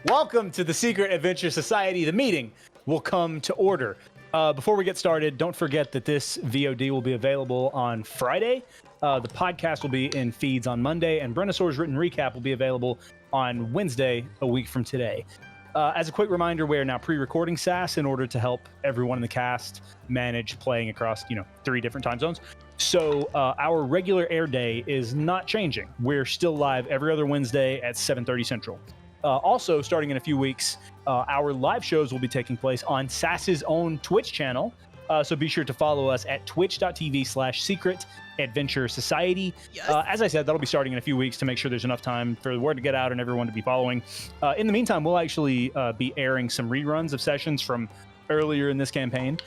Welcome to the Secret Adventure Society. The meeting will come to order. Before we get started, don't forget that this VOD will be available on Friday. The podcast will be in feeds on Monday, and Brennosaur's written recap will be available on Wednesday, a week from today. As a quick reminder, we are now pre-recording SAS in order to help everyone in the cast manage playing across, 3 different time zones. So our regular air day is not changing. We're still live every other Wednesday at 7:30 Central. Also, starting in a few weeks, our live shows will be taking place on SAS's own Twitch channel. So be sure to follow us at twitch.tv/Secret Adventure Society. Yes. As I said, that'll be starting in a few weeks to make sure there's enough time for the word to get out and everyone to be following. In the meantime, we'll actually be airing some reruns of sessions from earlier in this campaign,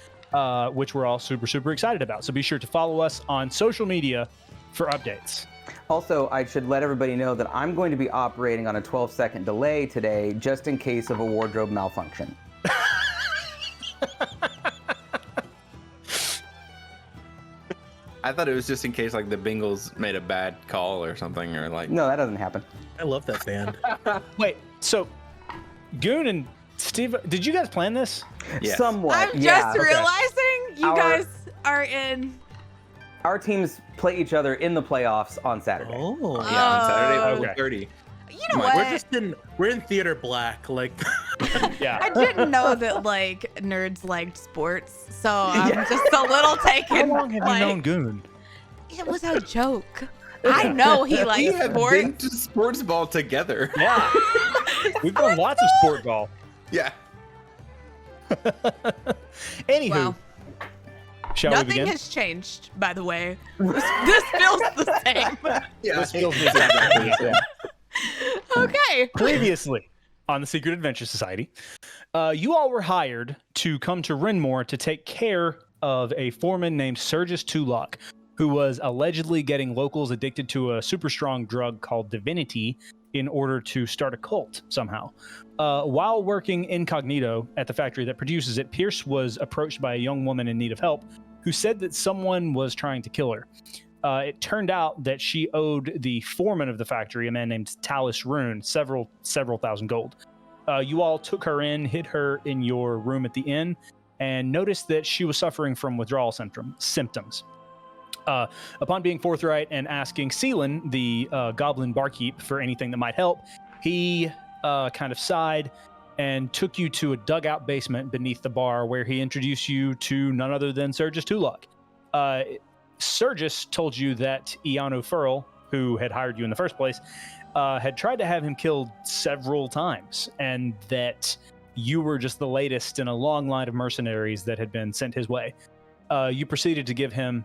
which we're all super, super excited about. So be sure to follow us on social media for updates. Also, I should let everybody know that I'm going to be operating on a 12-second delay today, just in case of a wardrobe malfunction. I thought it was just in case like the Bengals made a bad call or something, or like. No, that doesn't happen. I love that band. Wait, so Goon and Steve, did you guys plan this? Yes. Somewhat. I'm yeah. just realizing you guys are in. Our teams play each other in the playoffs on Saturday. Oh, Yeah, on Saturday Okay. at 4:30. You know what? we're in theater black. Like, Yeah. I didn't know that like nerds liked sports, so I'm just a little taken. How long have you known Goon? It was a joke. I know he We likes have sports. been to sports ball together. Yeah. We've done lots of sport ball. Yeah. Anywho, Wow. shall we Nothing begin? has changed, by the way. This feels the same. Yeah. This feels exactly the same. Okay. Previously on the Secret Adventure Society, you all were hired to come to Renmore to take care of a foreman named Sergius Tulok, who was allegedly getting locals addicted to a super strong drug called Divinity in order to start a cult somehow. While working incognito at the factory that produces it, Pierce was approached by a young woman in need of help who said that someone was trying to kill her. It turned out that she owed the foreman of the factory, a man named Talus Rune, several thousand gold. You all took her in, hid her in your room at the inn, and noticed that she was suffering from withdrawal symptoms. Upon being forthright and asking Seelan, the goblin barkeep, for anything that might help, he kind of sighed and took you to a dugout basement beneath the bar, where he introduced you to none other than Sergius Tulok. Sergius told you that Iano Furl, who had hired you in the first place, had tried to have him killed several times, and that you were just the latest in a long line of mercenaries that had been sent his way. You proceeded to give him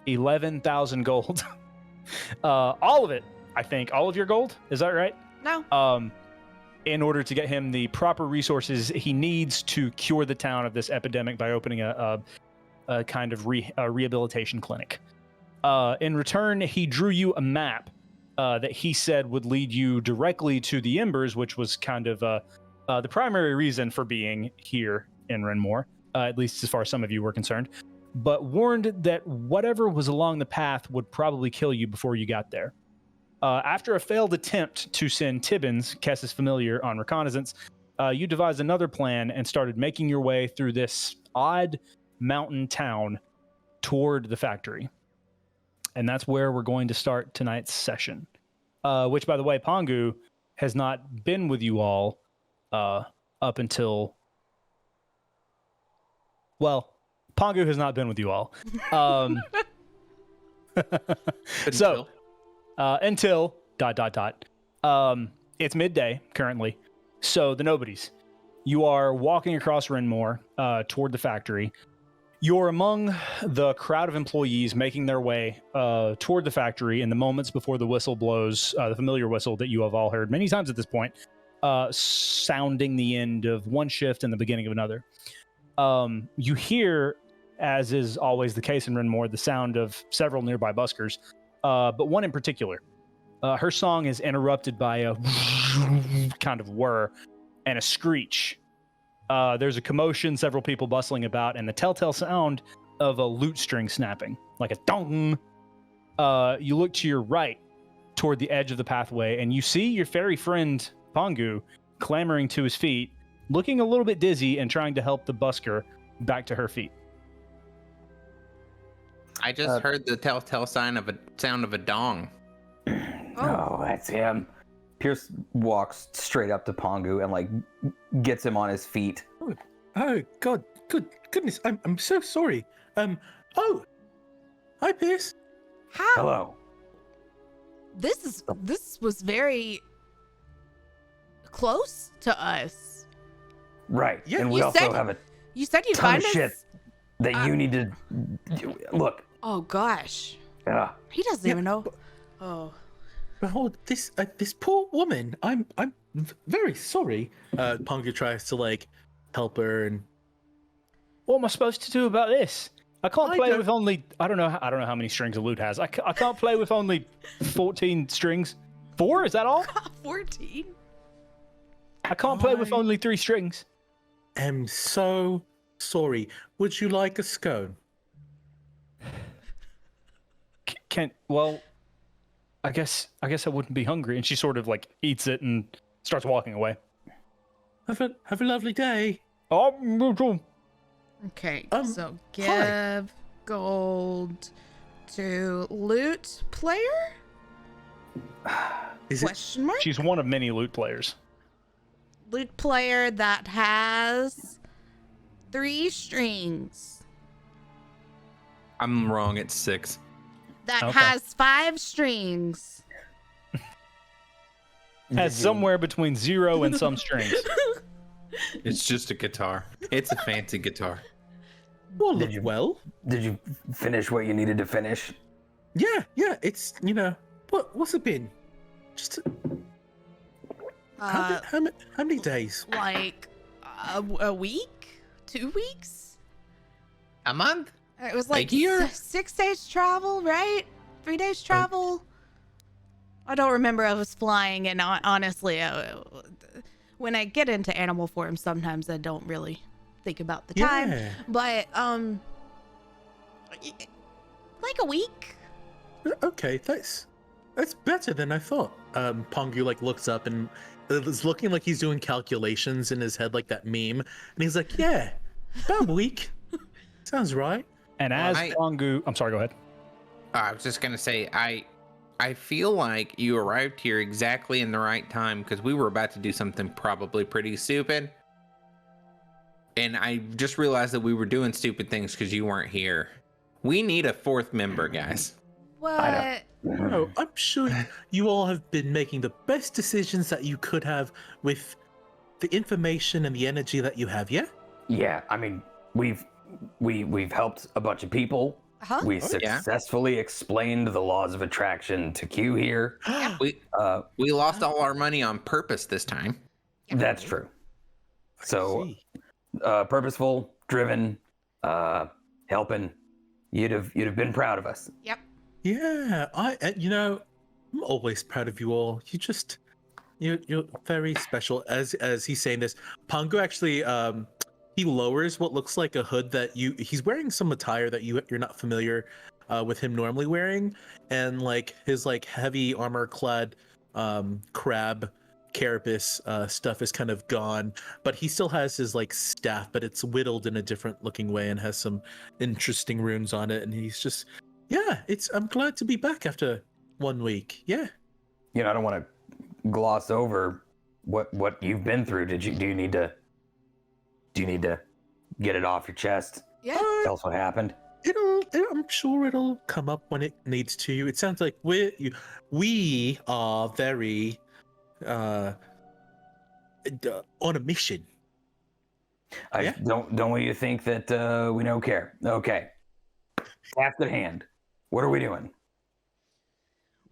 11,000 gold. All of it, I think. All of your gold? Is that right? No. In order to get him the proper resources he needs to cure the town of this epidemic by opening a kind of rehabilitation clinic. In return, he drew you a map that he said would lead you directly to the Embers, which was kind of the primary reason for being here in Renmore, at least as far as some of you were concerned, but warned that whatever was along the path would probably kill you before you got there. After a failed attempt to send Tibbins, Kess's familiar, on reconnaissance, you devised another plan and started making your way through this odd mountain town toward the factory. And that's where we're going to start tonight's session. Which, by the way, Pongu has not been with you all up until... Well, Pongu has not been with you all. So, until... ... It's midday currently. So, the Nobodies, you are walking across Renmore toward the factory. You're among the crowd of employees making their way toward the factory in the moments before the whistle blows, the familiar whistle that you have all heard many times at this point, sounding the end of one shift and the beginning of another. You hear, as is always the case in Renmore, the sound of several nearby buskers, but one in particular. Her song is interrupted by a kind of whir and a screech. There's a commotion, several people bustling about, and the telltale sound of a lute string snapping, like a dong. You look to your right toward the edge of the pathway, and you see your fairy friend Pongu clambering to his feet, looking a little bit dizzy and trying to help the busker back to her feet. I just heard the telltale sound of a dong. Oh, that's him. Pierce walks straight up to Pongu and like gets him on his feet. Oh God, goodness, I'm so sorry. Oh, hi Pierce. How? Hello. This was very close to us. Right. Yeah, and we you also said- have a You said you'd ton find of us. shit that you need to look. Oh gosh, Uh, he doesn't Yeah, even know. Oh, Behold, this poor woman. I'm very sorry. Pongu tries to like help her, and What am I supposed to do about this? I can't I play don't- with only. I don't know how many strings a lute has. I can't play with only 14 strings. 4? Is that all? 14. I can't play with I- only 3 strings. am so sorry. Would you like a scone? Well, I guess I wouldn't be hungry. And she sort of like eats it and starts walking away. Have a lovely day. Oh, Okay, hi. so give gold to loot player? Is it? Question mark? she's one of many lute players. Loot player that has 3 strings. I'm wrong. It's 6. That Okay. has 5 strings. Has somewhere between 0 and some strings. It's just a guitar. It's a fancy guitar. Well, Did you- well, Did you finish what you needed to finish? yeah. It's what's it been? Just how many days? Like a week? 2 weeks? A month? It was like year? 6 days travel, right? 3 days travel? I don't remember. I was flying, and honestly, when I get into animal form, sometimes I don't really think about the time. Yeah. But like a week. Okay, that's better than I thought. Pongu like looks up and is looking like he's doing calculations in his head, like that meme, and he's like, "Yeah, about a week. Sounds right." And Well, as I- Pongu, I'm sorry, go ahead. I was just gonna say, I feel like you arrived here exactly in the right time because we were about to do something probably pretty stupid. And I just realized that we were doing stupid things because you weren't here. We need a 4th member, guys. What? Oh, I'm sure you all have been making the best decisions that you could have with the information and the energy that you have. Yeah. Yeah, I mean, we've helped a bunch of people. Huh? We yeah. successfully explained the laws of attraction to Q here. We lost all our money on purpose this time. That's true. So, See. purposeful, driven, helping. You'd have been proud of us. Yep. Yeah, I'm always proud of you all. You're very special. As he's saying this, Pongo actually he lowers what looks like a hood that he's wearing some attire that you're not familiar with him normally wearing, and like his like heavy armor clad crab carapace stuff is kind of gone, but he still has his like staff, but it's whittled in a different looking way and has some interesting runes on it, and he's just I'm glad to be back after 1 week. Yeah. You know, I don't want to gloss over what you've been through. Do you need to get it off your chest? Yeah. Tell us what happened. I'm sure it'll come up when it needs to. It sounds like we are very on a mission. Yeah. Don't want you to think that we don't care. Okay. Task at hand. What are we doing?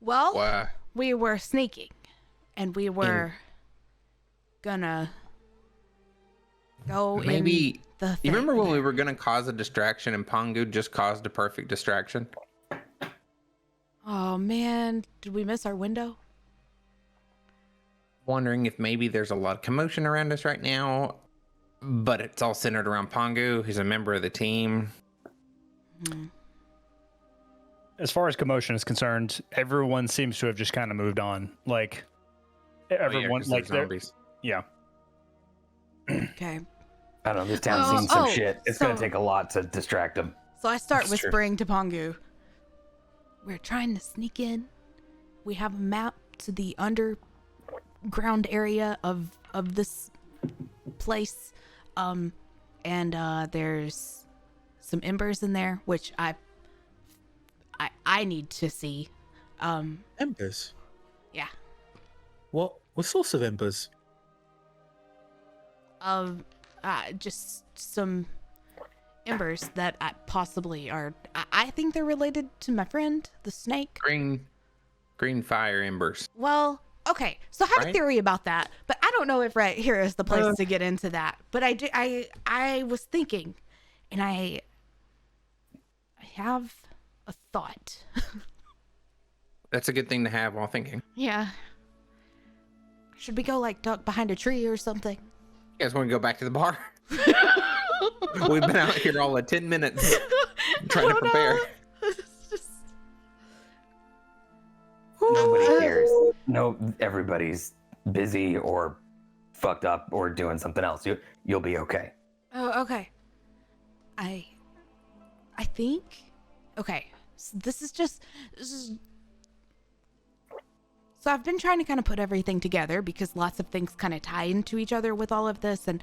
Well, Wow. we were sneaking, and we were gonna go Maybe in the. you remember when we were gonna cause a distraction and Pongu just caused a perfect distraction? Oh man, did we miss our window? Wondering if maybe there's a lot of commotion around us right now, but it's all centered around Pongu, who's a member of the team. As far as commotion is concerned, everyone seems to have just kind of moved on. Like Oh, yeah, everyone, 'cause like they're zombies. yeah, Okay. I don't know. This town's seen some oh, shit. It's so- gonna take a lot to distract them. So I start That's true. whispering to Pongu. We're trying to sneak in. We have a map to the underground area of this place. And there's some embers in there, which I need to see. Embers. Yeah. What source of embers? Just some embers that possibly are. I think they're related to my friend, the snake. Green fire embers. Well, okay. So I have a Right? theory about that, but I don't know if right here is the place to get into that. But I was thinking, and I have a thought. That's a good thing to have while thinking. Yeah. Should we go like duck behind a tree or something? You guys want to go back to the bar? We've been out here all of 10 minutes trying to Oh, no. prepare. It's just- Nobody cares. No, everybody's busy or fucked up or doing something else. You'll be okay. Oh, okay. I think. Okay. So this is. So I've been trying to kind of put everything together because lots of things kind of tie into each other with all of this. And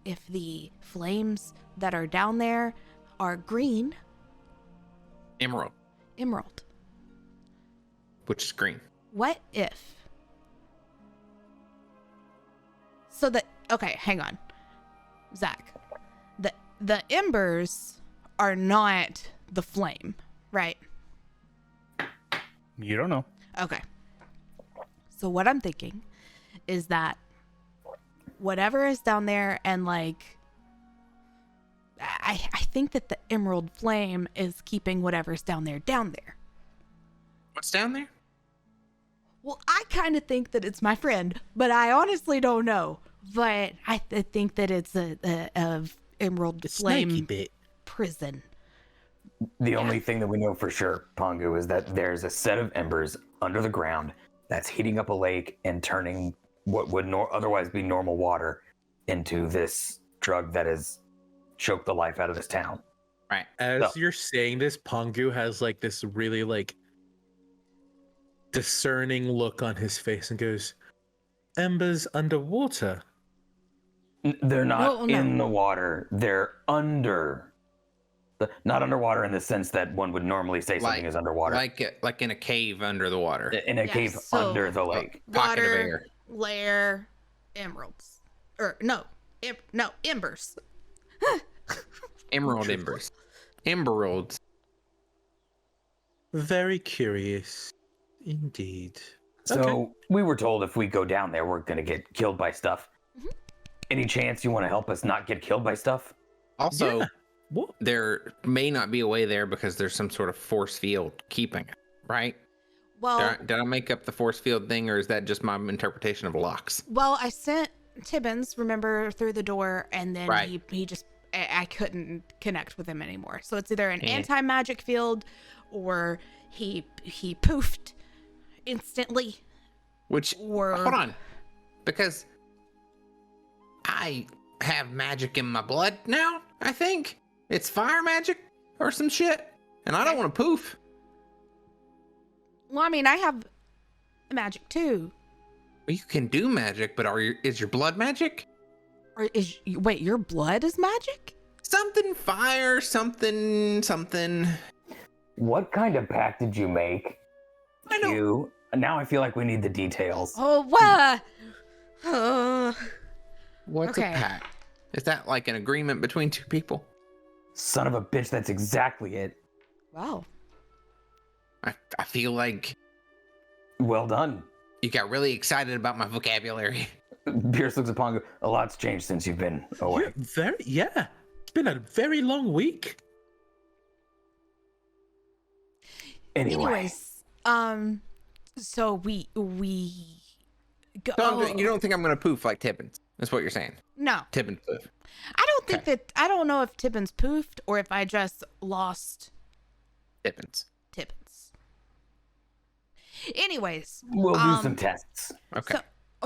if the flames that are down there are green, Emerald, emerald. which is green. What if? So that okay, hang on, Zach. The embers are not the flame, right? You don't know. Okay. So what I'm thinking is that whatever is down there, and like I think that the emerald flame is keeping whatever's down there down there. What's down there? Well, I kind of think that it's my friend, but I honestly don't know. But I think that it's a emerald The flame snaky bit. prison. The only thing that we know for sure, Pongu, is that there's a set of embers under the ground that's heating up a lake and turning what would otherwise be normal water into this drug that has choked the life out of this town. Right. As No. you're saying this, Pongu has like this really like discerning look on his face and goes, "Embers underwater." They're not No. in the water. They're under. Not underwater in the sense that one would normally say something is underwater. Like in a cave under the water. In a Yes, cave so- under the lake. Pocket of Water, air. lair, emeralds. Or no, embers. Emerald embers. Emeralds. Very curious, indeed. So Okay. we were told if we go down there, we're gonna get killed by stuff. Any chance you want to help us not get killed by stuff? Also, Yeah. What? there may not be a way there because there's some sort of force field keeping it, right? Well, Did I make up the force field thing, or is that just my interpretation of locks? Well, I sent Tibbins, remember, through the door, and then Right. he just I couldn't connect with him anymore. So it's either an Yeah. anti-magic field, or he poofed instantly. Which, Or hold on, because I have magic in my blood now. I think it's fire magic or some shit, and I don't want to poof. Well, I mean, I have magic too. Well, you can do magic, but is your blood magic? Or wait, your blood is magic? Something fire, something. What kind of pact did you make? I know. Now I feel like we need the details. Oh, what? What's Okay. a pact? Is that like an agreement between two people? Son of a bitch, that's exactly it. Wow. I feel like Well done. you got really excited about my vocabulary. Pierce looks upon you. A lot's changed since you've been away. Yeah. It's been a very long week. Anyway, Anyways, so we go. So you don't think I'm gonna poof like Tibbins? That's what you're saying. No, Tibbins poof. I don't think Okay. that. I don't know if Tibbins poofed or if I just lost Tibbins. Tibbins. Anyways, we'll do um, some tests. Okay.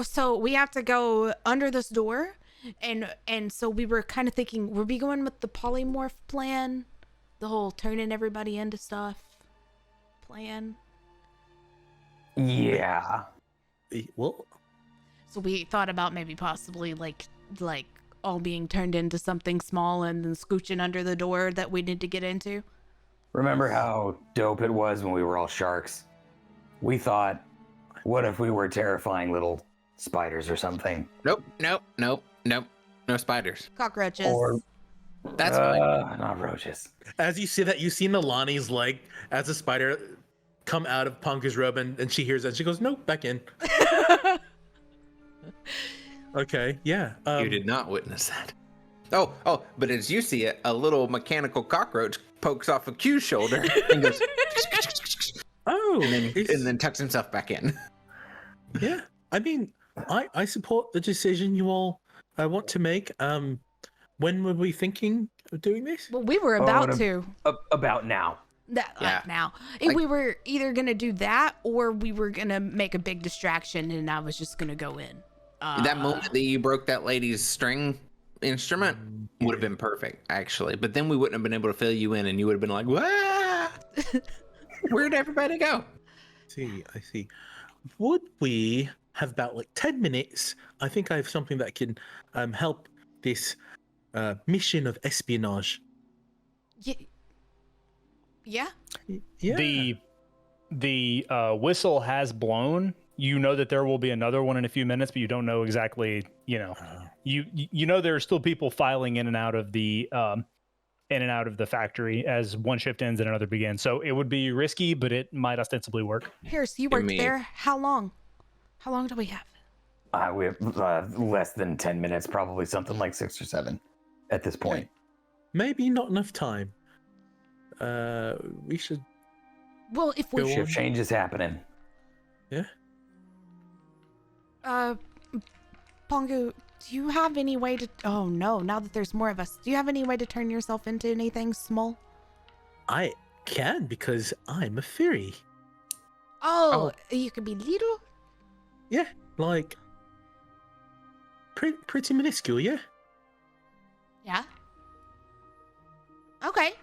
so we have to go under this door, And so we were kind of thinking, were we going with the polymorph plan, the whole turning everybody into stuff plan? Yeah. Well, So we thought about maybe possibly like all being turned into something small and then scooching under the door that we need to get into. Remember how dope it was when we were all sharks? We thought, what if we were terrifying little spiders or something? Nope. No spiders. Cockroaches. Or That's fine. not roaches. as you see that, you see Nalani's leg as a spider come out of Pongu's robe, and she hears that. And she goes, "Nope, back in." Okay, yeah. You did not witness that. Oh, but as you see it, a little mechanical cockroach pokes off a Q's shoulder and goes, Oh, and then tucks himself back in. yeah. I mean, I support the decision you all want to make. When were we thinking of doing this? Well, we were about no. to. About now. That Yeah. like now. Like- We were either gonna do that or we were gonna make a big distraction and I was just gonna go in. That moment that you broke that lady's string instrument would have been perfect, actually. But then we wouldn't have been able to fill you in, and you would have been like, "What? Where'd everybody go?" I see. Would we have about like 10 minutes? I think I have something that can help this mission of espionage. Yeah. Yeah. The whistle has blown. You know that there will be another one in a few minutes, but you don't know exactly. You know there are still people filing in and out of the factory as one shift ends and another begins. So it would be risky, but it might ostensibly work. Harris, you Give worked me- there. How long? How long do we have? We have less than 10 minutes, probably something like 6 or 7 at this point. Maybe not enough time. We should. Well, if we Go Shift change is happening. Yeah. Pongu, do you have any way to? Oh no! Now that there's more of us, do you have any way to turn yourself into anything small? I can because I'm a fairy. Oh, you could be little. Yeah, like pretty minuscule. Yeah. Yeah. Okay.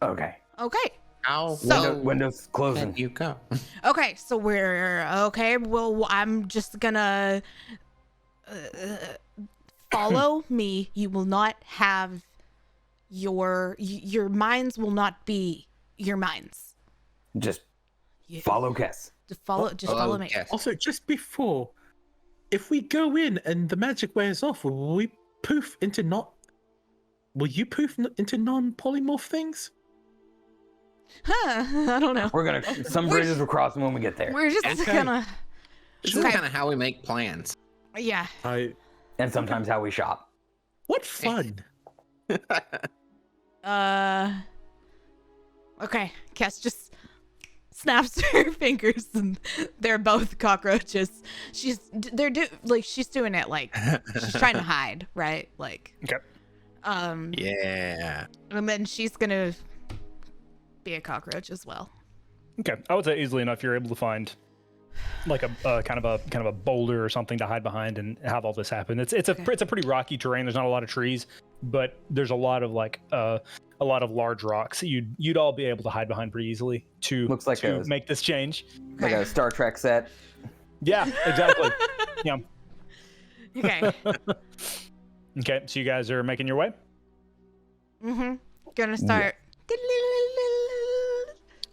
Okay. Okay. How So- low Windows closing. can you go? Okay. So we're okay. Well, I'm just gonna follow me. You will not have your minds will not be your minds. Just You- follow Kess. Just follow me. Yes. Also, just before, if we go in and the magic wears off, will we poof into not? Will you poof into non-polymorph things? Huh? I don't know. We're gonna some bridges will cross when we get there. We're just Okay. gonna. This Okay. is kind of how we make plans. Yeah. And sometimes how we shop. What fun! Okay. Cass just snaps her fingers, and they're both cockroaches. She's doing it like she's trying to hide, right? Like. Okay. Yeah. And then she's gonna be a cockroach as well. Okay, I would say easily enough you're able to find like a kind of a boulder or something to hide behind and have all this happen. It's a pretty rocky terrain. There's not a lot of trees, but there's a lot of large rocks. You'd all be able to hide behind pretty easily to Looks like to a- make this change. Like a Star Trek set. Yeah, exactly. Yeah. Okay. Okay, so you guys are making your way. Gonna start.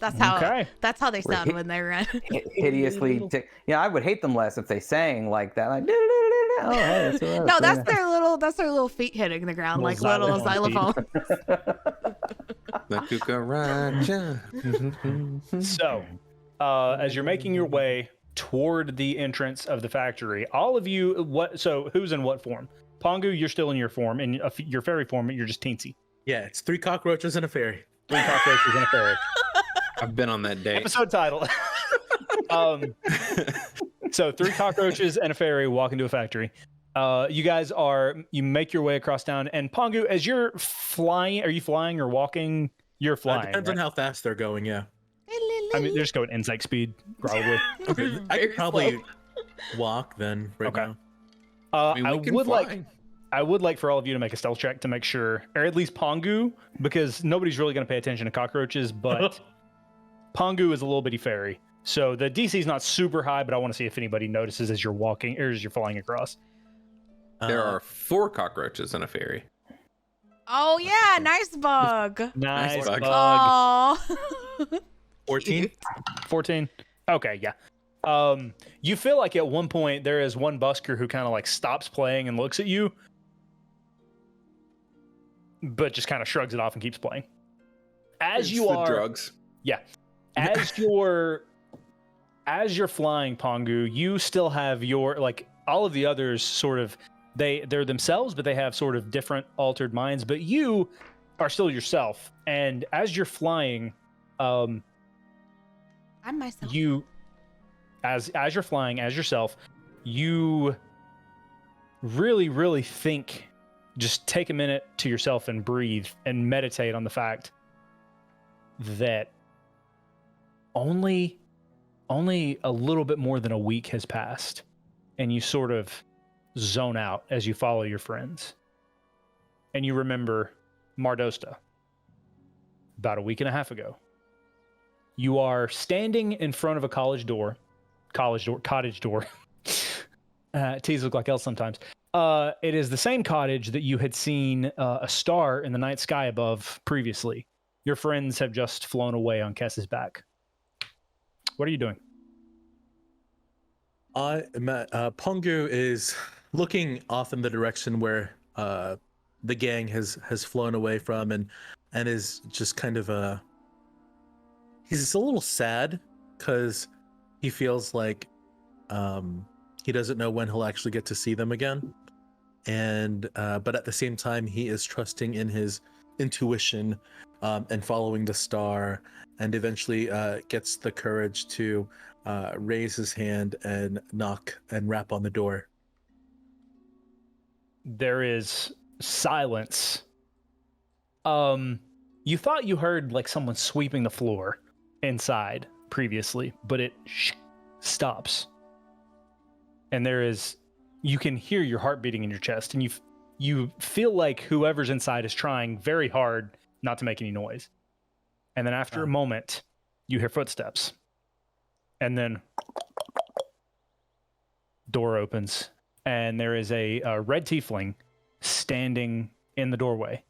That's how. Okay. That's how they We're sound when they run. Hideously. I would hate them less if they sang like that. Like, oh, hey, that's what I was No, that's saying. their little. That's their little feet hitting the ground like Little little xylophone xylophone. The cucaracha. So, as you're making your way toward the entrance of the factory, all of you, so who's in what form? Pongu, you're still in your form. In your fairy form, you're just teensy. Yeah, it's 3 cockroaches and a fairy. 3 cockroaches and a fairy. I've been on that date. Episode title. So 3 cockroaches and a fairy walk into a factory. You make your way across town, and Pongu, as you're flying, are you flying or walking? You're flying. Depends on right? how fast they're going. Yeah. I mean, they're just going insect speed, probably. Okay, I could probably walk then. Right Okay. now. I we can would fly. like I would like for all of you to make a stealth check to make sure, or at least Pongu, because nobody's really going to pay attention to cockroaches, but Pongu is a little bitty fairy. So the DC is not super high, but I want to see if anybody notices as you're walking or as you're flying across. There are 4 cockroaches in a fairy. Oh yeah, nice bug. Nice bug. bug. Oh. 14. 14. Okay, yeah. You feel like at one point there is one busker who kind of like stops playing and looks at you, but just kind of shrugs it off and keeps playing. As It's you the are, drugs. yeah. As you're flying, Pongu, you still have your like all of the others sort of they're themselves, but they have sort of different altered minds. But you are still yourself, and as you're flying, I'm myself. you as you're flying as yourself, you really think, just take a minute to yourself and breathe and meditate on the fact that only a little bit more than a week has passed, and you sort of zone out as you follow your friends, and you remember Mardosta about a week and a half ago. You are standing in front of a cottage door. Teas look like L sometimes. It is the same cottage that you had seen a star in the night sky above previously. Your friends have just flown away on Kess's back. What are you doing? Pongu is looking off in the direction where the gang has flown away from, and is just kind of he's a little sad because he feels like he doesn't know when he'll actually get to see them again, and but at the same time he is trusting in his intuition and following the star, and eventually gets the courage to raise his hand and knock and rap on the door. There is silence. You thought you heard like someone sweeping the floor inside previously, but it stops. And you can hear your heart beating in your chest, and you feel like whoever's inside is trying very hard not to make any noise. And then after a moment, you hear footsteps. And then door opens, and there is a red tiefling standing in the doorway.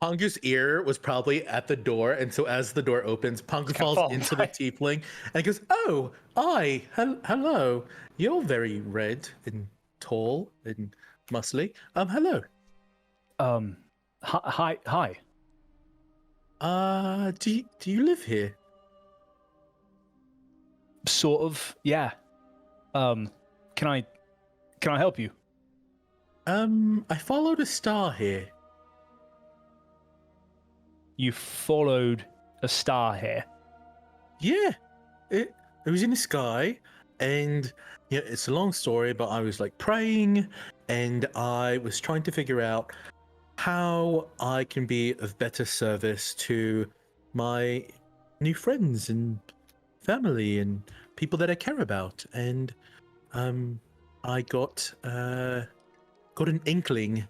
Pongu's ear was probably at the door, and so as the door opens, Pongu falls into the tiefling and goes, "Oh, hello. You're very red and tall and muscly. Hello. Hi. Do you live here?" Sort of, yeah. Can I help you? I followed a star here. You followed a star here. Yeah, it was in the sky, and yeah, it's a long story, but I was like praying, and I was trying to figure out how I can be of better service to my new friends and family and people that I care about, and I got an inkling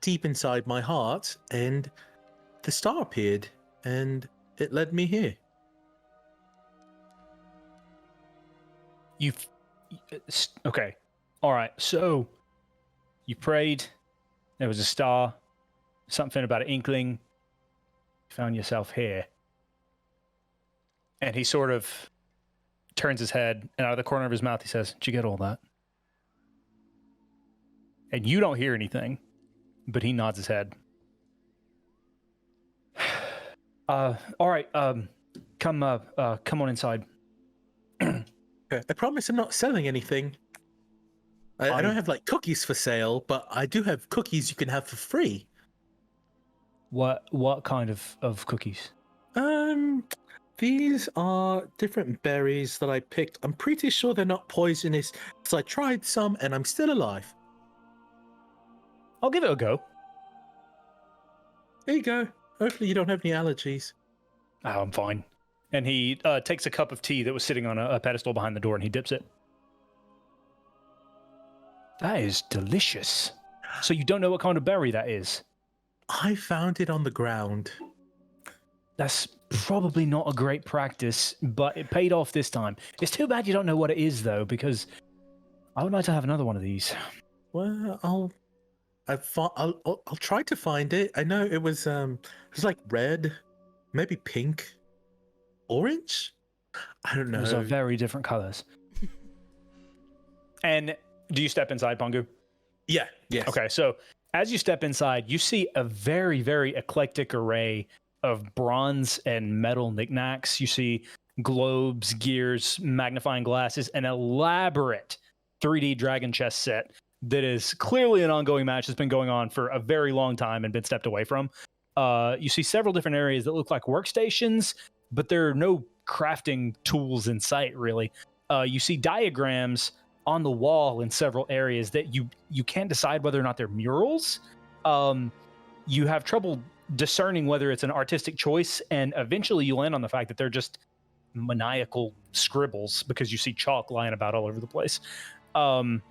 deep inside my heart, and the star appeared, and it led me here. Okay, all right. So you prayed. There was a star. Something about an inkling. You found yourself here. And he sort of turns his head, and out of the corner of his mouth, he says, "Did you get all that?" And you don't hear anything, but he nods his head. All right. Come on inside. I promise I'm not selling anything. I don't have like cookies for sale, but I do have cookies you can have for free. What kind of cookies? These are different berries that I picked. I'm pretty sure they're not poisonous, because I tried some and I'm still alive. I'll give it a go. There you go. Hopefully you don't have any allergies. Oh, I'm fine. And he takes a cup of tea that was sitting on a pedestal behind the door, and he dips it. That is delicious. So you don't know what kind of berry that is. I found it on the ground. That's probably not a great practice, but it paid off this time. It's too bad you don't know what it is, though, because I would like to have another one of these. Well, I'll try to find it. I know it was like red, maybe pink, orange. I don't know. Those are very different colors. And do you step inside, Pungu? Yeah. Yes. Okay, so as you step inside, you see a very, very eclectic array of bronze and metal knickknacks. You see globes, gears, magnifying glasses, an elaborate 3D dragon chess set that is clearly an ongoing match that's been going on for a very long time and been stepped away from. You see several different areas that look like workstations, but there are no crafting tools in sight, really. You see diagrams on the wall in several areas that you can't decide whether or not they're murals. You have trouble discerning whether it's an artistic choice, and eventually you land on the fact that they're just maniacal scribbles because you see chalk lying about all over the place. And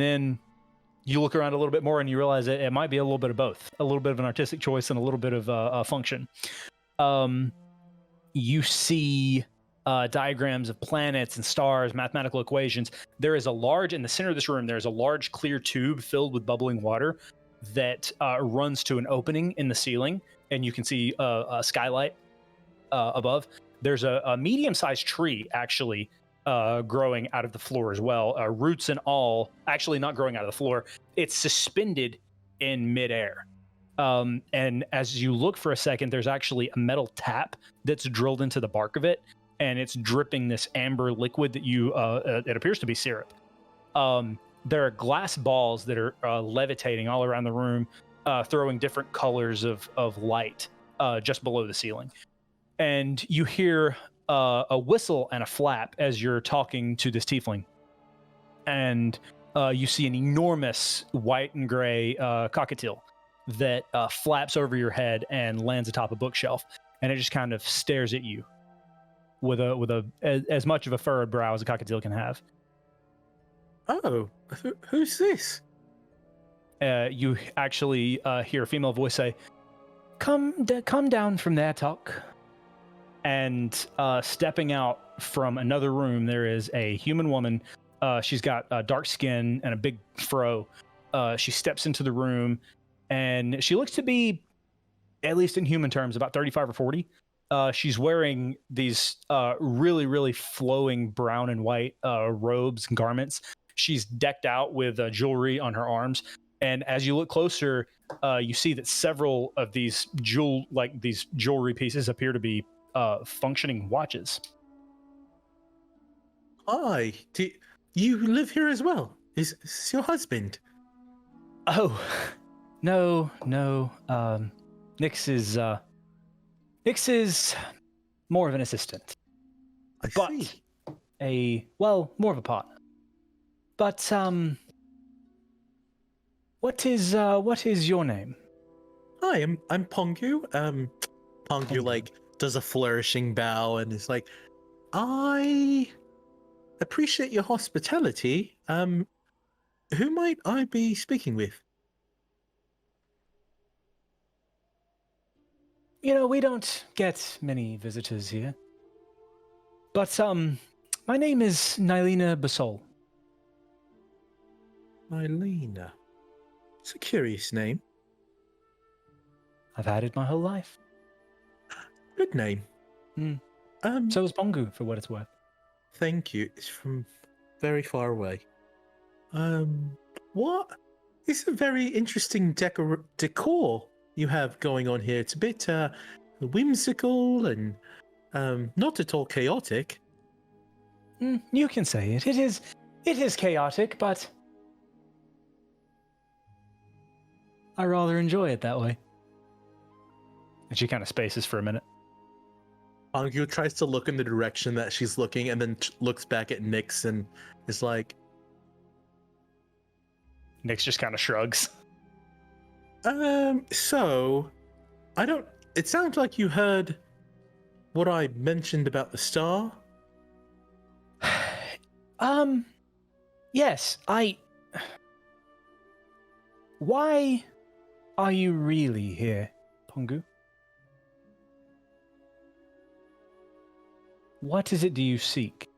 then you look around a little bit more and you realize it might be a little bit of both, a little bit of an artistic choice and a little bit of function. You see diagrams of planets and stars, mathematical equations. There is in the center of this room, there's a large clear tube filled with bubbling water that runs to an opening in the ceiling, and you can see a skylight above. There's a medium-sized tree, actually, growing out of the floor as well. Roots and all, actually not growing out of the floor. It's suspended in midair. And as you look for a second, there's actually a metal tap that's drilled into the bark of it, and it's dripping this amber liquid that it appears to be syrup. There are glass balls that are levitating all around the room, throwing different colors of light just below the ceiling. And you hear a whistle and a flap as you're talking to this tiefling. And you see an enormous white and gray cockatiel that flaps over your head and lands atop a bookshelf. And it just kind of stares at you with as much of a furrowed brow as a cockatiel can have. Oh, who's this? You actually hear a female voice say, come down from there, Talk. And stepping out from another room, there is a human woman. She's got dark skin and a big fro. She steps into the room, and she looks to be, at least in human terms, about 35 or 40. She's wearing these really, really flowing brown and white robes and garments. She's decked out with jewelry on her arms. And as you look closer, you see that several of these jewelry pieces appear to be functioning watches. Hi, do you live here as well? Is this your husband? Oh, no. Nix is more of an assistant. I But see. more of a partner. But what is your name? Hi, I'm Pongu. Pongu like does a flourishing bow and is like, I appreciate your hospitality. Who might I be speaking with? We don't get many visitors here. But my name is Nylina Basol. Nylina. It's a curious name. I've had it my whole life. Good name. So is Pongu, for what it's worth. Thank you. It's from very far away. What? It's a very interesting decor you have going on here. It's a bit whimsical and not at all chaotic. You can say it. It is chaotic, but I rather enjoy it that way. And she kind of spaces for a minute. Pongu tries to look in the direction that she's looking and then looks back at Nyx and is like, Nyx just kind of shrugs. So, it sounds like you heard what I mentioned about the star. Yes, Why are you really here, Pongu? What is it do you seek?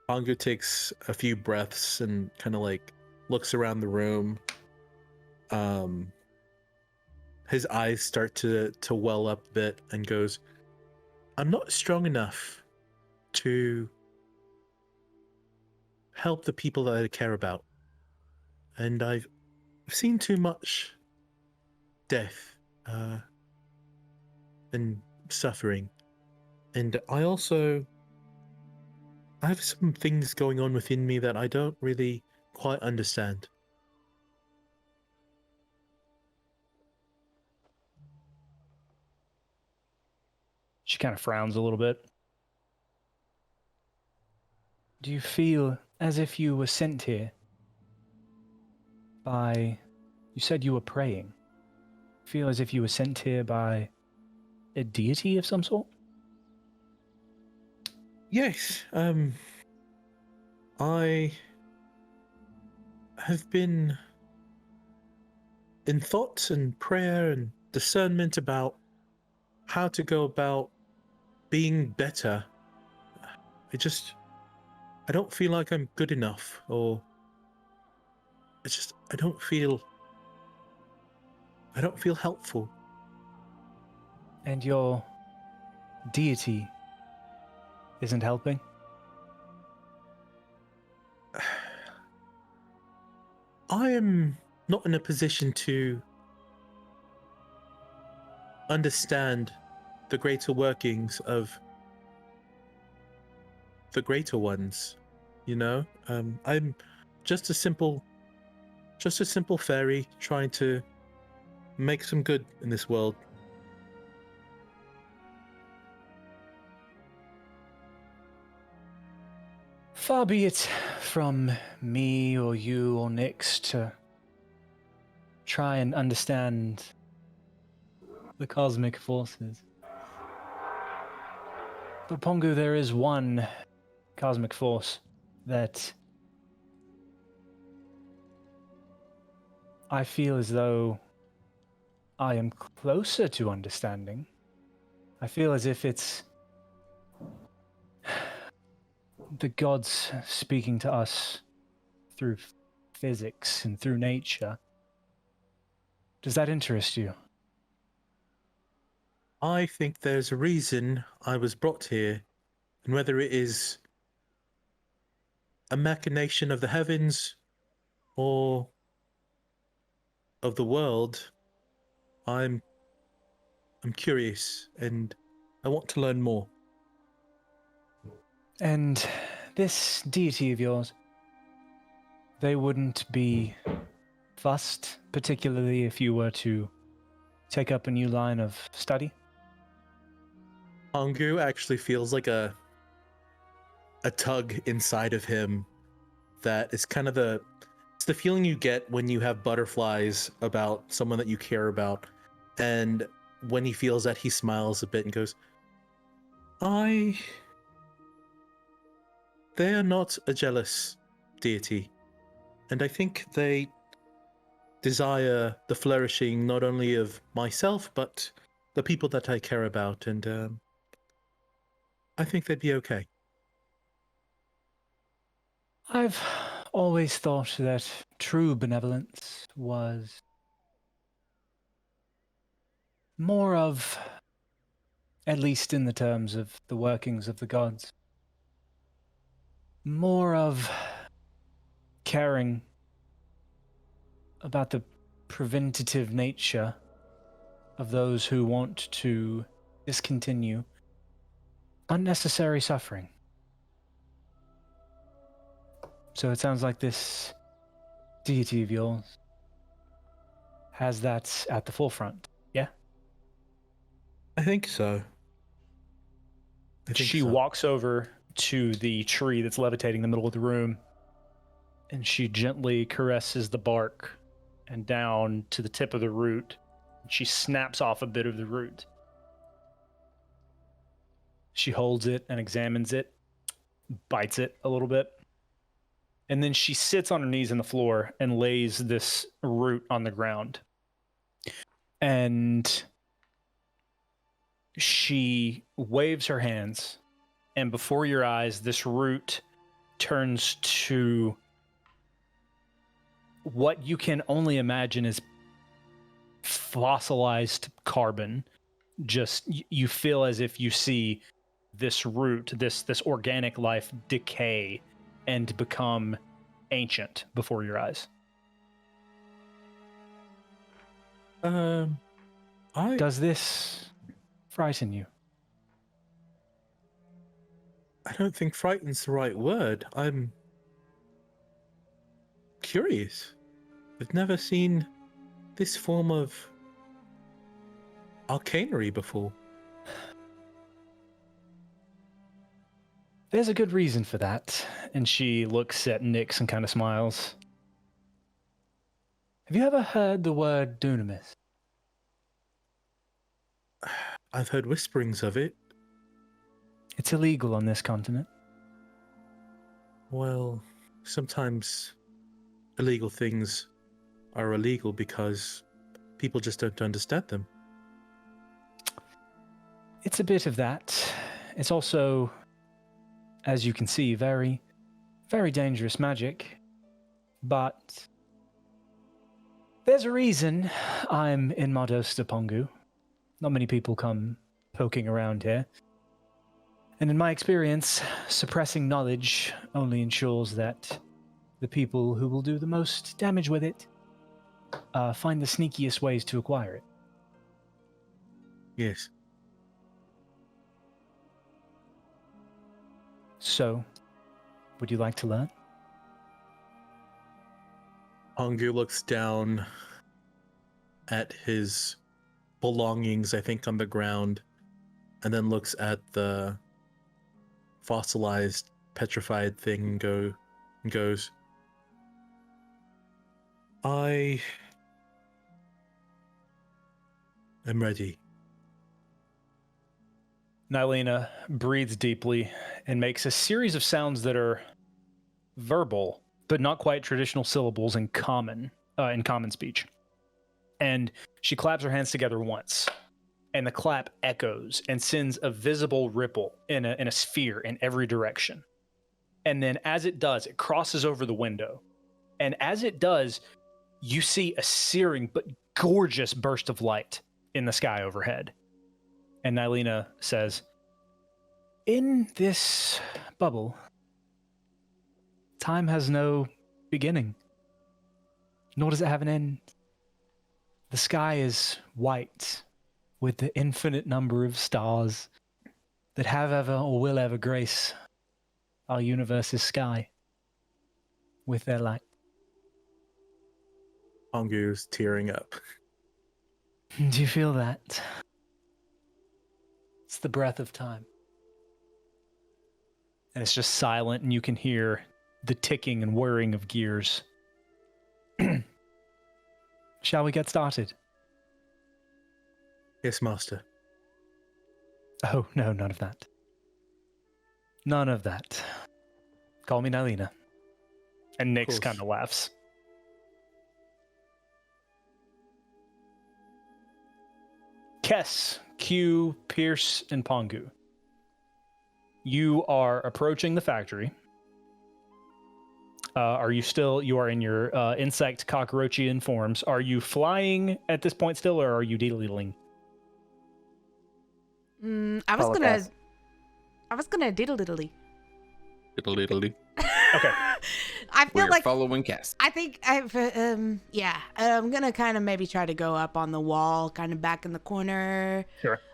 Pongu takes a few breaths and kind of like looks around the room. His eyes start to well up a bit and goes, I'm not strong enough to help the people that I care about. And I've seen too much death and suffering. And I have some things going on within me that I don't really quite understand. She kind of frowns a little bit. Do you feel as if you were sent here by... You said you were praying. Feel as if you were sent here by a deity of some sort? Yes, I have been in thought and prayer and discernment about how to go about being better. I don't feel like I'm good enough, or I don't feel helpful. And your deity isn't helping? I am not in a position to understand the greater workings of the greater ones, you know? I'm just a simple fairy trying to make some good in this world. Far be it from me or you or Nyx to try and understand the cosmic forces. But Pongu, there is one cosmic force that I feel as though I am closer to understanding. I feel as if it's the gods speaking to us through physics and through nature. Does that interest you? I think there's a reason I was brought here, and whether it is a machination of the heavens or of the world, I'm curious and I want to learn more. And this deity of yours, they wouldn't be fussed, particularly if you were to take up a new line of study? Pongu actually feels like a tug inside of him that is kind of it's the feeling you get when you have butterflies about someone that you care about. And when he feels that, he smiles a bit and goes, they are not a jealous deity. And I think they desire the flourishing not only of myself, but the people that I care about. And I think they'd be okay. I've always thought that true benevolence was more of, at least in the terms of the workings of the gods, more of caring about the preventative nature of those who want to discontinue unnecessary suffering. So it sounds like this deity of yours has that at the forefront, yeah? I think so. She walks over to the tree that's levitating in the middle of the room, and she gently caresses the bark and down to the tip of the root. She snaps off a bit of the root. She holds it and examines it, bites it a little bit, And then she sits on her knees in the floor and lays this root on the ground. And she waves her hands, and before your eyes, this root turns to what you can only imagine is fossilized carbon. Just you feel as if you see this root, this organic life decay and become ancient before your eyes. Does this frighten you? I don't think frightened's the right word. I'm curious. I've never seen this form of arcanery before. There's a good reason for that. And she looks at Nyx and kind of smiles. Have you ever heard the word dunamis? I've heard whisperings of it. It's illegal on this continent. Well, sometimes illegal things are illegal because people just don't understand them. It's a bit of that. It's also, as you can see, very, very dangerous magic. But there's a reason I'm in Mardos de Pongu. Not many people come poking around here. And in my experience, suppressing knowledge only ensures that the people who will do the most damage with it find the sneakiest ways to acquire it. Yes. So, would you like to learn? Pongu looks down at his belongings, I think, on the ground, and then looks at the fossilized, petrified thing and goes, I am ready. Nylena breathes deeply and makes a series of sounds that are verbal, but not quite traditional syllables in common speech. And she claps her hands together once, and the clap echoes and sends a visible ripple in a sphere in every direction. And then as it does, it crosses over the window. And as it does, you see a searing but gorgeous burst of light in the sky overhead. And Nylena says, in this bubble, time has no beginning, nor does it have an end. The sky is white with the infinite number of stars that have ever or will ever grace our universe's sky with their light. Pongu's tearing up. Do you feel that? It's the breath of time. And it's just silent, and you can hear the ticking and whirring of gears. Shall we get started? Yes, master. Oh, no, none of that. None of that. Call me Nylena. And Nyx kind of laughs. Kess, Q, Pierce, and Pongu. You are approaching the factory. You are in your insect cockroachian forms. Are you flying at this point still, or are you diddling? I was gonna diddle diddly. Diddle-diddle-dee. Okay. I feel We're like following Cass. I think I'm gonna kind of maybe try to go up on the wall, kind of back in the corner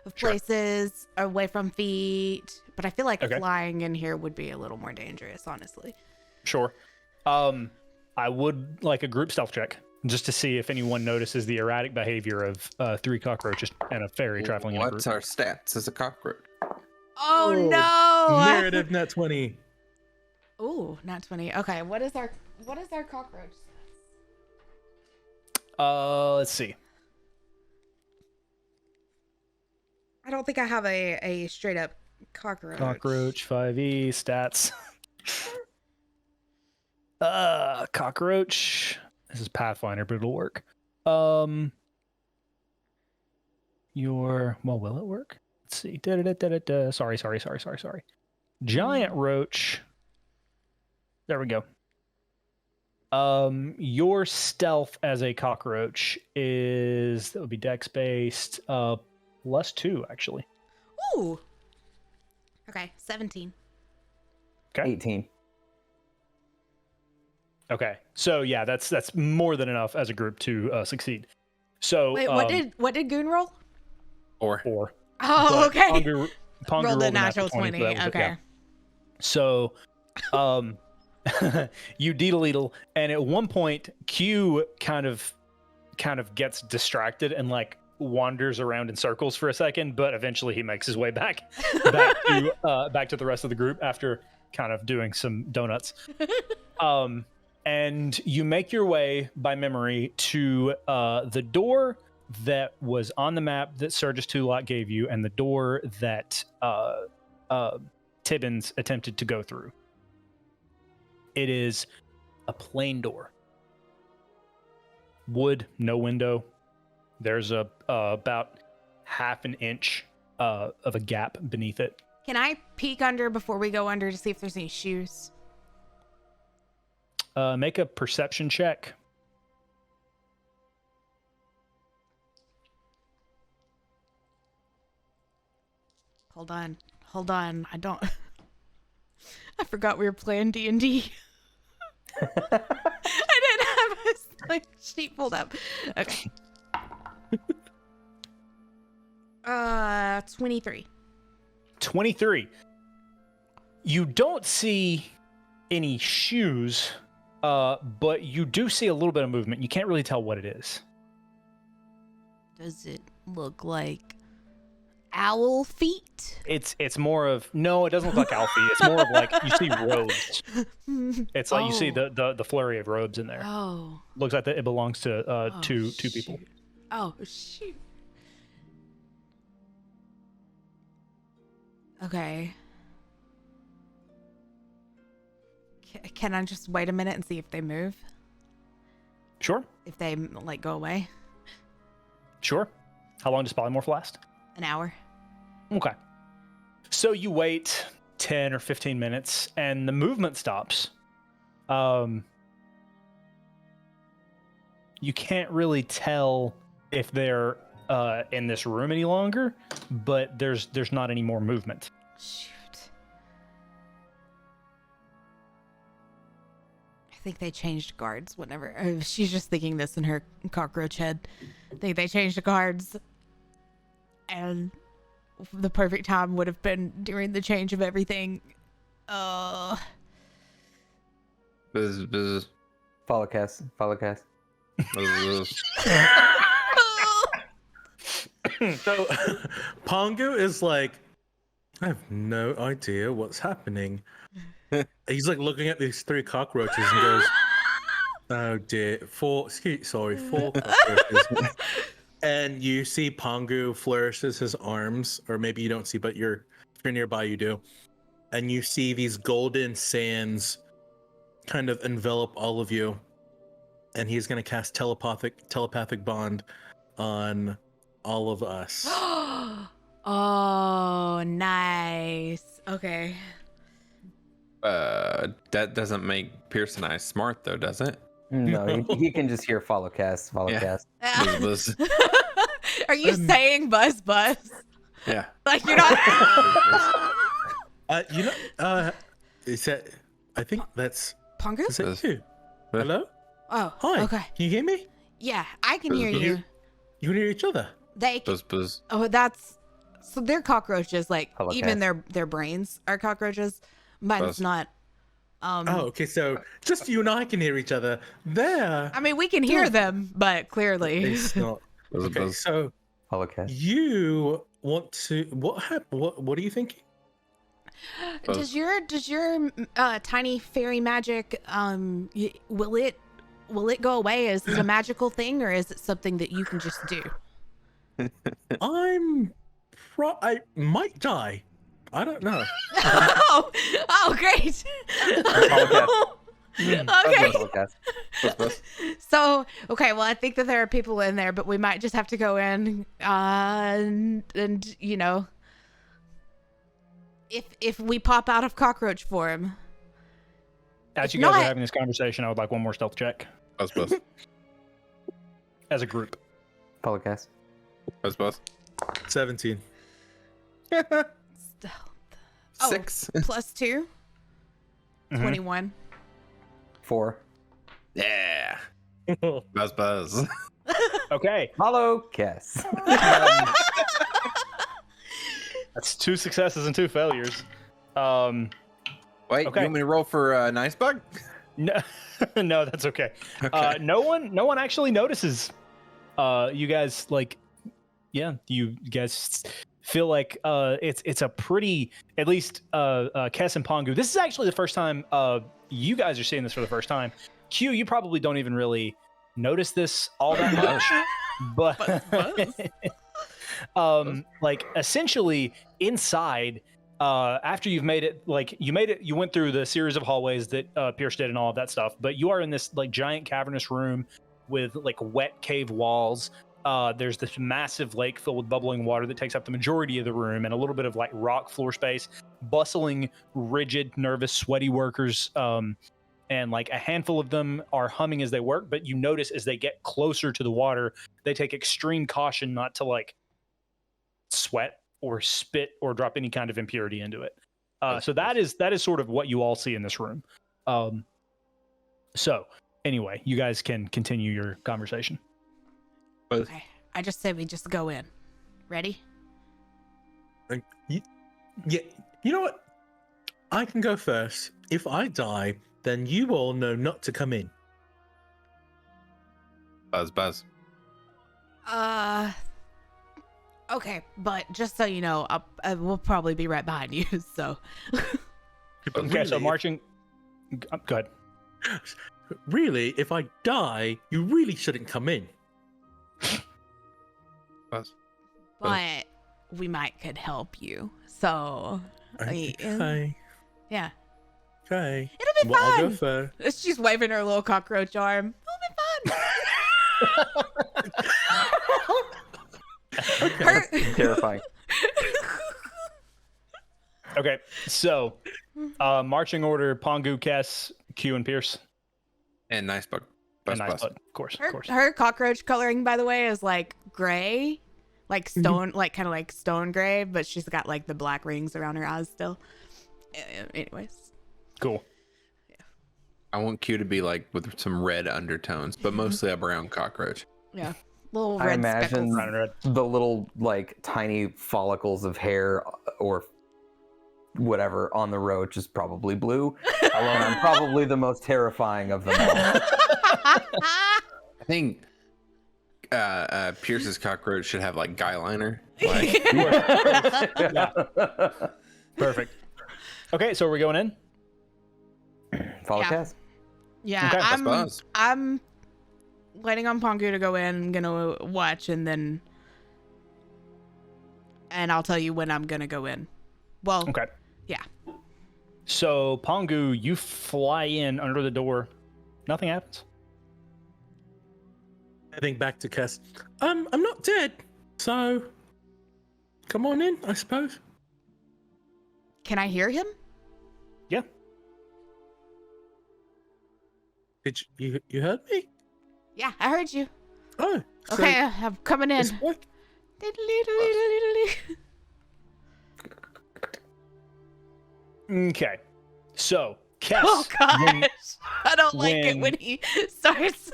of places, away from feet. But I feel like flying in here would be a little more dangerous, honestly. Sure. I would like a group stealth check just to see if anyone notices the erratic behavior of 3 cockroaches and a fairy traveling in a group. What's our stats as a cockroach? Oh no! Narrative net 20. Ooh, not 20. Okay, what is our cockroach? Let's see. I don't think I have a straight up cockroach. Cockroach 5e stats. Cockroach. This is Pathfinder, but it'll work. Will it work? Let's see. Sorry. Giant roach. There we go. Your stealth as a cockroach that would be dex based, +2 actually. Ooh. Okay, 17. Okay. 18. Okay. So yeah, that's more than enough as a group to succeed. So Wait, what did Goon roll? Or 4. Oh, But okay. Pongu Rolled a a natural 20. so that was it, Okay. yeah. So, you deedle, and at one point, Q kind of gets distracted and like wanders around in circles for a second, but eventually he makes his way back to the rest of the group after kind of doing some donuts. And you make your way by memory to the door that was on the map that Surges Tulok gave you, and the door that Tibbins attempted to go through. It is a plain door. Wood, no window. There's about half an inch of a gap beneath it. Can I peek under before we go under to see if there's any shoes? Make a perception check. Hold on. I forgot we were playing D&D. I didn't have a sheet pulled up. Okay. 23. 23. You don't see any shoes, but you do see a little bit of movement. You can't really tell what it is. Does it look like owl feet? It's more of no, it doesn't look like owl feet. It's more of like you see robes. It's like you see the flurry of robes in there. Oh. Looks like it belongs to two people. Shoot. Oh shoot. Okay. Can I just wait a minute and see if they move? Sure. If they like go away? Sure. How long does polymorph last? An hour. Okay. So you wait 10 or 15 minutes and the movement stops. You can't really tell if they're in this room any longer, but there's not any more movement. Shoot. I think they changed guards whenever. She's just thinking this in her cockroach head. I think they changed the guards. And the perfect time would have been during the change of everything. Buzz. Follow cast. Buzz. So Pongu is like, I have no idea what's happening. He's like looking at these 3 cockroaches and goes, oh dear, 4 cockroaches. And you see Pongu flourishes his arms, or maybe you don't see, but if you're nearby, you do. And you see these golden sands kind of envelop all of you. And he's going to cast telepathic bond on all of us. Oh, nice. Okay. That doesn't make Pierce and I smart, though, does it? No, he can just hear follow cast. Buzz. Are you saying buzz? Yeah. Like you're not. Is that? I think that's. Pongu? Is that you? Hello? Oh. Hi. Okay. Can you hear me? Yeah, I can hear Buzz. you. You can hear each other. They. Buzz. Oh, that's. So they're cockroaches. Like Hello, even Cass. their brains are cockroaches. Mine's Buzz. not. Oh, okay. So just you and I can hear each other. There. I mean, we can hear them, but clearly. It's not. Okay. Buzz. So Follow cast. you want to? What happened? What are you thinking? Does your tiny fairy magic will it go away? Is it a magical thing, or is it something that you can just do? I might die. I don't know. Oh, great. Okay. Buzz, buzz. So, okay, well, I think that there are people in there, but we might just have to go in and you know, if we pop out of cockroach form. As If you guys not- are having this conversation, I would like one more stealth check Buzz, buzz. as a group. Polecast. Buzz, buzz. 17. Stealth. Oh. 6. Plus 2, Mhm. 21. 4. Yeah. Buzz, buzz. Okay, Polecast. that's 2 successes and 2 failures. Wait, Okay. you want me to roll for Nice Bug? No, no, that's okay. Okay. No one actually notices. You guys like, yeah, you guys feel like it's a pretty, at least Kess and Pongu. This is actually the first time you guys are seeing this for the first time. Q, you probably don't even really notice this all that much, but like essentially inside. After you've made it, like you went through the series of hallways that Pierce did and all of that stuff, but you are in this like giant cavernous room with like wet cave walls. There's this massive lake filled with bubbling water that takes up the majority of the room, and a little bit of like rock floor space, bustling, rigid, nervous, sweaty workers. And like a handful of them are humming as they work, but you notice as they get closer to the water, they take extreme caution not to like sweat or spit or drop any kind of impurity into it. So that is sort of what you all see in this room. So anyway, you guys can continue your conversation. Okay. I just say we just go in. Ready? Yeah, you know what? I can go first. If I die, then you all know not to come in. Buzz, buzz. Okay, but just so you know, we'll probably be right behind you. So, But Okay, so really, marching. Go ahead. Really, if I die, you really shouldn't come in. Buzz. but we might could help you. So, Okay. yeah, Okay. it'll be Well, I'll go fun. first. She's waving her little cockroach arm. It'll be fun. Her- Terrifying. Okay, so marching order: Pongu, Kess, Q, and Pierce. And Nice Bug. Buzz, And nice buzz. bud, of course, of Her, course. her cockroach coloring, by the way, is like gray, like stone, like kind of like stone gray, but she's got like the black rings around her eyes still. Anyways, Cool. I want Q to be like with some red undertones, but mostly a brown cockroach. yeah, little I red imagine speckles. Brown and red. the little like tiny follicles of hair or whatever on the roach is probably blue. Alone, I'm probably the most terrifying of them all. I think Pierce's cockroach should have like guy liner. Like, Perfect. Okay, so we're going in. Follow Yeah. Cass. Yeah, Okay. Buzz, buzz. I'm waiting on Pongu to go in. I'm gonna watch and I'll tell you when I'm gonna go in. Well, Okay. yeah. So Pongu, you fly in under the door. Nothing happens. I think back to Cass. I'm not dead, so come on in, I suppose. Can I hear him? Yeah. Did you heard me? Yeah, I heard you. Oh, so Okay, I'm coming in. it's what? Okay. So Kess. Oh when- gosh, I don't like it when- when he starts.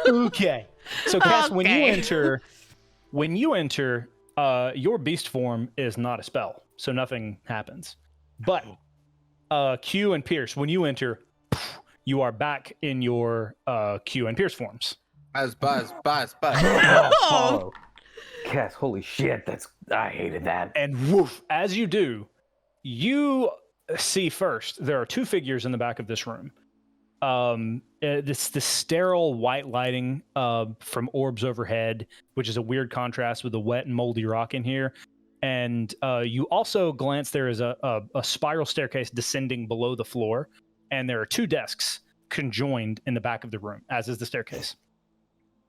Okay. So Cass, when you Okay. enter, your beast form is not a spell, so nothing happens. But Q and Pierce, when you enter, you are back in your Q and Pierce forms. buzz, buzz, buzz, buzz. Follow. Cass, holy shit, I hated that. And woof, as you do, you see first there are two figures in the back of this room. This sterile white lighting from orbs overhead, which is a weird contrast with the wet and moldy rock in here. And you also glance, there is a spiral staircase descending below the floor. and there are 2 desks conjoined in the back of the room, as is the staircase.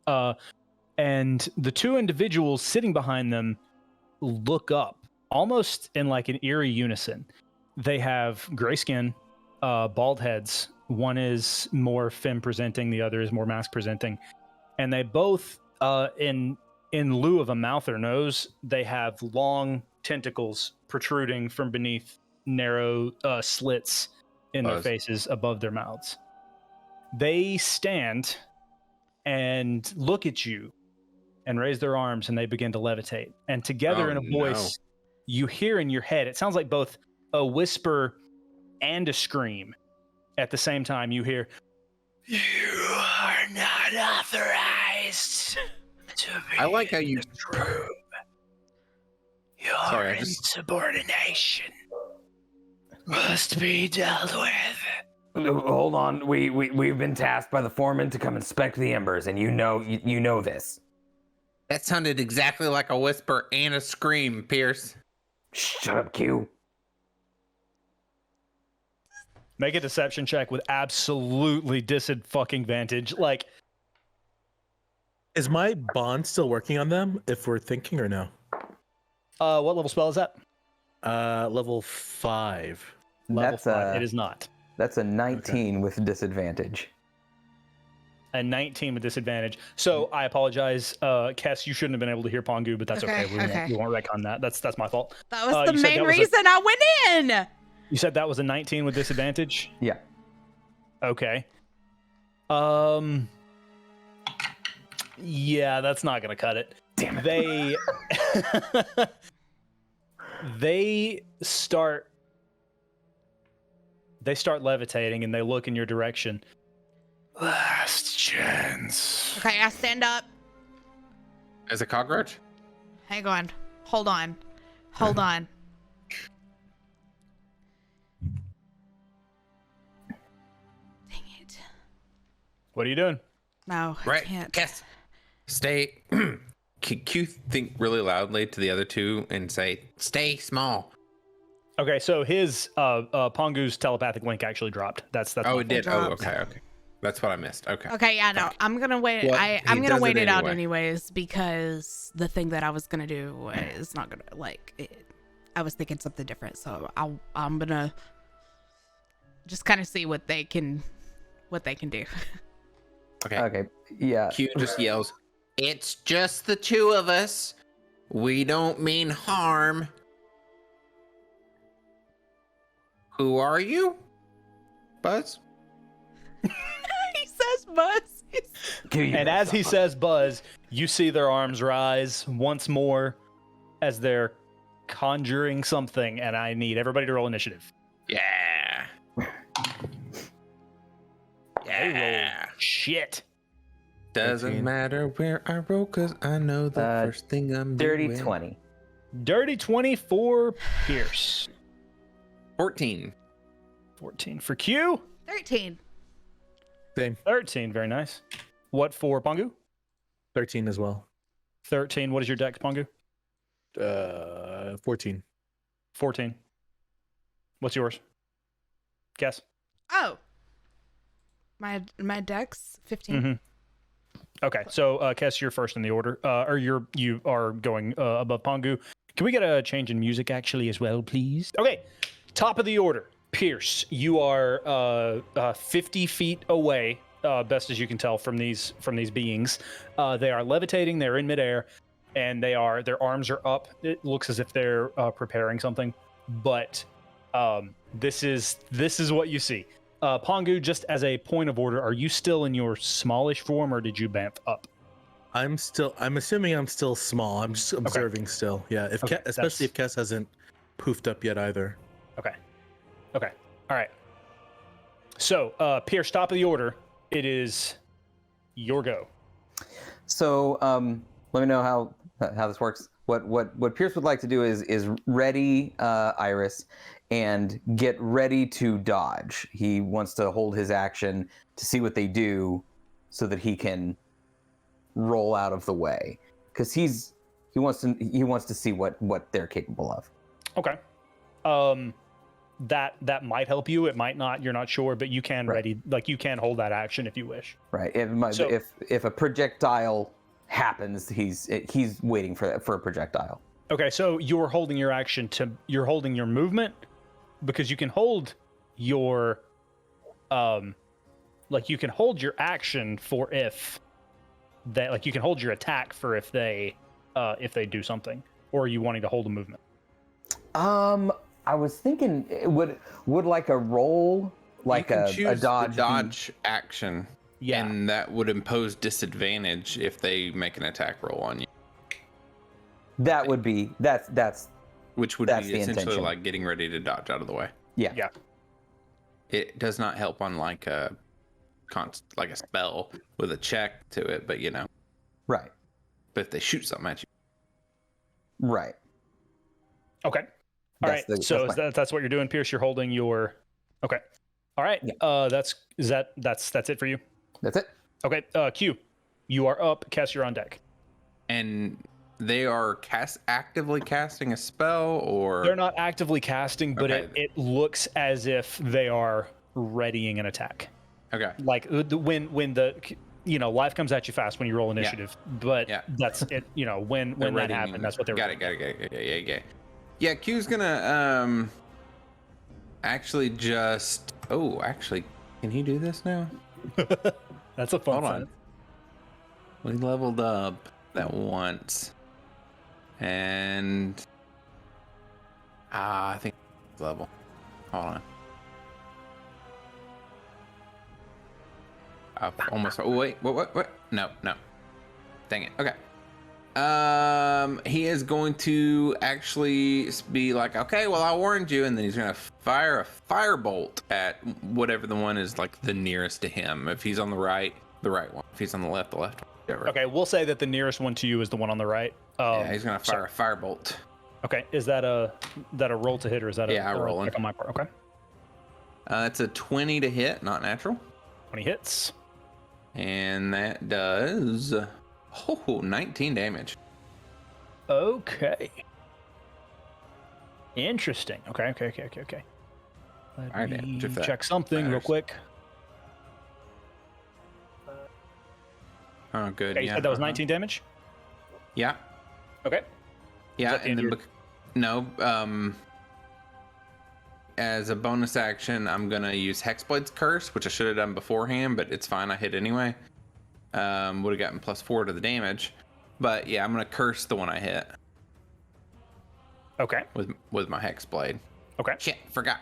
And the 2 individuals sitting behind them look up, almost in like an eerie unison. They have gray skin, bald heads. One is more femme presenting, the other is more mask presenting. And they both, in lieu of a mouth or nose, they have long tentacles protruding from beneath narrow slits in their faces above their mouths. They stand and look at you and raise their arms, and they begin to levitate. And together in a voice you hear in your head, it sounds like both a whisper and a scream. At the same time, you hear, "You are not authorized to be I like how you. in this room. Your Sorry, I just- insubordination must be dealt with." Hold on. We've been tasked by the foreman to come inspect the embers, and you know this. That sounded exactly like a whisper and a scream, Pierce. Shut up, Q. Make a deception check with absolutely disadvantage. Like, Is my bond still working on them? If we're thinking or no? what level spell is that? Level 5. Level That's 5. a It is not. that's a 19 with disadvantage. A 19 with disadvantage. So I apologize, Kess. You shouldn't have been able to hear Pongu, but that's okay. We won't wreck on that. That's my fault. That was you the said main that was reason I went in. You said that was a 19 with disadvantage. Yeah. Okay. Yeah, that's not gonna cut it. Damn it. They start levitating, and they look in your direction. Last chance. Okay, I stand up. As a cockroach? Hang on. Hold on. Hold on. Dang it. What are you doing? No, I Right. can't. Yes. Stay. Q think really loudly to the other 2 and say, "Stay small." Okay, so his Pongu's telepathic link actually dropped. That's Oh, it did. Oh, dropped. okay. That's what I missed. Okay. Okay, yeah, no, I'm gonna wait. Well, I'm he gonna does wait it it out anyway. anyways because the thing that I was gonna do is not gonna I was thinking something different, so I'm gonna just kind of see what they can do. Okay. Okay. Yeah. Q just yells, "It's just the 2 of us. We don't mean harm." Who are you? Buzz? He says Buzz. Q, you And better as he stop. says Buzz, you see their arms rise once more as they're conjuring something, and I need everybody to roll initiative. Yeah. They roll Yeah. shit. Doesn't 13. matter where I roll, cause I know the first thing I'm Dirty doing. 20. Dirty 20 for Pierce. 14. 14 for Q. 13. Same. 13, very nice. What for Pongu? 13 as well. 13. What is your dex, Pongu? 14. 14. What's yours? Guess. Oh. My dex 15. Mhm. Okay, so Kess, you're first in the order, or you are going above Pongu. Can we get a change in music actually as well, please? Okay, top of the order. Pierce, you are 50 feet away, best as you can tell from these beings. They are levitating. They're in midair, and their arms are up. It looks as if they're preparing something, but this is what you see. Pongu, just as a point of order, are you still in your smallish form, or did you bamf up? I'm assuming I'm still small. I'm just observing still. Yeah. Okay, Especially if Kess hasn't poofed up yet either. Okay. All right. So, Pierce, top of the order. It is your go. So let me know how this works. What Pierce would like to do is ready Iris and get ready to dodge. He wants to hold his action to see what they do, so that he can roll out of the way, because he wants to see what they're capable of. Okay. that might help you. It might not. You're not sure, but you can Right. you can hold that action if you wish. Right. So- If a projectile happens, he's waiting for a projectile. Okay, so you're holding your action you're holding your movement because you can hold your you can hold your action for if that you can hold your attack for if they do something, or are you wanting to hold a movement? I was thinking, would like a roll, like you can a choose dodge, the be- dodge action, Yeah. and that would impose disadvantage if they make an attack roll on you, that would be that's which would That's be the essentially intention. like getting ready to dodge out of the way. yeah. Yeah. It does not help on like a like a spell with a check to it, but you know, Right. but if they shoot something at you, Right. Okay. All right. That's So my- that's what you're doing, Pierce. You're holding your. Okay. All right. Yeah. That's it for you. That's it. Okay. Q, you are up. Cass, you're on deck. and they are actively casting a spell, or They're not actively casting, but Okay. it looks as if they are readying an attack. okay. Like when the life comes at you fast when you roll initiative, but Yeah. that's it. When They're that readying happened, an- that's what they're. got it. Yeah. Yeah, Q's gonna actually just. Oh, actually, can he do this now? That's a fun Hold on. sentence. We leveled up that once, and I think it's level. Hold on. Almost. Oh wait. What? No. Dang it. Okay. He is going to actually be like, okay, well, I warned you, and then he's gonna fire a firebolt at whatever the one is like the nearest to him. If he's on the right one. If he's on the left one. Whichever. Okay, we'll say that the nearest one to you is the one on the right. Yeah, he's gonna fire a firebolt. Okay, is that a roll to hit, or is that Yeah, rolling. like on my part? Okay, It's a 20 to hit, not natural, 20 hits. and that does 19 damage. Okay. Interesting. Okay. Let Alright, me damage, if that check something real matters. quick. Oh, good. Okay, you yeah, said that was uh-huh. 19 damage? Yeah, Okay. yeah, that the and end then of your- no. As a bonus action, I'm gonna use Hexblade's Curse, which I should have done beforehand, but it's fine. I hit anyway. Would have gotten +4 to the damage, but yeah, I'm gonna curse the one I hit Okay. with my Hexblade. Okay. Shit, forgot.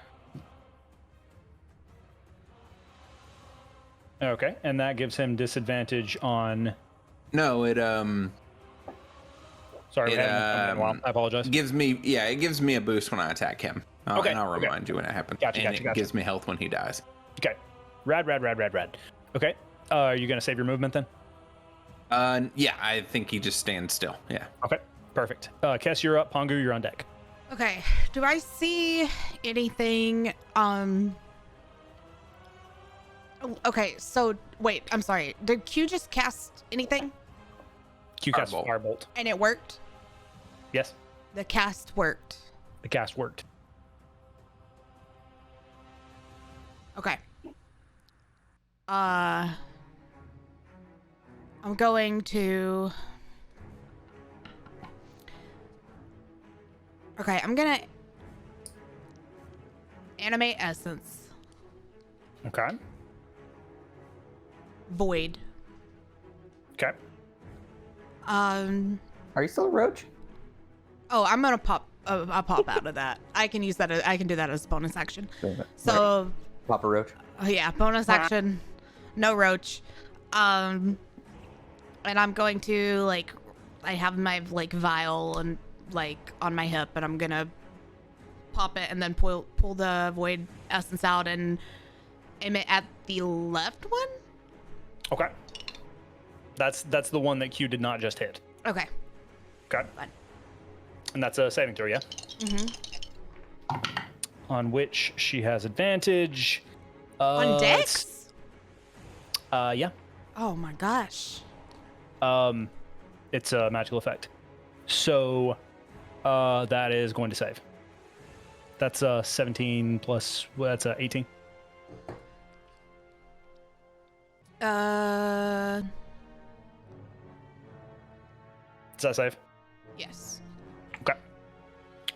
Okay. And that gives him disadvantage on. No, it Sorry, we It, haven't done it in a while. I apologize. it gives me a boost when I attack him. Okay, And I'll okay. remind you when it happens. Gotcha, and gotcha, it gotcha. gives me health when he dies. Okay. Rad. Okay. Are you gonna save your movement then? Yeah, I think he just stands still. Yeah. Okay. Perfect. Kess, you're up. Pongu, you're on deck. Okay. Do I see anything? Okay. So wait. I'm sorry. Did Q just cast anything Q cast Firebolt. Firebolt. and it worked? Yes. The cast worked. The cast worked. Okay. I'm going to. Okay, I'm gonna animate essence. Okay. Void. Okay. Are you still a roach? Oh, I'm gonna pop. I'll pop out of that. I can use that. I can do that as a bonus action. So, Papa roach. yeah, bonus action. No roach. And I'm going to I have my vial and on my hip, and I'm gonna pop it and then pull the void essence out and aim it at the left one. Okay. That's the one that Q did not just hit. Okay. Okay. Fine. And that's a saving throw, yeah? On which she has advantage. On Dex? Dex? Yeah. Oh my gosh. It's a magical effect. So, that is going to save. That's 17 plus. Well, that's 18. Is that safe? Yes. Okay.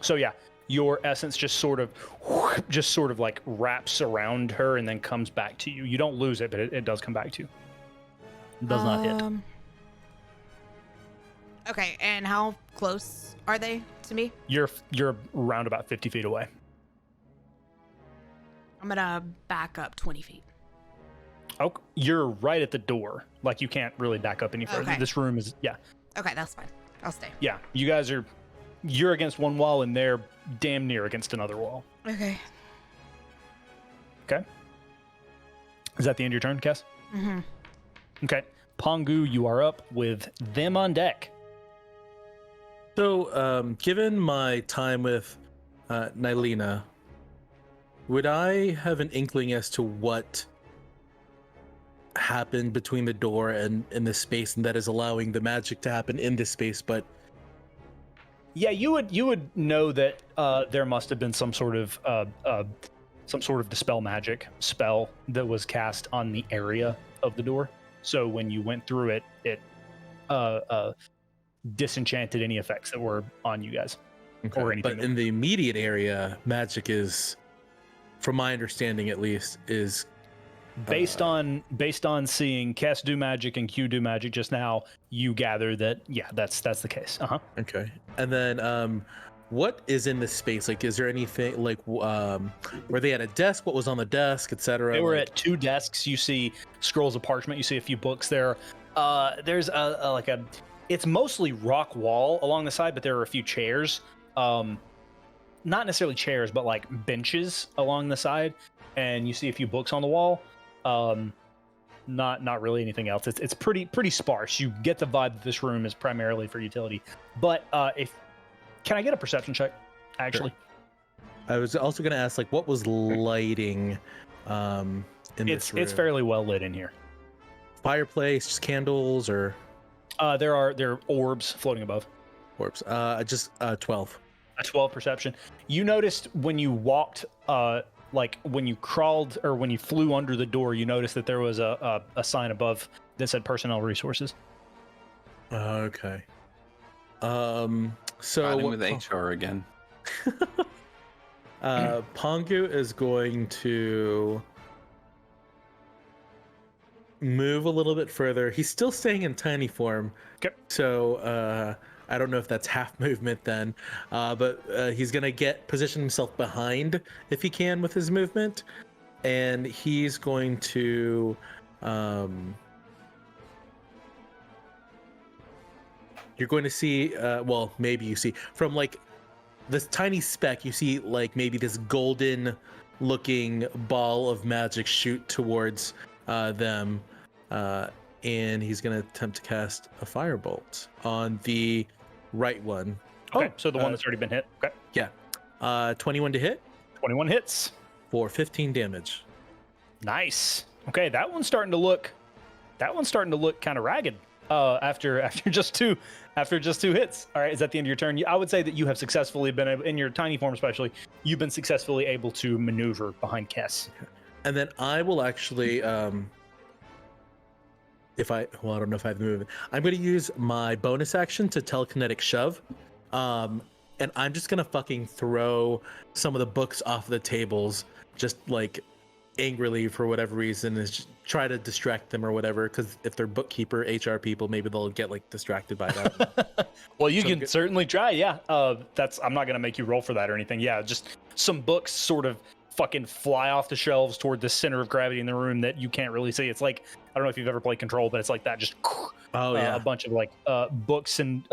So yeah, your essence just sort of like wraps around her and then comes back to you. You don't lose it, but it does come back to you. It does not hit. Okay, and how close are they to me? You're around about 50 feet away. I'm gonna back up 20 feet. Oh, you're right at the door. Like you can't really back up any further. Okay. This room is Okay, that's fine. I'll stay. yeah. You guys you're against one wall and they're damn near against another wall. Okay. Okay. Is that the end of your turn, Cass? Mm-hmm. Okay. Pongu, you are up with them on deck. So, given my time with Nylina, would I have an inkling as to what happened between the door and in this space, and that is allowing the magic to happen in this space? But Yeah, you would know that there must have been some sort of dispel magic spell that was cast on the area of the door. So when you went through it, it disenchanted any effects that were on you guys or anything. But in the immediate area, magic is, from my understanding at least, is based on seeing Cass do magic and Q do magic just now, you gather that that's the case. okay. And then what is in this space? Like, is there anything like were they at a desk? What was on the desk, etc.? They were at two desks. You see scrolls of parchment. You see a few books there. There's it's mostly rock wall along the side, but there are a few chairs. Not necessarily chairs, but like benches along the side. And you see a few books on the wall. Not really anything else. It's pretty sparse. You get the vibe that this room is primarily for utility. But can I get a perception check? Actually, sure. I was also going to ask, like, what was lighting in this room? It's fairly well lit in here. Fireplace, just candles, or there are orbs floating above. orbs? Just 12. A 12 perception. You noticed when you walked, like when you crawled or when you flew under the door, you noticed that there was a sign above that said personnel resources. Okay. So Fighting what, with HR again. Pongu is going to move a little bit further. He's still staying in tiny form. Okay. So I don't know if that's half movement then, but he's gonna position himself behind if he can with his movement, and he's going to you're going to see well, maybe you see from like this tiny speck, you see like maybe this golden looking ball of magic shoot towards them, and he's going to attempt to cast a firebolt on the right one. Okay, so the one that's already been hit. Okay. Yeah. 21 to hit 21 hits. for 15 damage. Nice. Okay, that one's starting to look kind of ragged. After just two hits. All right, is that the end of your turn? I would say that you have successfully been able, in your tiny form especially, you've been successfully able to maneuver behind Kess. And then I will actually, I don't know if I have the movement. I'm going to use my bonus action to telekinetic shove. And I'm just going to fucking throw some of the books off the tables, just like angrily for whatever reason, is just try to distract them or whatever. Because if they're bookkeeper, HR people, maybe they'll get like distracted by that. Well, you can certainly try. Yeah. I'm not going to make you roll for that or anything. Yeah. Just some books sort of fucking fly off the shelves toward the center of gravity in the room that you can't really see. It's like, I don't know if you've ever played Control, but it's like that. Just a bunch of like books and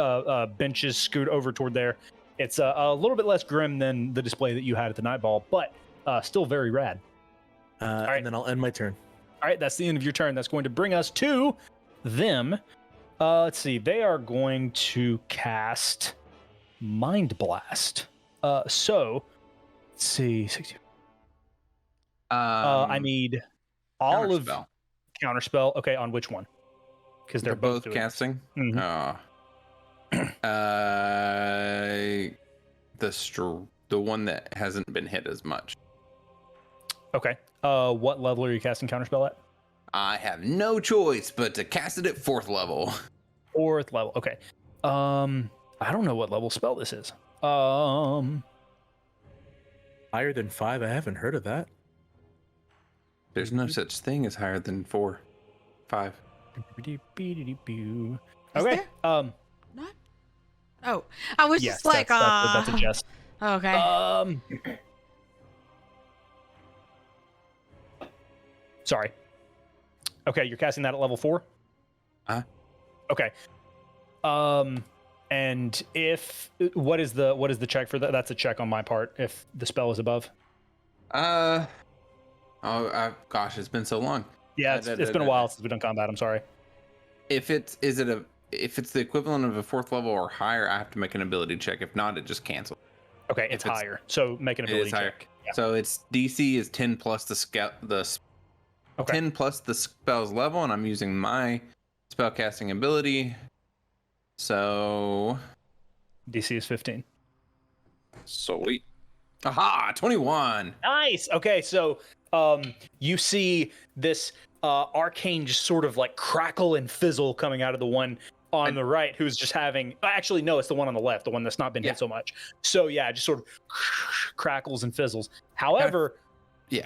benches scoot over toward there. It's a little bit less grim than the display that you had at the Night Ball, but still very rad. Right. And then I'll end my turn. All right, that's the end of your turn. That's going to bring us to them. Let's see. They are going to cast Mind Blast. So, let's see. 60. I need all of Counterspell. Okay, on which one? Because they're both casting. Mm-hmm. the one that hasn't been hit as much. Okay. What level are you casting counterspell at? I have no choice but to cast it at 4th level. 4th level. Okay. I don't know what level spell this is. Higher than 5? I haven't heard of that. There's no such thing as higher than 4, 5. Okay. there? Not? Oh, I was Yes, just like, that's a jest. Okay. Sorry. Okay, you're casting that at level 4? Okay. And if what is the check for that? That's a check on my part if the spell is above. Gosh, it's been so long. Yeah, it's been a while since we've done combat. I'm sorry. If it's the equivalent of a 4th level or higher, I have to make an ability check. If not, it just cancels. Okay, it's higher. So make an ability higher. check. Yeah. So its DC is 10 plus Okay. 10 plus the spell's level, and I'm using my spellcasting ability. So DC is 15. sweet. Aha, 21. Nice. Okay, so you see this arcane just sort of like crackle and fizzle coming out of the one on the right who's just having actually no, it's the one on the left, the one that's not been hit so much. So yeah, it just sort of crackles and fizzles. However, the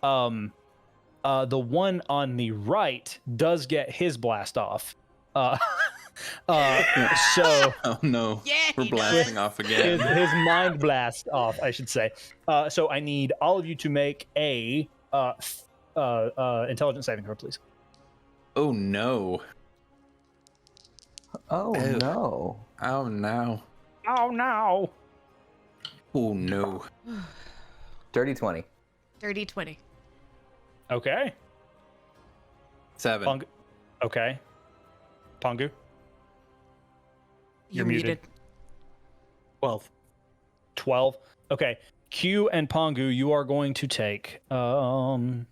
one on the right does get his blast off. So Oh no, Yeah, we're he blasting does. off again. his mind blast off, I should say. So I need all of you to make a intelligence saving throw, please. Oh no. Oh Ew. no. Oh no. Oh no. Oh no. Dirty 20. Dirty 20. Okay. 7. Pongu. Okay. Pongu. You're muted. 12. 12. Okay. Q and Pongu, you are going to take hell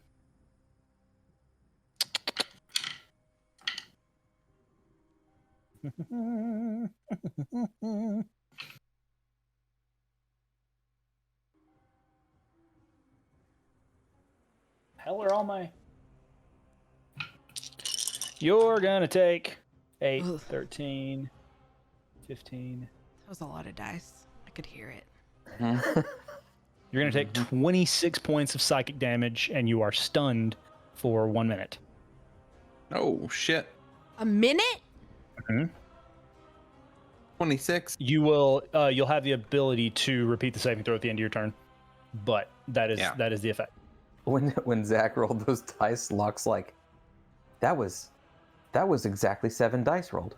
are all my you're gonna take 8 Ugh. 13 15 That was a lot of dice. I could hear it. you're gonna take 26 points of psychic damage and you are stunned for 1 minute. Oh shit. A minute? 26. You will you'll have the ability to repeat the saving throw at the end of your turn, but that is the effect. When Zach rolled those dice, Locke's like, that was exactly 7 dice rolled.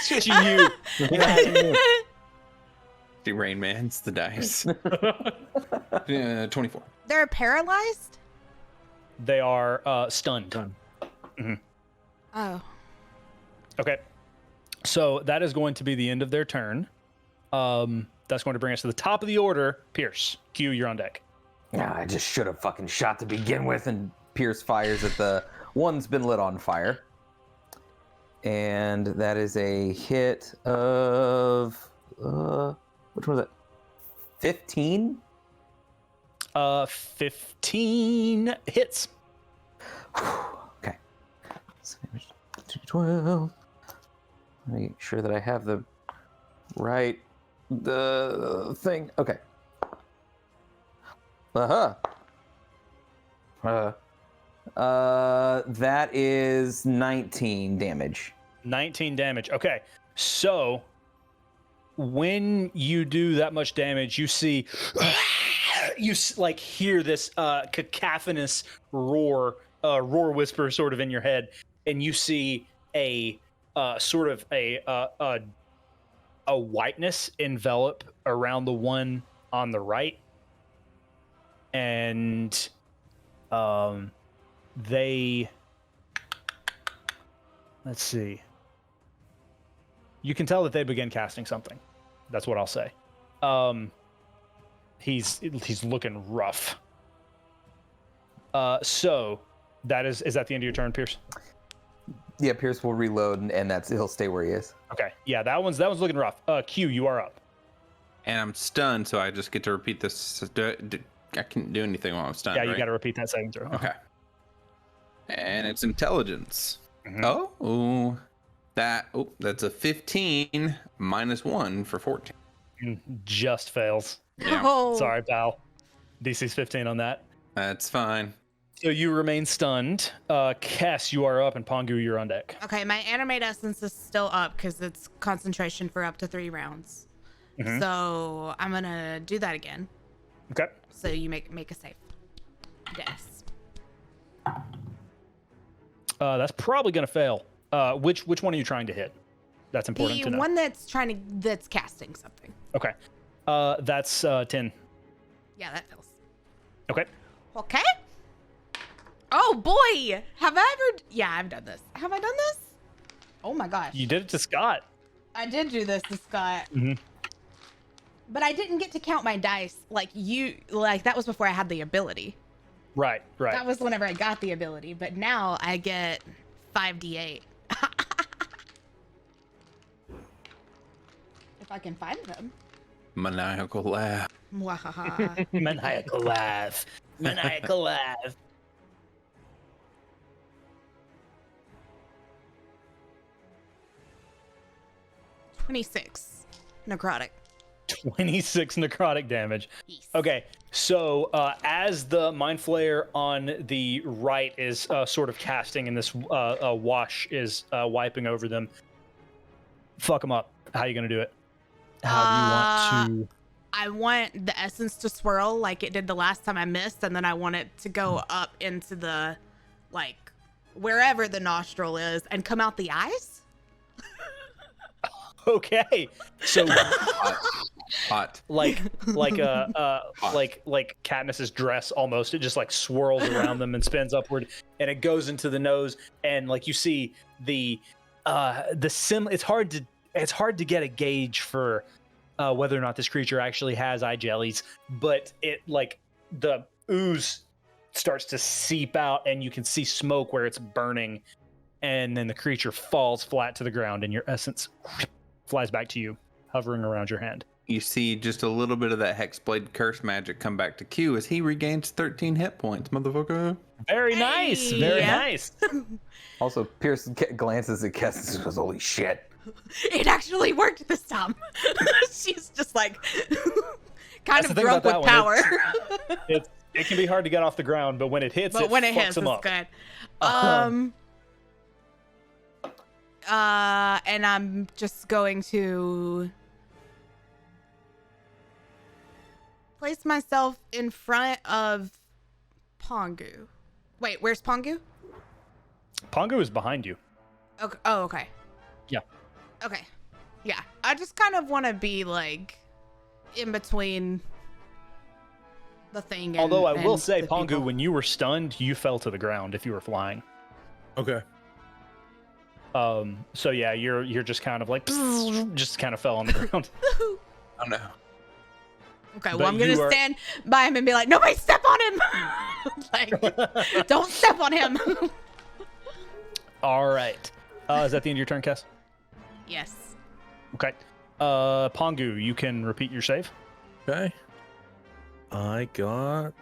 She knew. The Rain Man's the dice. 24. They're paralyzed? They are stunned. Done. Oh. Okay. So that is going to be the end of their turn. That's going to bring us to the top of the order. Pierce, Q, you're on deck. Yeah, I just should have fucking shot to begin with, and Pierce fires at the one's been lit on fire. And that is a hit of which was it? 15? 15 hits. Okay. 12. Make sure that I have the right thing. Okay. That is 19 damage. 19 damage. Okay. So when you do that much damage, you see like hear this cacophonous roar whisper sort of in your head, and you see a sort of a whiteness envelop around the one on the right, and they, let's see, you can tell that they begin casting something. That's what I'll say. He's looking rough. So that is that the end of your turn, Pierce? Yeah, Pierce will reload, and he'll stay where he is. Okay. Yeah, that one's looking rough. Q, you are up. And I'm stunned, so I just get to repeat this. I can't do anything while I'm stunned. Yeah, you right? got to repeat that saving throw. Okay. And it's intelligence. Mhm. Oh, that's a 15 minus 1 for 14. Just fails. Yeah, Oh, Sorry, pal. DC's 15 on that. that's fine. So you remain stunned. Kess, you are up, and Pongu, you're on deck. Okay, my animate essence is still up because it's concentration for up to 3 rounds. Mhm. So I'm gonna do that again. Okay. So you make a save. Yes. That's probably gonna fail. Which one are you trying to hit? That's important The to know. one that's casting something. Okay. That's 10. Yeah, that fails. Okay. Okay. Oh boy, have I ever? Yeah, I've done this. Have I done this? Oh my gosh. You did it to Scott. I did do this to Scott. Mhm. But I didn't get to count my dice like that was before I had the ability. Right. That was whenever I got the ability, but now I get 5d8. If I can find them. Maniacal laugh. Mwahaha. Maniacal laugh. Maniacal laugh. 26 necrotic. 26 necrotic damage. Yes. Okay, so as the Mind Flayer on the right is sort of casting and this wash is wiping over them, fuck them up. How you going to do it? How do you want to... I want the essence to swirl like it did the last time I missed, and then I want it to go up into the, like, wherever the nostril is and come out the eyes? Okay, so Hot. like Katniss's dress almost, it just like swirls around them and spins upward, and it goes into the nose, and like you see it's hard to get a gauge for whether or not this creature actually has eye jellies, but it like the ooze starts to seep out and you can see smoke where it's burning, and then the creature falls flat to the ground and your essence flies back to you, hovering around your hand. You see just a little bit of that Hexblade curse magic come back to Q as he regains 13 hit points, motherfucker. Very nice. Hey. Very nice. Also, Pierce glances at Kess and goes, "Holy shit!" It actually worked this time. She's just like kind That's of the thing drunk with about power. that It can be hard to get off the ground, but when it hits, But when it fucks hits, them it's up. good. Uh-huh. And I'm just going to place myself in front of Pongu. Wait, where's Pongu? Pongu is behind you. Okay. Oh, okay. Yeah. Okay. Yeah. I just kind of want to be like in between the thing. And, Although I will and say, the Pongu, people. when you were stunned, you fell to the ground if you were flying. Okay. So yeah, you're just kind of like just kind of fell on the ground. Oh no. Okay, well, But I'm gonna you are- stand by him and be like, "Nobody step on him! Like, don't step on him!" All right. Is that the end of your turn, Cass? Yes. Okay. Pongu, you can repeat your save. Okay. I got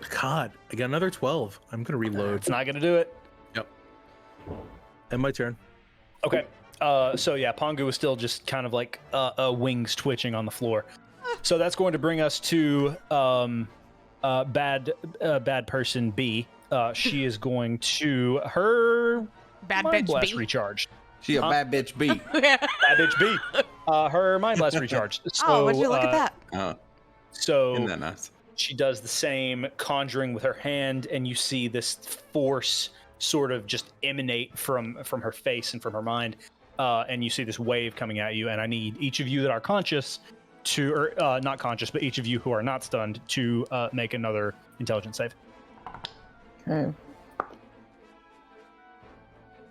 another 12. I'm gonna reload. It's not gonna do it. Yep. And my turn. Okay. So yeah, Pongu is still just kind of like wings twitching on the floor. So that's going to bring us to bad person B. She is going to her Bad mind bitch blast B. recharged. She a bad bitch B. Bad bitch B. Her mind blast recharged. So, Oh, would you look at that? Isn't So that nice? she does the same conjuring with her hand, and you see this force sort of just emanate from her face and from her mind, and you see this wave coming at you. And I need each of you that are conscious to, or not conscious, but each of you who are not stunned to make another intelligence save. Okay.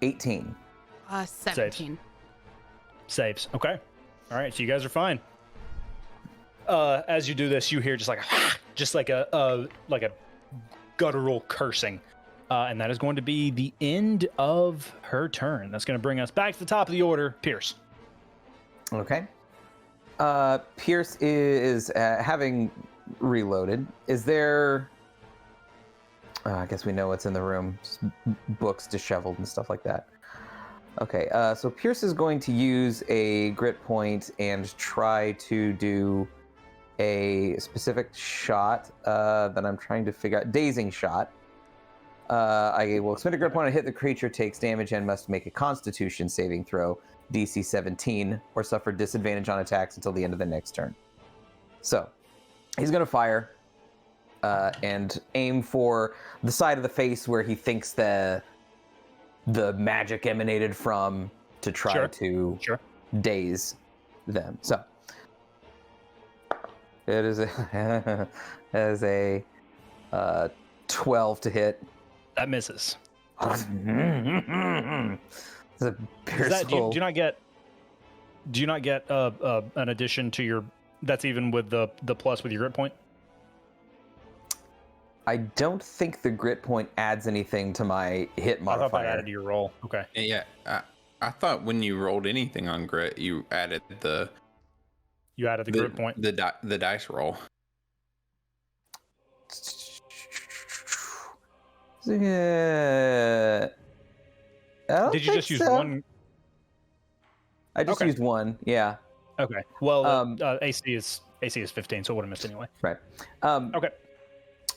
18. 17. Saves. Okay. All right. So you guys are fine. As you do this, you hear just like a guttural cursing, and that is going to be the end of her turn. That's going to bring us back to the top of the order. Pierce. Okay. Pierce is having reloaded. Is there? I guess we know what's in the room. Just books disheveled and stuff like that. Okay, so Pierce is going to use a grit point and try to do a specific shot that I'm trying to figure out. Dazing shot. I will expend a grit point and hit the creature, takes damage, and must make a Constitution saving throw, DC 17, or suffer disadvantage on attacks until the end of the next turn. So, he's going to fire and aim for the side of the face where he thinks the magic emanated from to try to daze them. So, it is a 12 to hit. That misses. It's a Do you not get? Do you not get an addition to your? That's even with the plus with your grit point. I don't think the grit point adds anything to my hit modifier. I thought that added to your roll. Okay. Yeah, I thought when you rolled anything on grit, you added the grit point. the dice roll. Yeah. Did you just use one? I just used one. Yeah. Okay. Well, AC is 15, so it would have missed anyway. Right. Okay.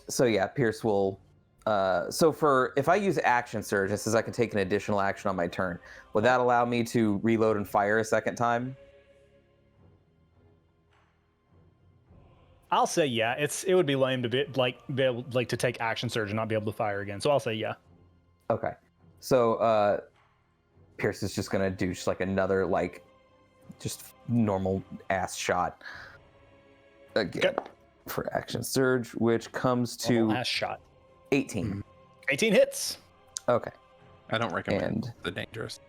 So yeah, Pierce will. So if I use action surge, it says I can take an additional action on my turn. Would that allow me to reload and fire a second time? I'll say yeah. It would be lame to be able to take action surge and not be able to fire again. So I'll say yeah. Okay. So Pierce is just gonna do just like another just normal ass shot again for action surge, which comes to last shot 18. 18 hits. Okay. I don't recommend the dangerous.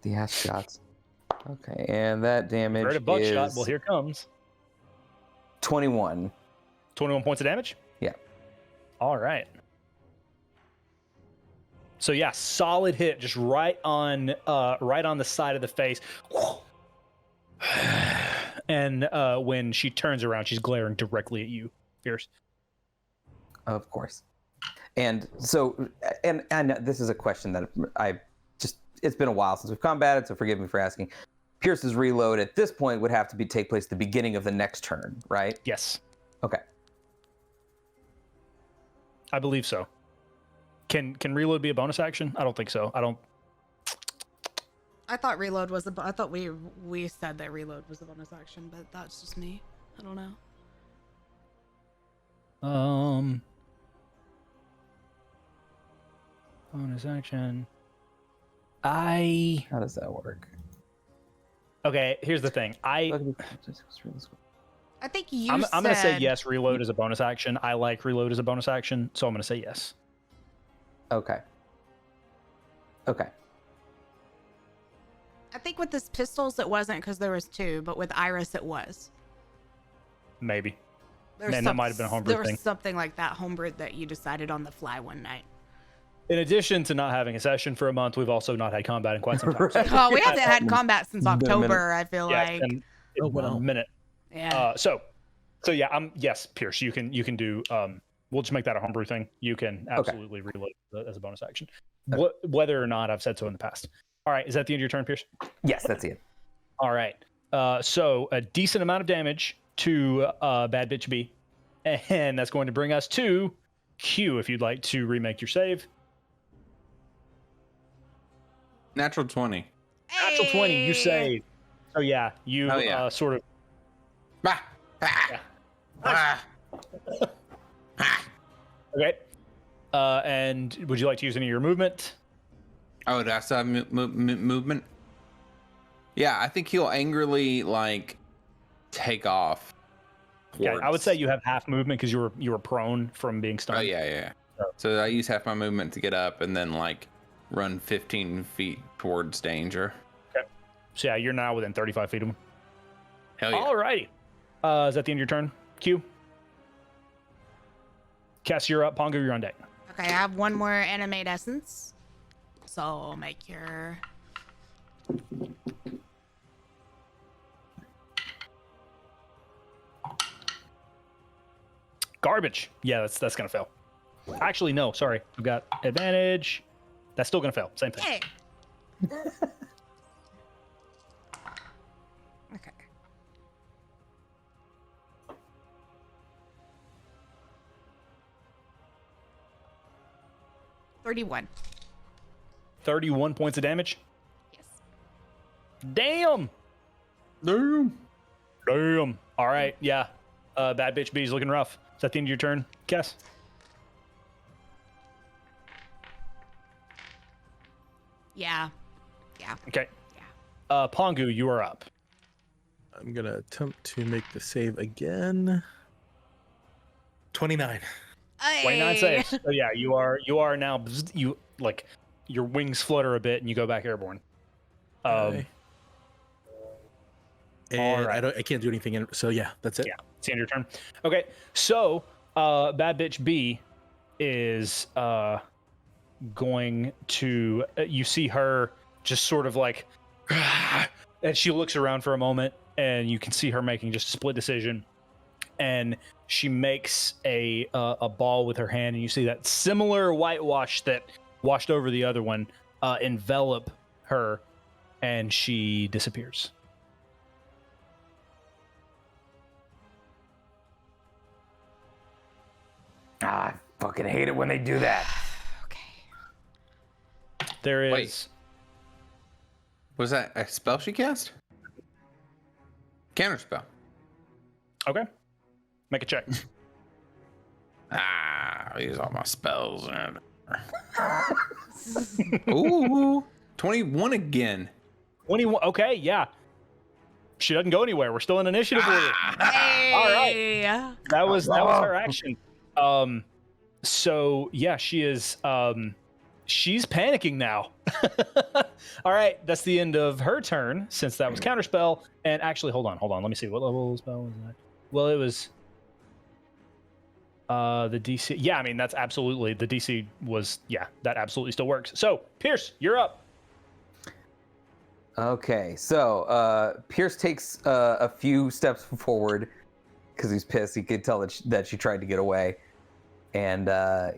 The ass shots. Okay, and that damage Right, a buckshot. is Well, here comes 21. 21 points of damage. Yeah. All right. So yeah, solid hit, just right on the side of the face. And when she turns around, she's glaring directly at you, Pierce. Of course. And so, and this is a question that it's been a while since we've combated, so forgive me for asking. Pierce's reload at this point would have to take place at the beginning of the next turn, right? Yes. Okay. I believe so. Can reload be a bonus action? I don't think so. I thought reload was I thought we said that reload was a bonus action, but that's just me. I don't know. Bonus action. How does that work? Okay, here's the thing. I think you I'm said... going to say yes, reload is a bonus action. I like reload as a bonus action, so I'm going to say yes. Okay. I think with this pistols it wasn't because there was two, but with Iris it was. Maybe. There's Man, that might have been a homebrew there thing. was something like that homebrewed that you decided on the fly one night. In addition to not having a session for a month, we've also not had combat in quite some time. So, Oh, we haven't had combat since October, I feel like. and it's been a minute. Yeah. So yeah, yes, Pierce, you can do. We'll just make that a homebrew thing. You can absolutely reload as a bonus action, whether or not I've said so in the past. All right, is that the end of your turn, Pierce? Yes, that's it. All right. So a decent amount of damage to Bad Bitch B, and that's going to bring us to Q. If you'd like to remake your save. Natural 20. Natural 20, you save. So yeah, you sort of. Ah, ah, ah, ah. Okay. And would you like to use any of your movement? Oh, that's a movement. Yeah, I think he'll angrily take off. Okay, I would say you have half movement because you were prone from being stunned. Oh yeah. So I use half my movement to get up and then run 15 feet towards danger. Okay. So yeah, you're now within 35 feet of him. Hell yeah. Alrighty. Is that the end of your turn? Q. Cass, you're up. Pongo, you're on deck. Okay, I have one more animate essence. So make your Garbage. Yeah, that's gonna fail. Actually, no. Sorry, I've got advantage. That's still gonna fail. Same thing. Hey. Okay. $31. 31 points of damage. Yes. Damn. Damn. Damn. All right. Yeah. Bad bitch B's looking rough. Is that the end of your turn, Cass? Yeah. Yeah. Okay. Yeah. Pongu, you are up. I'm gonna attempt to make the save again. 29. 29 Hey. saves. So yeah, you are now you like your wings flutter a bit and you go back airborne. Okay. And right. I can't do anything. So yeah, that's it. Yeah, it's the end of your turn. Okay, so bad bitch B is going to you see her just sort of like and she looks around for a moment and you can see her making just a split decision and she makes a ball with her hand and you see that similar whitewash that washed over the other one envelop her and she disappears. I fucking hate it when they do that. Okay. There is Wait. Was that a spell she cast? Counterspell. Okay. Make a check. I'll use all my spells. Ooh, 21 again. 21. Okay, yeah. She doesn't go anywhere. We're still in initiative order. Hey. All right. That was her action. So yeah, she is she's panicking now. All right, that's the end of her turn since that was counterspell. And actually, hold on. Let me see what level spell was that. Well, it was the DC. Yeah, I mean that's absolutely the DC was that absolutely still works. So Pierce, you're up. Okay, so Pierce takes a few steps forward because he's pissed. He could tell that she tried to get away. And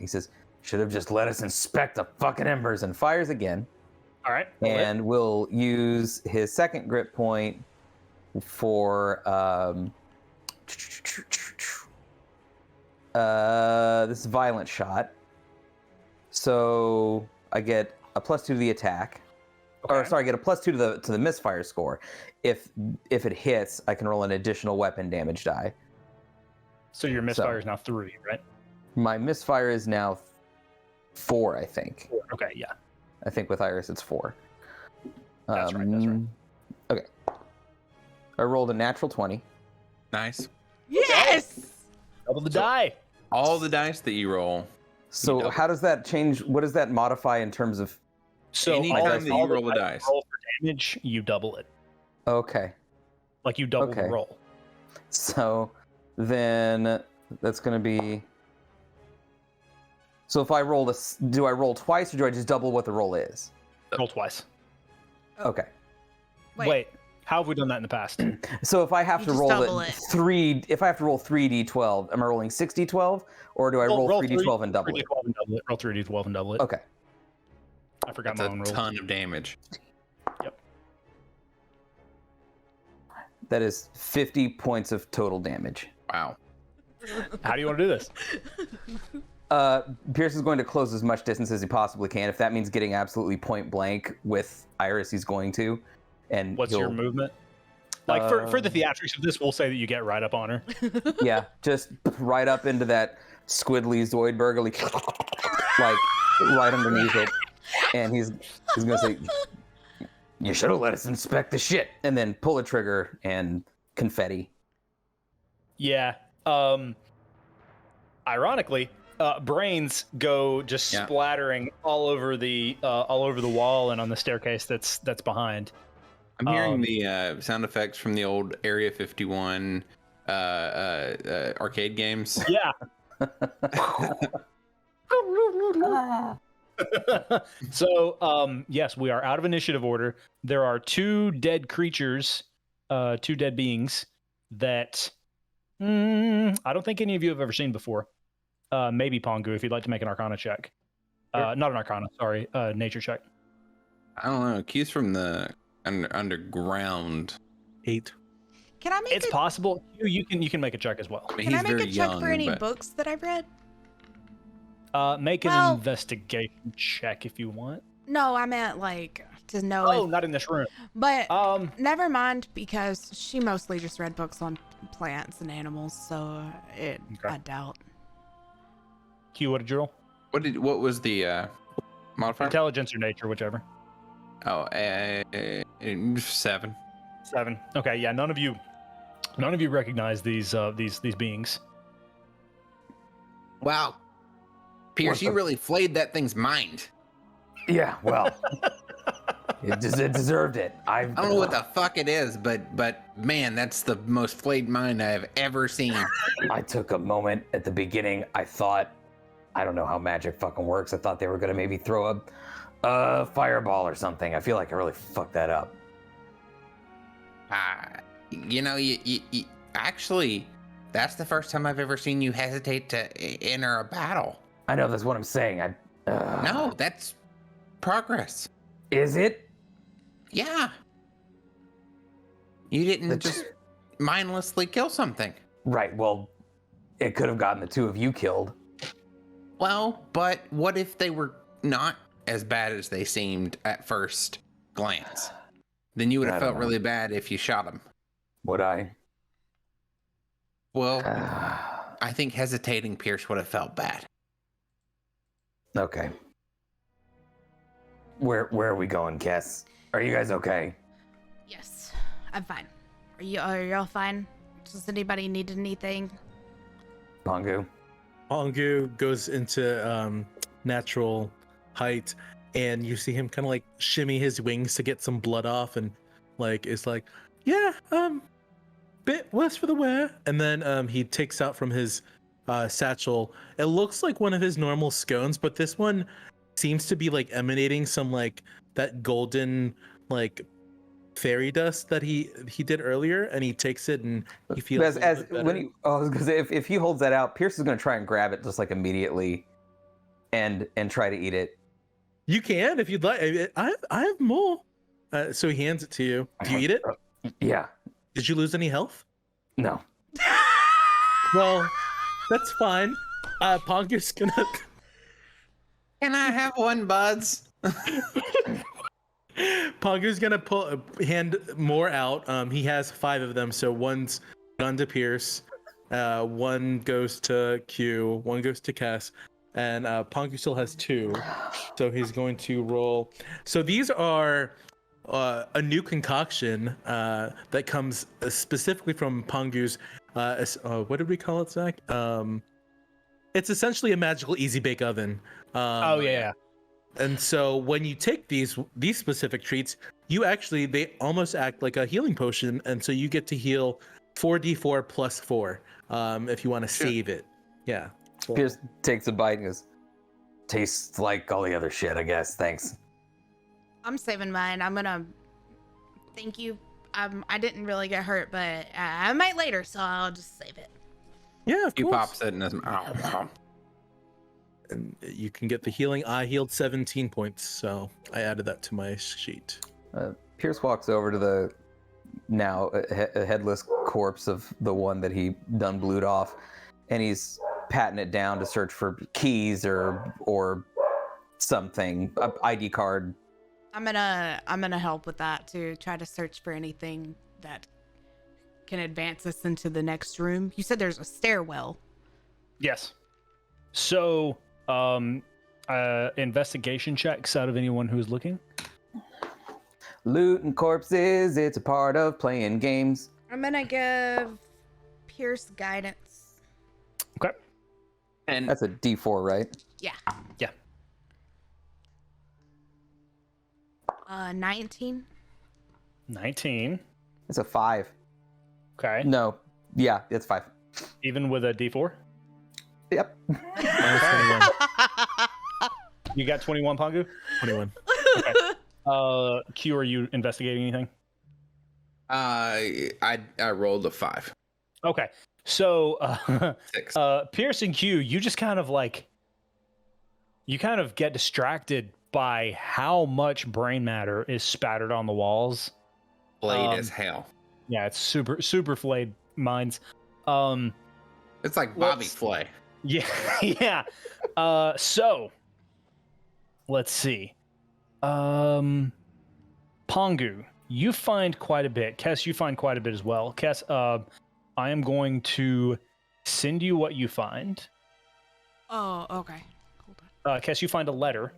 he says, should have just let us inspect the fucking embers, and fires again. All right. And we'll use his second grip point for this violent shot. So I get a +2 to the attack. Okay. Or sorry, I get a +2 to the misfire score. If it hits, I can roll an additional weapon damage die. So your misfire is now 3, right? My misfire is now 4, I think. Okay, yeah. I think with Iris it's 4. That's right. Okay. I rolled a natural 20. Nice. Yes. Double the die. All the dice that you roll. So double. how does that change? What does that modify in terms of? So Anytime that you roll a the dice. roll for damage, you double it. Okay. Like you double the Okay. roll. So then that's going to be. So if I roll do I roll twice or do I just double what the roll is? Roll twice. Oh. Okay. Wait, how have we done that in the past? So if I have You to just roll double it it. if I have to roll 3d12, am I rolling 6d12 or do I roll 3d12 and double it? 3d12 and double it. Roll 3d12 and double it. Okay. I forgot That's my own a rules. ton of damage. That is 50 points of total damage. Wow. How do you want to do this? Pierce is going to close as much distance as he possibly can. If that means getting absolutely point blank with Iris, he's going to. And What's your movement? Like for the theatrics of this, we'll say that you get right up on her. Yeah, just right up into that squiddly Zoidberg, like right underneath it. And he's gonna say, "You should have let us inspect the shit," and then pull a trigger and confetti. Yeah. Ironically, brains go just splattering all over the wall and on the staircase that's behind. I'm hearing the sound effects from the old Area 51 arcade games. Yeah. So, yes, we are out of initiative order. There are 2 dead creatures, 2 dead beings that I don't think any of you have ever seen before. Maybe Pongu, if you'd like to make an Arcana check. Not an Arcana, sorry, nature check. I don't know. Q's from the underground. 8. Can I make It's possible. You can make a check as well. I mean, Can I he's make very a check young, for any but- books that I've read? Make an Well- investigation check if you want. No, I meant like to know. Oh, if, not in this room. but Um, never mind, because she mostly just read books on plants and animals, so I doubt. Q, what did you roll? What was the modifier? Intelligence or nature, whichever. Oh, 7. 7. Okay, yeah. None of you recognize these beings. Wow. Pierce, What you the- really flayed that thing's mind. Yeah, well, it deserved it. I don't know what the fuck it is, but man, that's the most flayed mind I've ever seen. I took a moment at the beginning. I thought, I don't know how magic fucking works. I thought they were gonna maybe throw a fireball or something. I feel like I really fucked that up. You actually, that's the first time I've ever seen you hesitate to enter a battle. I know that's what I'm saying. No, that's progress. Is it? Yeah. You didn't The- just mindlessly kill something. Right. Well, it could have gotten the two of you killed. Well, but what if they were not as bad as they seemed at first glance? Then you would I have don't felt know. really bad if you shot him. Would I? Well, I think hesitating Pierce would have felt bad. Okay. Where are we going, Kess? Are you guys okay? Yes, I'm fine. Are y'all fine? Does anybody need anything? Pongu? Pongu goes into natural height, and you see him kind of like shimmy his wings to get some blood off, and like it's like, yeah, bit less for the wear. And then he takes out from his satchel. It looks like one of his normal scones, but this one seems to be like emanating some like that golden like fairy dust that he did earlier, and he takes it and he feels As when he, I was gonna say, if he holds that out, Pierce is gonna try and grab it just like immediately, and try to eat it. You can if you'd like. I have more. So he hands it to you. Do you eat it? Yeah. Did you lose any health? No. Well, that's fine. Pongu's gonna. Can I have one, Buds? Pongu's gonna hand more out. He has 5 of them, so one's gone to Pierce, one goes to Q, one goes to Cass, and Pongu still has 2. So he's going to roll. So these are a new concoction that comes specifically from Pongu's. What did we call it, Zach? It's essentially a magical easy bake oven. Oh yeah. And so when you take these specific treats, they almost act like a healing potion, and so you get to heal 4d4 plus 4 if you want to save it. Yeah. So- Pierce takes a bite and goes, tastes like all the other shit, I guess. Thanks. I'm saving mine. I'm gonna. Thank you. I didn't really get hurt, but I might later, so I'll just save it. yeah, of You course. pops it in his mouth. And you can get the healing. I healed 17 points, so I added that to my sheet. Pierce walks over to the now a headless corpse of the one that he done blued off, and he's patting it down to search for keys or something, a ID card. I'm gonna help with that to try to search for anything that can advance us into the next room. You said there's a stairwell. Yes. So, investigation checks out of anyone who's looking. Loot and corpses, it's a part of playing games. I'm gonna give Pierce guidance. Okay. And That's a D4, right? Yeah. Yeah. 19. 19. It's a 5. Okay. No. Yeah, it's 5. Even with a D4. Yep. Minus 21. You got 21, Pongu? 21. Q, are you investigating anything? I rolled a 5. Okay. So, 6. Pierce and Q, you just kind of get distracted by how much brain matter is spattered on the walls. Blade as hell. Yeah, it's super flayed minds. It's like Bobby let's- Flay. Yeah, yeah. So let's see. Pongu, you find quite a bit. Kess, you find quite a bit as well. Kess, I am going to send you what you find. Oh, okay. Hold on. Kess, you find a letter.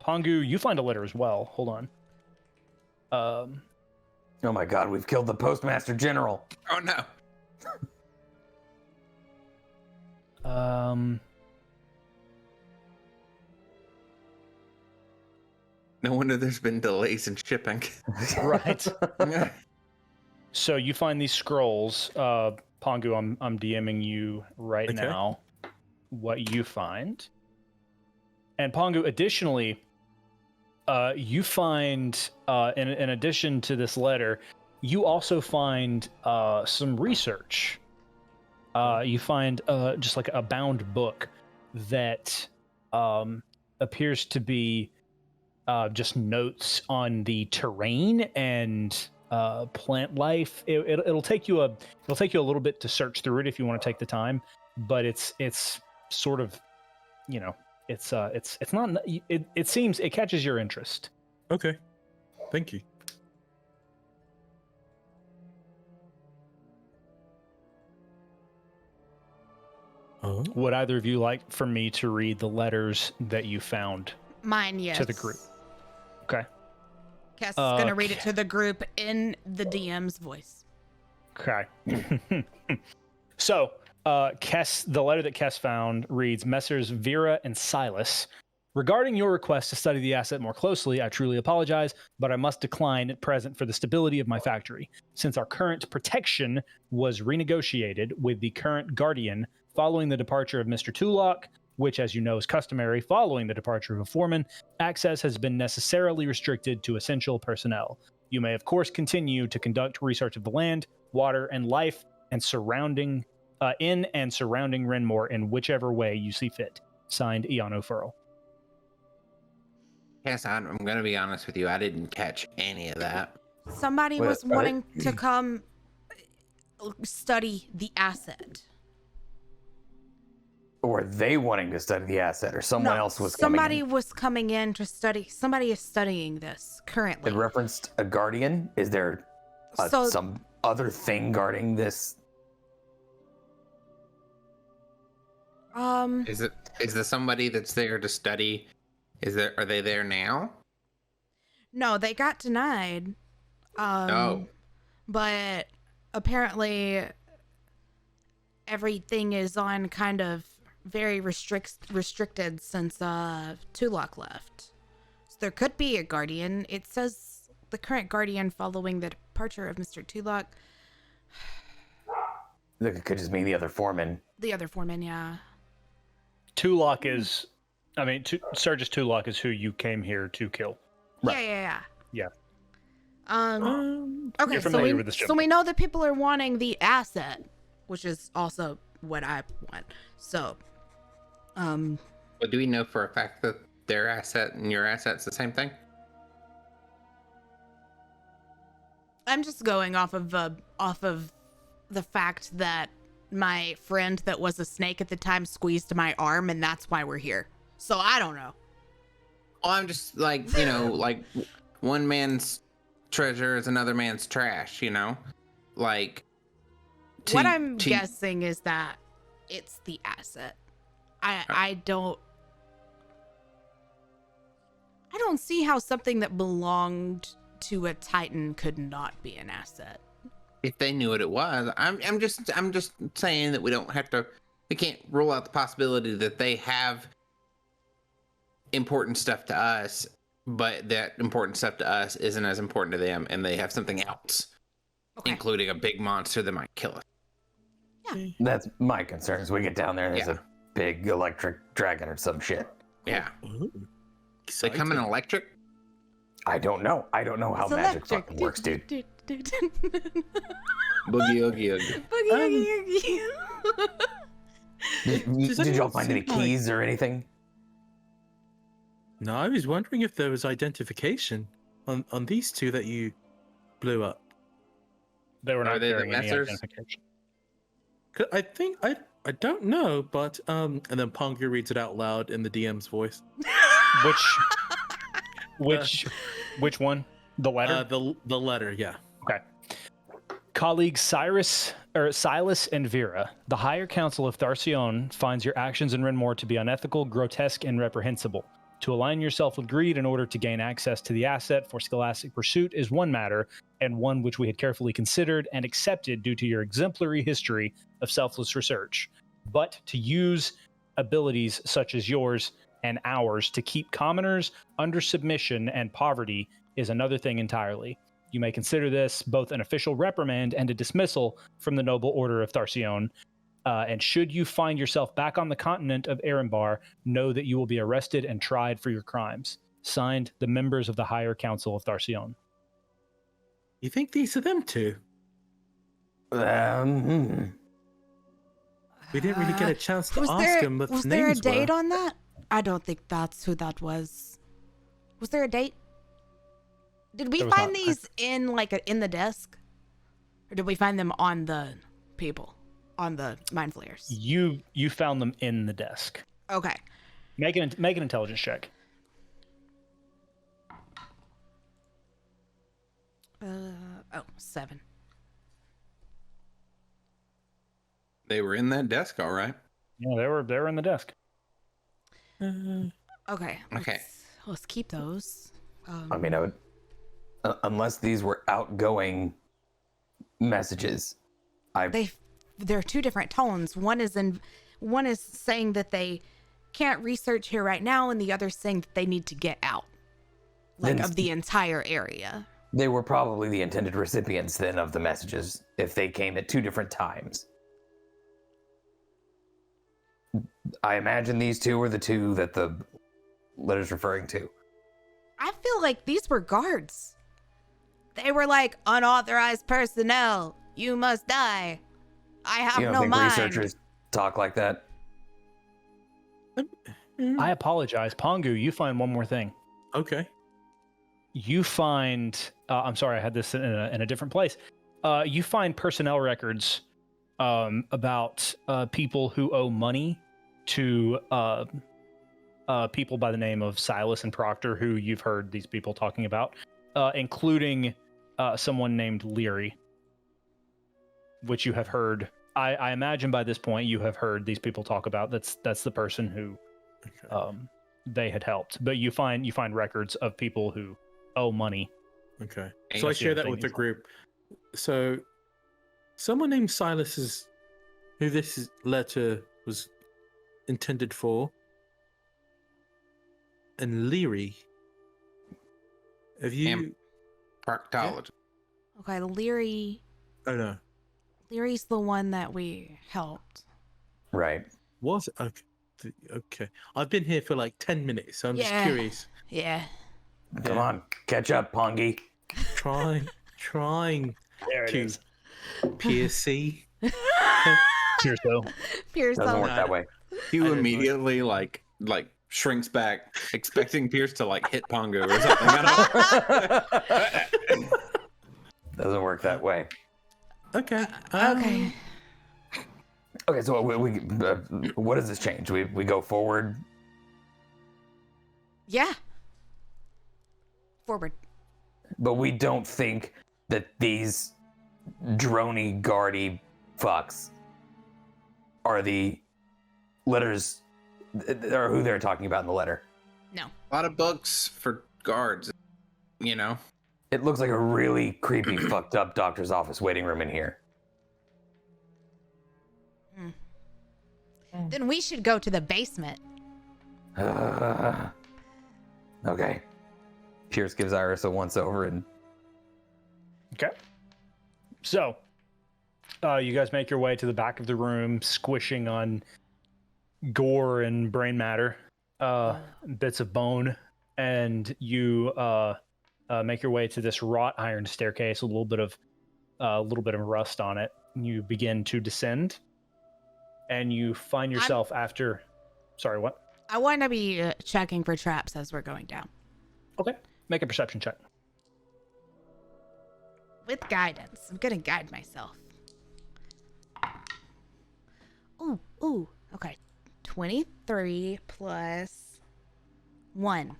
Pongu, you find a letter as well. Hold on. Oh my God, we've killed the Postmaster General. Oh no. No wonder there's been delays in shipping. Right. So you find these scrolls. Pongu, I'm DMing you right Okay. now what you find. And Pongu, additionally, you find, in addition to this letter, you also find some research. You find just like a bound book that appears to be just notes on the terrain and plant life. It'll take you a little bit to search through it if you want to take the time, but it's sort of, it's not. It seems it catches your interest. Okay. Thank you. Oh. Would either of you like for me to read the letters that you found? Mine, yes. To the group. Okay. Cass is gonna read it to the group in the DM's voice. Okay. So, Kess, the letter that Kess found reads, Messrs. Vera and Silas, regarding your request to study the asset more closely, I truly apologize, but I must decline at present for the stability of my factory. Since our current protection was renegotiated with the current guardian following the departure of Mr. Tulok, which, as you know, is customary following the departure of a foreman, access has been necessarily restricted to essential personnel. You may, of course, continue to conduct research of the land, water, and life and surrounding in and surrounding Renmore in whichever way you see fit. Signed, Eon O'Furl. Yes, I'm gonna be honest with you. I didn't catch any of that. Somebody Wait, was wanting to come study the asset. Or they wanting to study the asset, or someone No, else was somebody coming was coming in to study. Somebody is studying this in. currently. It referenced a guardian. Is there So- some other thing guarding this? Is there somebody that's there to study? Are they there now? No, they got denied. No. But apparently everything is on kind of very restricted since Tulok left. So there could be a guardian. It says the current guardian following the departure of Mr. Tulok. Look, it could just mean the other foreman. The other foreman, yeah. Tulok is, Sergeus Tulok is who you came here to kill. Right. Yeah. Yeah. Okay, You're so familiar we, with this so gentleman. we know that people are wanting the asset, which is also what I want. So, But do we know for a fact that their asset and your asset's the same thing? I'm just going off of the fact that my friend that was a snake at the time squeezed my arm, and that's why we're here. So I don't know. Well, I'm just like, like one man's treasure is another man's trash, Like, What I'm guessing is that it's the asset. I don't see how something that belonged to a Titan could not be an asset. if they knew what it was, I'm just saying that we can't rule out the possibility that they have important stuff to us, but that important stuff to us isn't as important to them, and they have something else, Okay. including a big monster that might kill us. That's my concern. Is we get down there and there's Yeah. a big electric dragon or some shit. Yeah, Ooh, they come in exciting. electric. I don't know. I don't know how It's magic electric. fucking works, dude. Boogie oogie oogie. Boogie, Did y'all anyone find any seem like- keys or anything? No, I was wondering if there was identification on these two that you blew up. They were Are not they the carrying any messers? identification. 'Cause I think I don't know, but and then Pongu reads it out loud in the DM's voice. Which one? The letter? The letter, yeah. Okay. Colleagues Silas and Vera, the Higher Council of Tharcion finds your actions in Renmore to be unethical, grotesque, and reprehensible. To align yourself with greed in order to gain access to the asset for scholastic pursuit is one matter, and one which we had carefully considered and accepted due to your exemplary history of selfless research. But to use abilities such as yours and ours to keep commoners under submission and poverty is another thing entirely. You may consider this both an official reprimand and a dismissal from the Noble Order of Tharcion. And should you find yourself back on the continent of Erenbar, know that you will be arrested and tried for your crimes. Signed, the members of the Higher Council of Tharcion. You think these are them two? Hmm. We didn't really get a chance to was ask there, them what was the there a names date were. on that? I don't think that's who that was. Was there a date? Did we There was find not. these in the desk, or did we find them on the people, on the mind flayers? You found them in the desk. Okay. Make an intelligence check. 7. They were in that desk, all right. Yeah, they were in the desk. Okay. Okay. Let's keep those. I mean, I would, unless these were outgoing messages, There are two different tones. One is saying that they can't research here right now, and the other saying that they need to get out, like Then- of the entire area. they were probably the intended recipients then of the messages if they came at two different times. I imagine these two were the two that the letter's referring to. I feel like these were guards. They were like, unauthorized personnel, you must die. I have You don't no think mind. researchers talk like that? I apologize. Pongu, you find one more thing. Okay. You find I'm sorry, I had this in a different place. You find personnel records about people who owe money to people by the name of Silas and Proctor, who you've heard these people talking about, including someone named Leary, which you have heard. I imagine by this point you have heard these people talk about. That's the person who Okay. they had helped. But you find records of people who owe money. Okay. Hey, So I that's the share other that thing with the he's like. group. So someone named Silas is who this letter was intended for. And Leary. Have you Proctology. Okay, Leary. Oh no. Leary's the one that we helped. Right. Was it? Okay. Okay. I've been here for like 10 minutes, so I'm just Yeah. curious. Yeah. Come on, catch up, Pongy. Trying There it to is. PSC. Cheers, though. Pierce. Doesn't work that way. He I didn't immediately like shrinks back, expecting Pierce to like hit Pongo or something. I don't know. Doesn't work that way. Okay. Okay. Okay, so what does this change? We go forward. Yeah. Forward. But we don't think that these drony guardy fucks are the letters or who they're talking about in the letter. No. A lot of books for guards, you know. It looks like a really creepy, fucked up doctor's office waiting room in here. Then we should go to the basement. Okay. Pierce gives Iris a once over and Okay. So, you guys make your way to the back of the room, squishing on gore and brain matter, bits of bone, and you make your way to this wrought iron staircase, a little bit of rust on it. You begin to descend, and you find yourself after. Sorry, what? I want to be checking for traps as we're going down. Okay, make a perception check. With guidance. I'm gonna guide myself. Ooh, okay. 23 plus 1.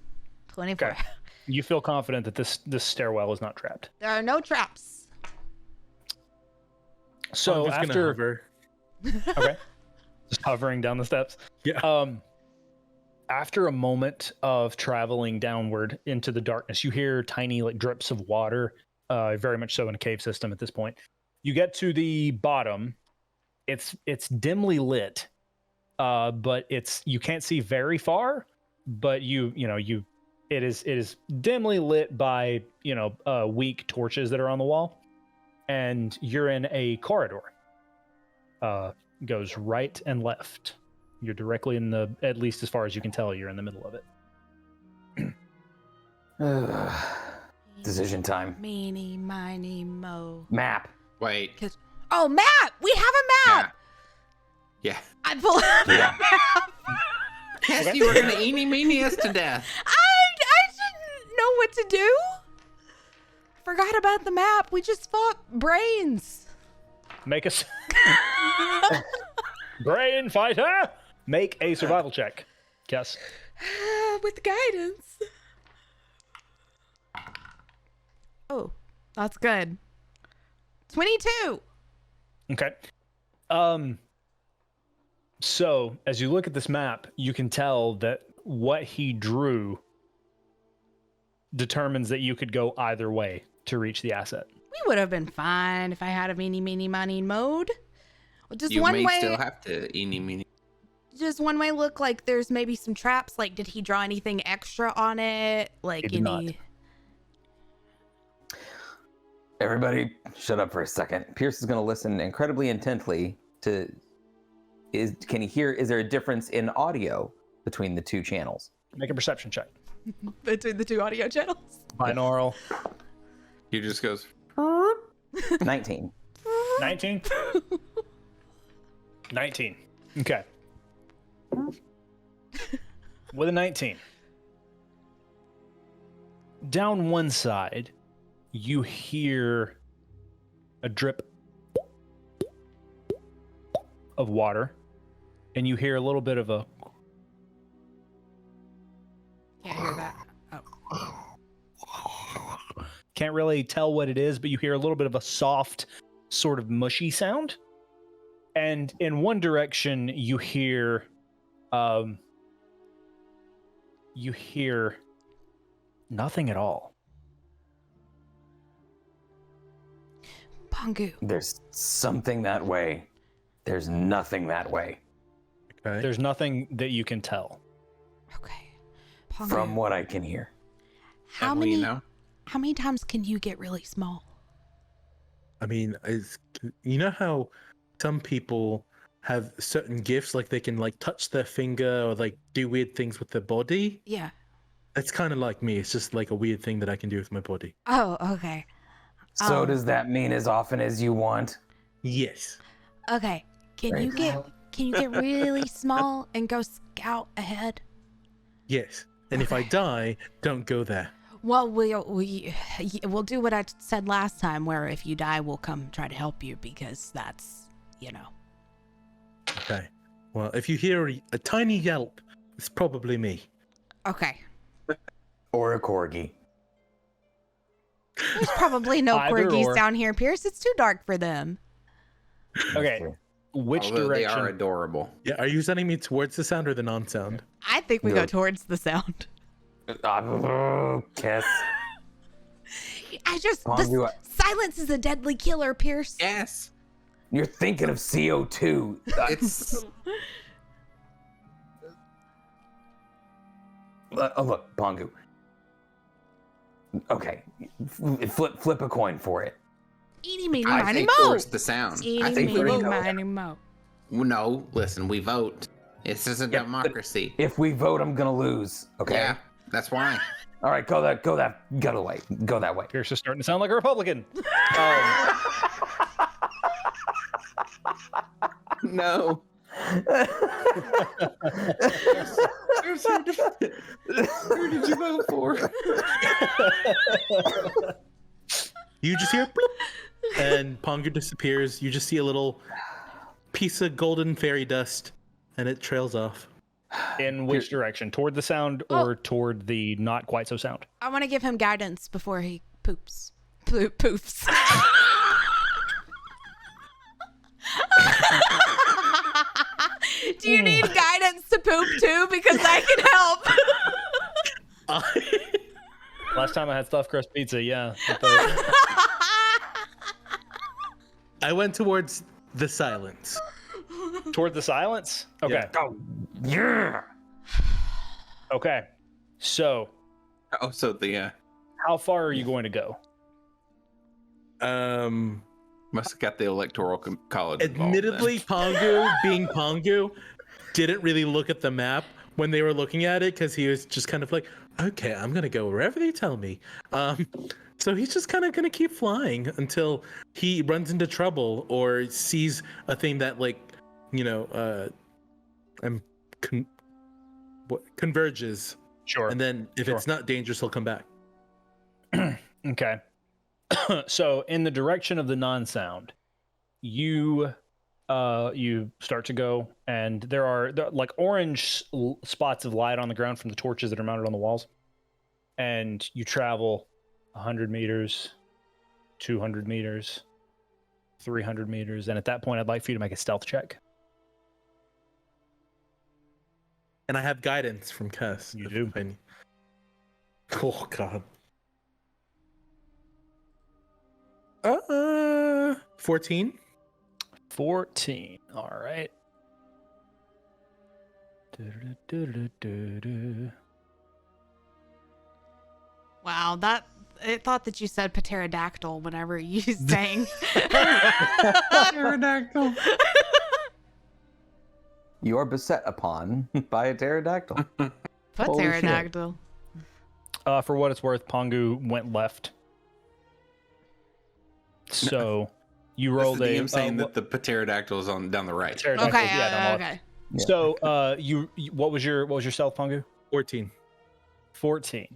24. Okay. You feel confident that this stairwell is not trapped. There are no traps. So I'm just gonna hover. okay, just hovering down the steps. Yeah. After a moment of traveling downward into the darkness, you hear tiny like drips of water. Very much so in a cave system at this point. You get to the bottom. It's dimly lit, but you can't see very far. But it is dimly lit by weak torches that are on the wall, and you're in a corridor. Goes right and left. You're directly at least as far as you can tell, you're in the middle of it. Decision time. Meeny, miny, mo. Map. Wait. Oh, map! We have a map! Yeah. I pull out Yeah. a map. Yes, you were gonna eeny meeny us to death. I didn't know what to do. Forgot about the map. We just fought brains. Make us brain fighter. Make a survival check. Yes. With guidance. Oh, that's good. 22. Okay. So as you look at this map, you can tell that what he drew determines that you could go either way to reach the asset. We would have been fine if I had a meeny, meeny, miny mode. Just You one may way. still have to eeny meeny. Just one way look like there's maybe some traps. Like, did he draw anything extra on it? Like He did not. Everybody, shut up for a second. Pierce is going to listen incredibly intently to. Can he hear? Is there a difference in audio between the two channels? Make a perception check. Between the two audio channels. Binaural. He just goes. 19. 19? 19. Okay. With a 19. Down one side, you hear a drip of water, and you hear a little bit of a... Can't hear that. Oh. Can't really tell what it is, but you hear a little bit of a soft, sort of mushy sound. And in one direction, you hear nothing at all. Pangu. There's something that way. There's nothing that way. Okay. There's nothing that you can tell. Okay. Pangu. From what I can hear. How And many? we know. How many times can you get really small? I mean, you know how some people have certain gifts, like they can like touch their finger or like do weird things with their body? Yeah. It's kind of like me. It's just like a weird thing that I can do with my body. Oh, okay. So does that mean as often as you want? Yes. Okay. Can Very you get really small and go scout ahead? Yes. And if I Okay. die, don't go there. Well, we'll do what I said last time, where if you die, we'll come try to help you because that's, Okay. Well, if you hear a tiny yelp, it's probably me. Okay. Or a corgi? There's probably no Either corgis or. down here, Pierce. It's too dark for them. Okay. Which Although they direction? are adorable. Yeah, are you sending me towards the sound or the non-sound? I think we No. go towards the sound. Kiss. Pangu, Silence is a deadly killer, Pierce. Yes. you're thinking of CO2. It's Look, Pangu. Okay, flip a coin for it. Eeny, meeny, I miny, think mo. towards the sound. I Eeny, think meeny, we know. miny, mo. No, listen, we vote. This is a Yeah, but- democracy. If we vote, I'm gonna lose. Okay. Yeah, that's why. All right, go away. Go that way. Pierce is starting to sound like a Republican. No. Who did you vote for? You just hear bloop, and Pongu disappears. You just see a little piece of golden fairy dust, and it trails off. In which direction? Toward the sound or toward the not quite so sound? I want to give him guidance before he poops. Poofs. Do you need guidance to poop too? Because I can help. Last time I had stuffed crust pizza, yeah. I went towards the silence. Toward the silence? Okay. Yeah. Oh, yeah. Okay. So, Oh, so the how far are you going to go? must have got the electoral college. involved then. Admittedly, Pongu, being Pongu, didn't really look at the map when they were looking at it because he was just kind of like, okay, I'm gonna go wherever they tell me. So he's just kind of gonna keep flying until he runs into trouble or sees a thing that, like, you know, converges. Sure. And then if it's not dangerous, he'll come back. Okay. So in the direction of the non-sound, you start to go, and there are like orange spots of light on the ground from the torches that are mounted on the walls. And you travel 100 meters, 200 meters, 300 meters, and at that point I'd like for you to make a stealth check. And I have guidance from Kess. You do. Oh God. 14. 14. All right. Wow, I thought that you said pterodactyl whenever you sang. Pterodactyl. You are beset upon by a pterodactyl. What Holy shit. pterodactyl? For what it's worth, Pongu went left. So you rolled That's the a DM saying that the pterodactyl is on down the right. pterodactyl, Okay, yeah, down the left. okay. Yeah. So you what was your stealth, Pongu? 14. 14.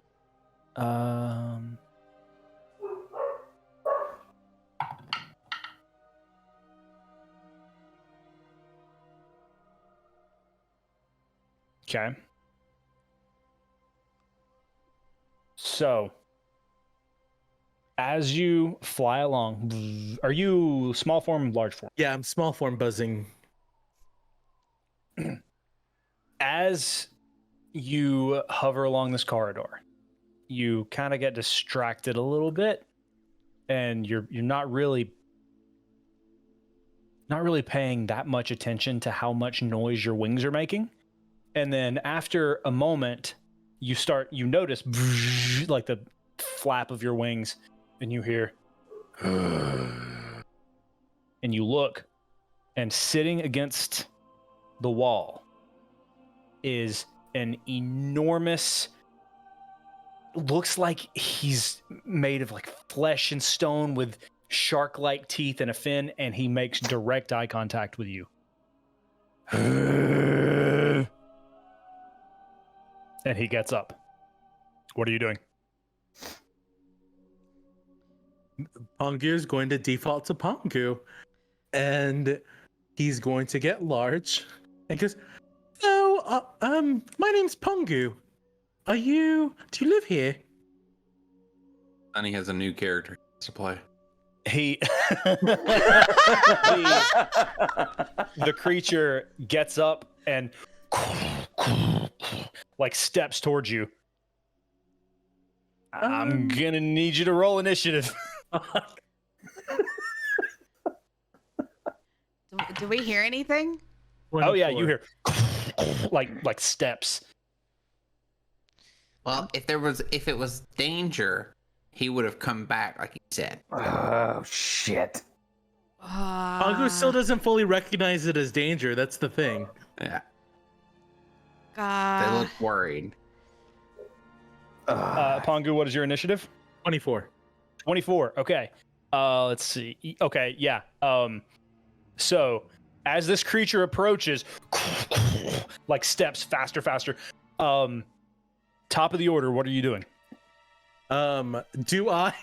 Okay. So, as you fly along, are you small form, large form? Yeah, I'm small form buzzing. As you hover along this corridor, you kind of get distracted a little bit, and you're not really paying that much attention to how much noise your wings are making. And then after a moment, you notice like the flap of your wings, and you hear, and you look, and sitting against the wall is an enormous, looks like he's made of like flesh and stone with shark-like teeth and a fin, and he makes direct eye contact with you. And he gets up. What are you doing? Pongu is going to default to Pongu, and he's going to get large and goes, "Oh, my name's Pongu. Do you live here?" Sonny has a new character to play. He the creature gets up and like steps towards you. I'm gonna need you to roll initiative. Do we hear anything? Oh yeah, 24. you hear like steps. Well, if it was danger, he would have come back, like he said. Oh shit. Pongu still doesn't fully recognize it as danger. That's the thing. Yeah, they look worried. Pongu, what is your initiative? 24. 24. Okay. Let's see. Okay, yeah. So as this creature approaches, like steps faster. Top of the order, what are you doing? Do I?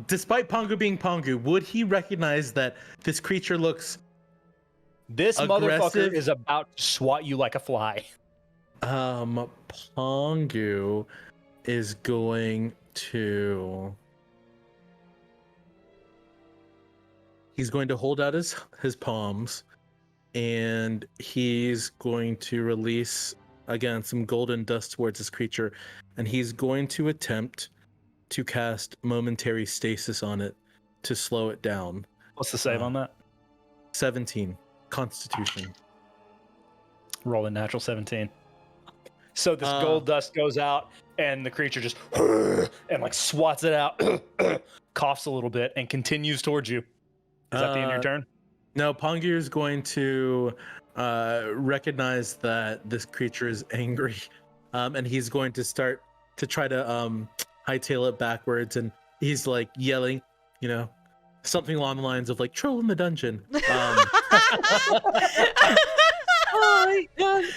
Despite Pongu being Pongu, would he recognize that this creature looks This aggressive? motherfucker is about to swat you like a fly. Pongu is going to. He's going to hold out his palms, and he's going to release again some golden dust towards this creature, and he's going to attempt to cast momentary stasis on it to slow it down. What's the save on that? 17 Constitution. Roll a natural 17. So this gold dust goes out, and the creature just and like swats it out, coughs a little bit, and continues towards you. Is that the end of your turn? No, Pongu is going to recognize that this creature is angry, and he's going to start to try to hightail it backwards, and he's like yelling, you know, something along the lines of like "troll in the dungeon." Hi,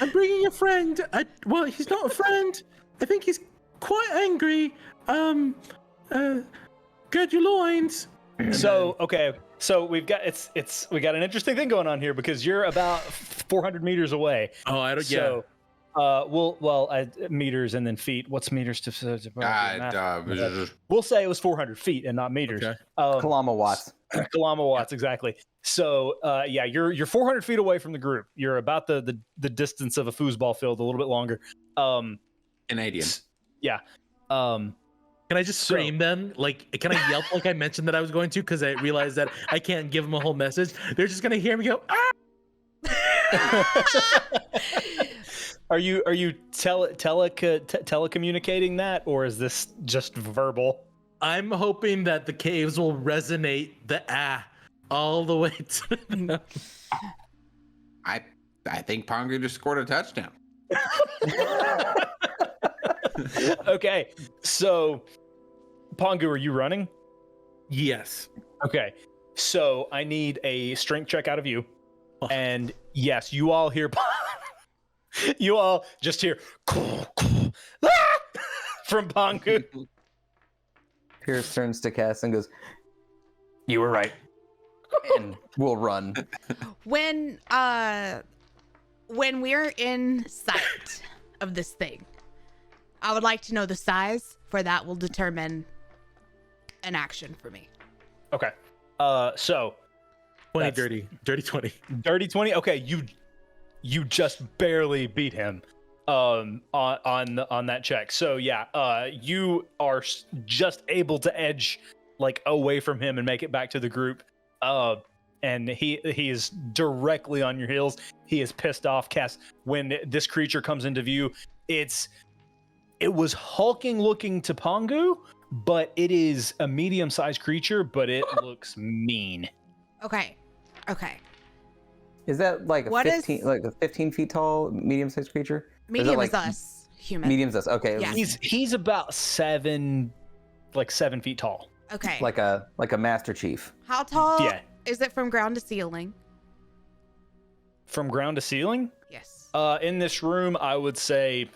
I'm bringing a friend. Well, he's not a friend. I think he's quite angry. Gird your loins. So okay, so we got an interesting thing going on here because you're about 400 meters away. Oh, I don't. So, meters and then feet. What's meters to? We'll say it was 400 feet and not meters. Okay. Kilowatts. Kilowatts, exactly. So, yeah, you're 400 feet away from the group. You're about the distance of a foosball field, a little bit longer. Canadian. Yeah. Can I just scream then? Like, can I yelp like I mentioned that I was going to? Because I realized that I can't give them a whole message. They're just gonna hear me go. Ah! Are you telecommunicating that, or is this just verbal? I'm hoping that the caves will resonate the all the way to the I think Pongu just scored a touchdown. Okay, so Pongu, are you running? Yes. Okay, so I need a strength check out of you, and yes, you all hear. You all just hear from Pongu. Pierce turns to Cass and goes, "You were right," and we'll run. When we're in sight of this thing, I would like to know the size, for that will determine an action for me. Okay. So 20 That's- dirty 20. dirty 20. Okay, you just barely beat him on that check. So yeah, you are just able to edge like away from him and make it back to the group. And he is directly on your heels. He is pissed off, Cass. When this creature comes into view, it was hulking looking to Pongu, but it is a medium-sized creature, but it looks mean. Okay. Is that like a What is- 15 feet tall, medium-sized creature? Medium like is us, human. Medium's us. Okay. Yeah. He's about 7 feet tall. Okay. Like a Master Chief. How tall Yeah. is it from ground to ceiling? From ground to ceiling? Yes. In this room, I would say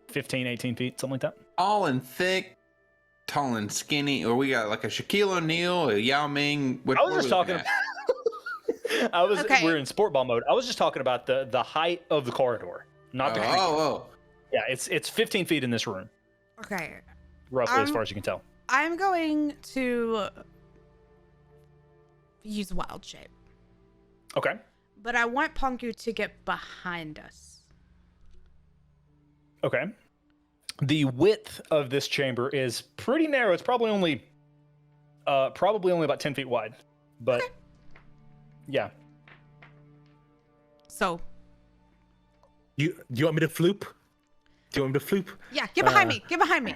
15, 18 feet, something like that. All and thick, tall and skinny, or we got like a Shaquille O'Neal, a Yao Ming. I was just talking about. Okay. We're in sport ball mode. I was just talking about the height of the corridor, not the creature. Oh, Yeah, it's 15 feet in this room, Okay. roughly, as far as you can tell. I'm going to use wild shape, Okay. but I want Pongu to get behind us. Okay. The width of this chamber is pretty narrow. It's probably only about 10 feet wide. But yeah. So, Do you want me to floop? yeah, get behind me. Get behind me.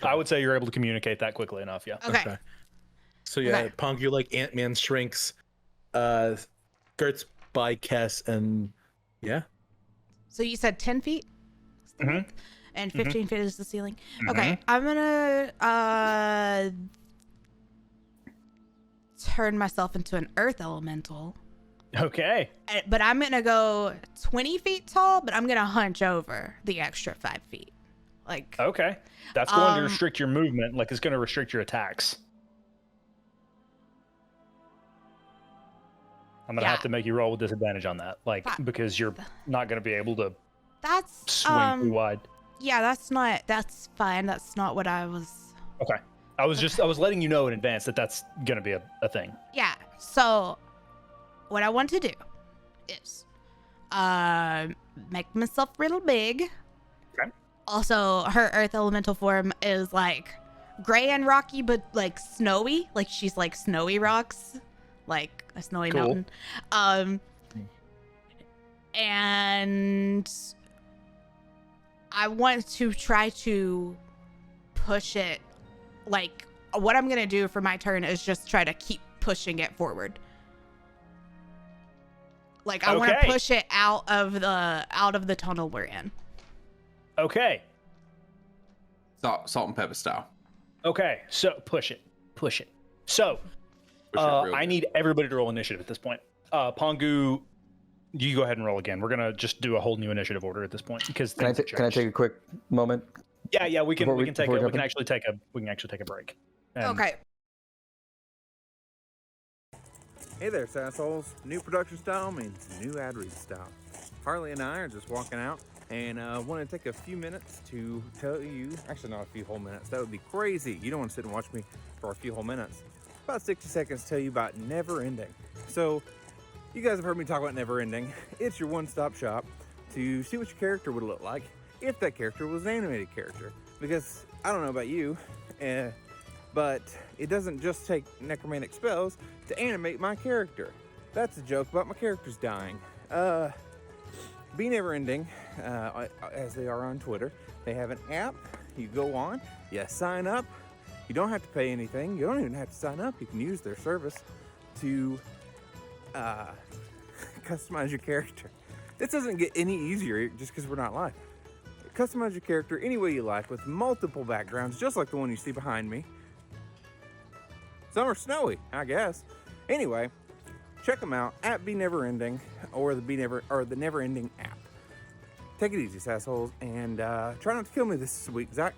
I would say you're able to communicate that quickly enough, yeah. Okay. So yeah, Okay. Pongu like Ant-Man shrinks, skirts by Kess, and yeah. So you said 10 feet? the Mhm. width, and 15 feet is the ceiling. Mhm. Okay, I'm gonna turn myself into an earth elemental. Okay. But I'm gonna go 20 feet tall, but I'm gonna hunch over the extra 5 feet. Like, Okay. That's going to Um, restrict your movement. Like it's going to restrict your attacks. I'm gonna Yeah. have to make you roll with disadvantage on that, like That- because you're not gonna be able to that's swing too wide. yeah, that's fine. That's not what I was. Okay. I was letting you know in advance that that's gonna be a thing. Yeah. So, what I want to do is, make myself real big. Okay. Also, her earth elemental form is like gray and rocky, but like snowy. Like she's like snowy rocks, like a snowy Cool. mountain. And I want to try to push it. Like, what I'm gonna do for my turn is just try to keep pushing it forward. Like, I want to Okay. push it out of the tunnel we're in. Okay. Salt and pepper style. Okay. So push it. So Push it real I good. need everybody to roll initiative at this point. Pongu, you go ahead and roll again. We're gonna just do a whole new initiative order at this point because Can I, things have can I changed. take a quick moment? Yeah, we can before we can take before a, we jumping? can actually take a break. And- Okay. Hey there, sassholes. New production style means new ad read style. Harley and I are just walking out and want to take a few minutes to tell you, actually not a few whole minutes, that would be crazy. You don't want to sit and watch me for a few whole minutes. About 60 seconds to tell you about Never Ending. So, you guys have heard me talk about Never Ending. It's your one-stop shop to see what your character would look like if that character was an animated character. Because, I don't know about you, but it doesn't just take necromantic spells to animate my character. That's a joke about my characters dying. Be Neverending, as they are on Twitter, they have an app. You go on, you sign up. You don't have to pay anything. You don't even have to sign up. You can use their service to customize your character. This doesn't get any easier just because we're not live. Customize your character any way you like with multiple backgrounds, just like the one you see behind me. Some are snowy, I guess. Anyway, check them out at Be Neverending or the Neverending app. Take it easy, sassholes, and try not to kill me this week, Zach.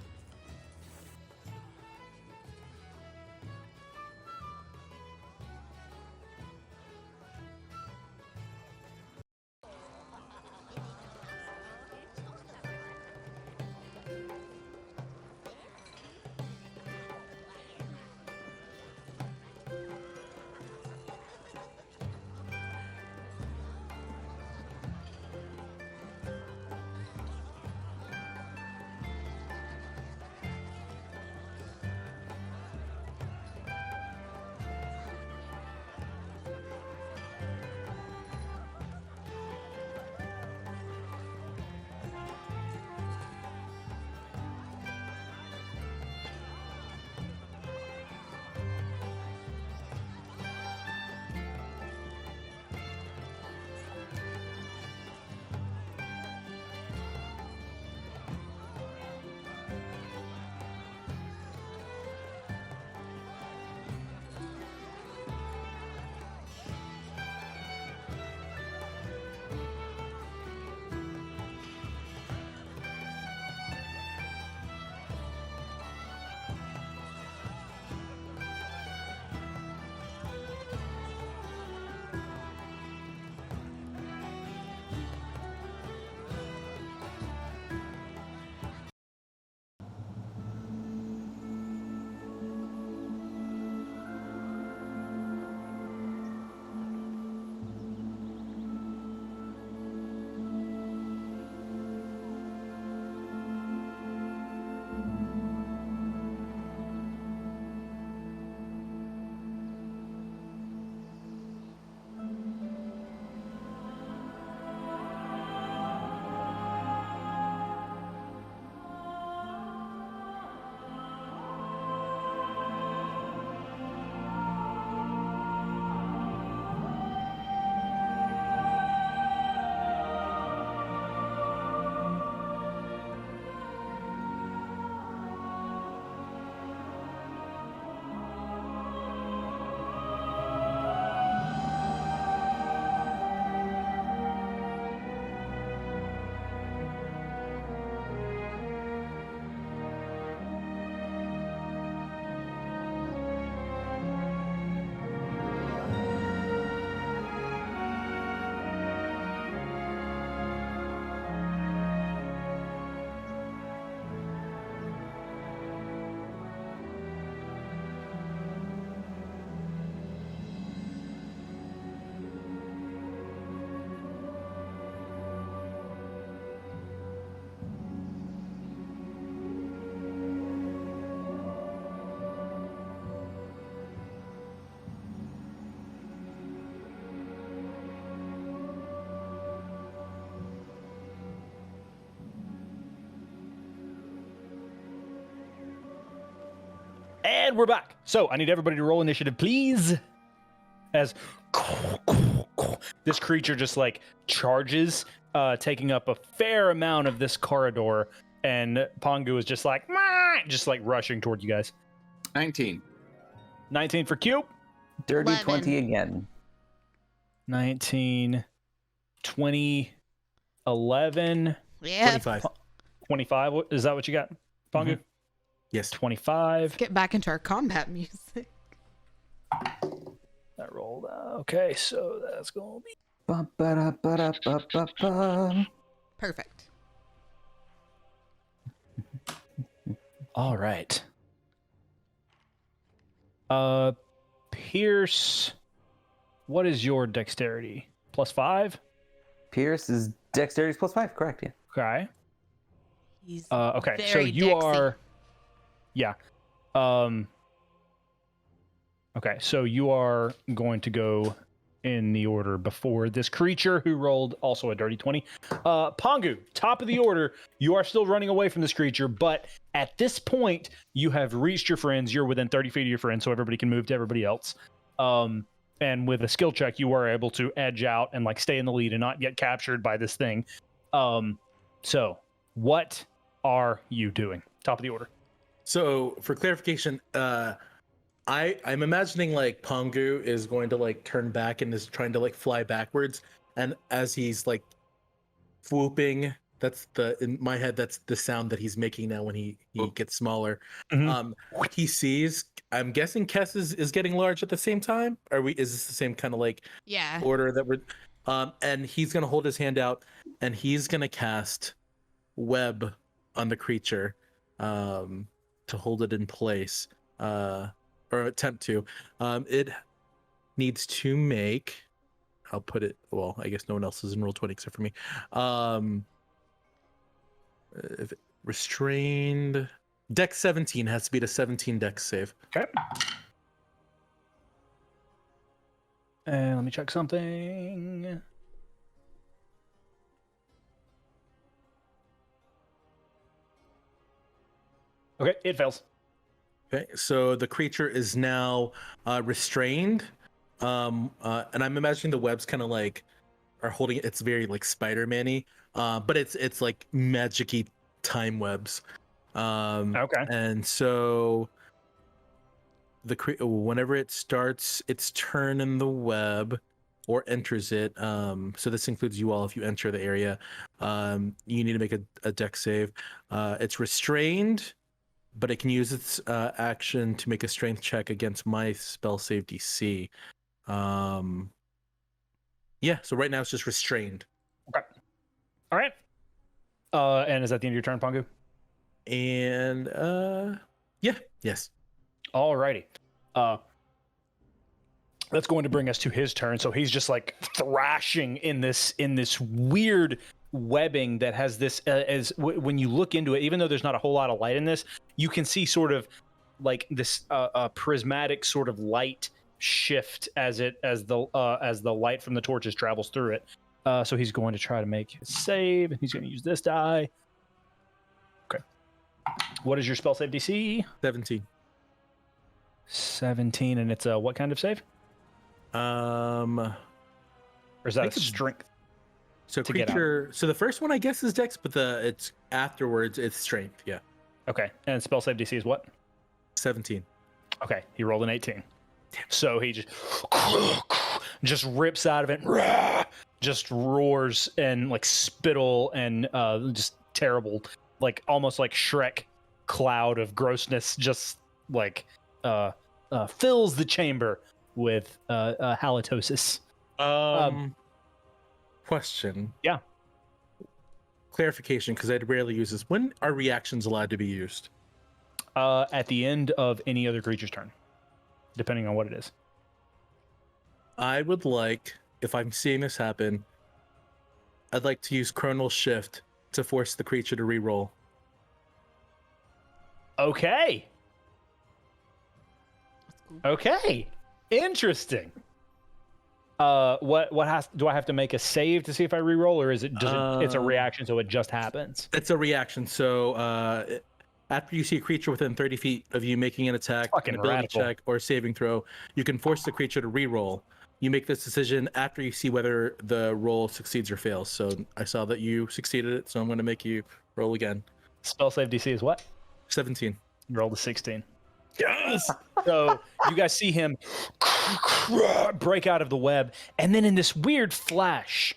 And we're back. So I need everybody to roll initiative, please. As this creature just like charges, taking up a fair amount of this corridor, and Pongu is just like rushing toward you guys. 19. 19 for Q. Dirty 11. 20 again. 19, 20, 11, Yeah. 25. 25. Is that what you got, Pongu? Yes. 25. Get back into our combat music. That rolled. Okay, so that's going to be. Ba-ba-da-ba-da-ba-ba-ba. Perfect. All right. Pierce, what is your dexterity? +5? Pierce is dexterity +5, correct? Yeah. Okay. He's Okay, so very you dexy. are. Yeah. Okay, so you are going to go in the order before this creature who rolled also a dirty 20. Pongu, top of the order. You are still running away from this creature, but at this point, you have reached your friends. You're within 30 feet of your friends, so everybody can move to everybody else. And with a skill check, you are able to edge out and like stay in the lead and not get captured by this thing. So what are you doing? Top of the order. So for clarification, I'm imagining like Pongu is going to like turn back and is trying to like fly backwards, and as he's like swooping, in my head that's the sound that he's making now when he gets smaller. Mhm. He sees. I'm guessing Kess is getting large at the same time. Is this the same kind of like Yeah. order that we're? And he's gonna hold his hand out, and he's gonna cast web on the creature, to hold it in place. Or attempt to. It needs to make. I'll put it. Well, I guess no one else is in roll 20 except for me. If restrained, Dex 17 has to beat a 17 Dex save. Okay. And let me check something. Okay, it fails. Okay, so the creature is now restrained, and I'm imagining the webs kind of like are holding it. It's very like Spider-Man-y, but it's like magic-y time webs. Okay. And so whenever it starts its turn in the web or enters it, so this includes you all if you enter the area, you need to make a dex save. It's restrained, but it can use its action to make a strength check against my spell save DC. Yeah, so right now it's just restrained. Okay. All right. And is that the end of your turn, Pongu? And yes. Alrighty. That's going to bring us to his turn. So he's just like thrashing in this weird webbing that has this when you look into it, even though there's not a whole lot of light in this, you can see sort of like this prismatic sort of light shift as the light from the torches travels through it. So he's going to try to make his save, and he's going to use this die. Okay. What is your spell save DC? 17. 17, and it's a what kind of save? Or is that a strength? So to get out. creature. So the first one I guess is Dex, but it's afterwards it's Strength. Yeah. Okay, and spell save DC is what? 17. Okay, he rolled an 18. So he just rips out of it, just roars and like spittle and just terrible, like almost like Shrek cloud of grossness, just like fills the chamber with halitosis. Question. Yeah. Clarification, because I'd rarely use this. When are reactions allowed to be used? At the end of any other creature's turn, depending on what it is. I would like, if I'm seeing this happen, I'd like to use Chronal Shift to force the creature to reroll. Okay. Okay. Interesting. What do I have to make a save to see if I reroll, or is it it's a reaction, so it just happens? It's a reaction. So After you see a creature within 30 feet of you making an attack, Fucking an ability radical. check, or saving throw, you can force the creature to re-roll. You make this decision after you see whether the roll succeeds or fails. So I saw that you succeeded it, so I'm going to make you roll again. Spell save DC is what? 17. You rolled a 16. Yes. So you guys see him break out of the web, and then in this weird flash,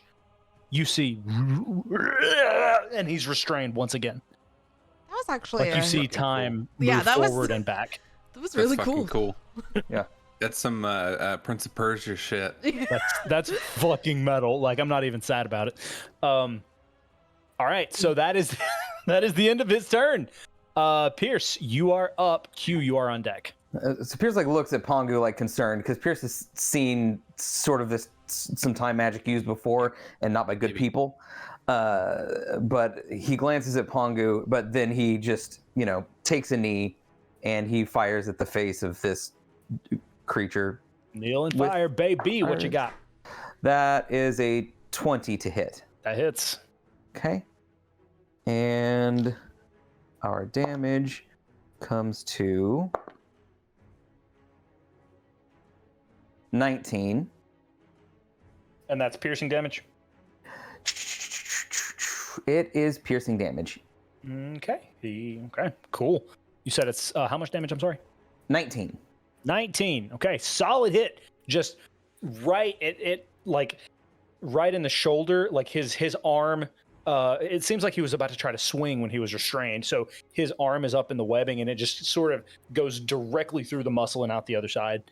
you see, and he's restrained once again. That was actually Like you see time move Yeah, that was- forward and back. that was That's really fucking cool. Yeah. That's some Prince of Persia shit. That's fucking metal. Like I'm not even sad about it. All right, so that is that is the end of his turn. Pierce, you are up. Q, you are on deck. So Pierce like looks at Pongu like concerned because Pierce has seen sort of this some time magic used before and not by good people. But he glances at Pongu, but then he just takes a knee and he fires at the face of this creature. Kneel and With fire, baby. What you got? That is a 20 to hit. That hits. Okay. And our damage comes to 19. And that's piercing damage. It is piercing damage. Okay. Okay. Cool. You said it's how much damage? I'm sorry. 19. 19. Okay. Solid hit. Just right. It like right in the shoulder. Like his arm. It seems like he was about to try to swing when he was restrained. So his arm is up in the webbing, and it just sort of goes directly through the muscle and out the other side.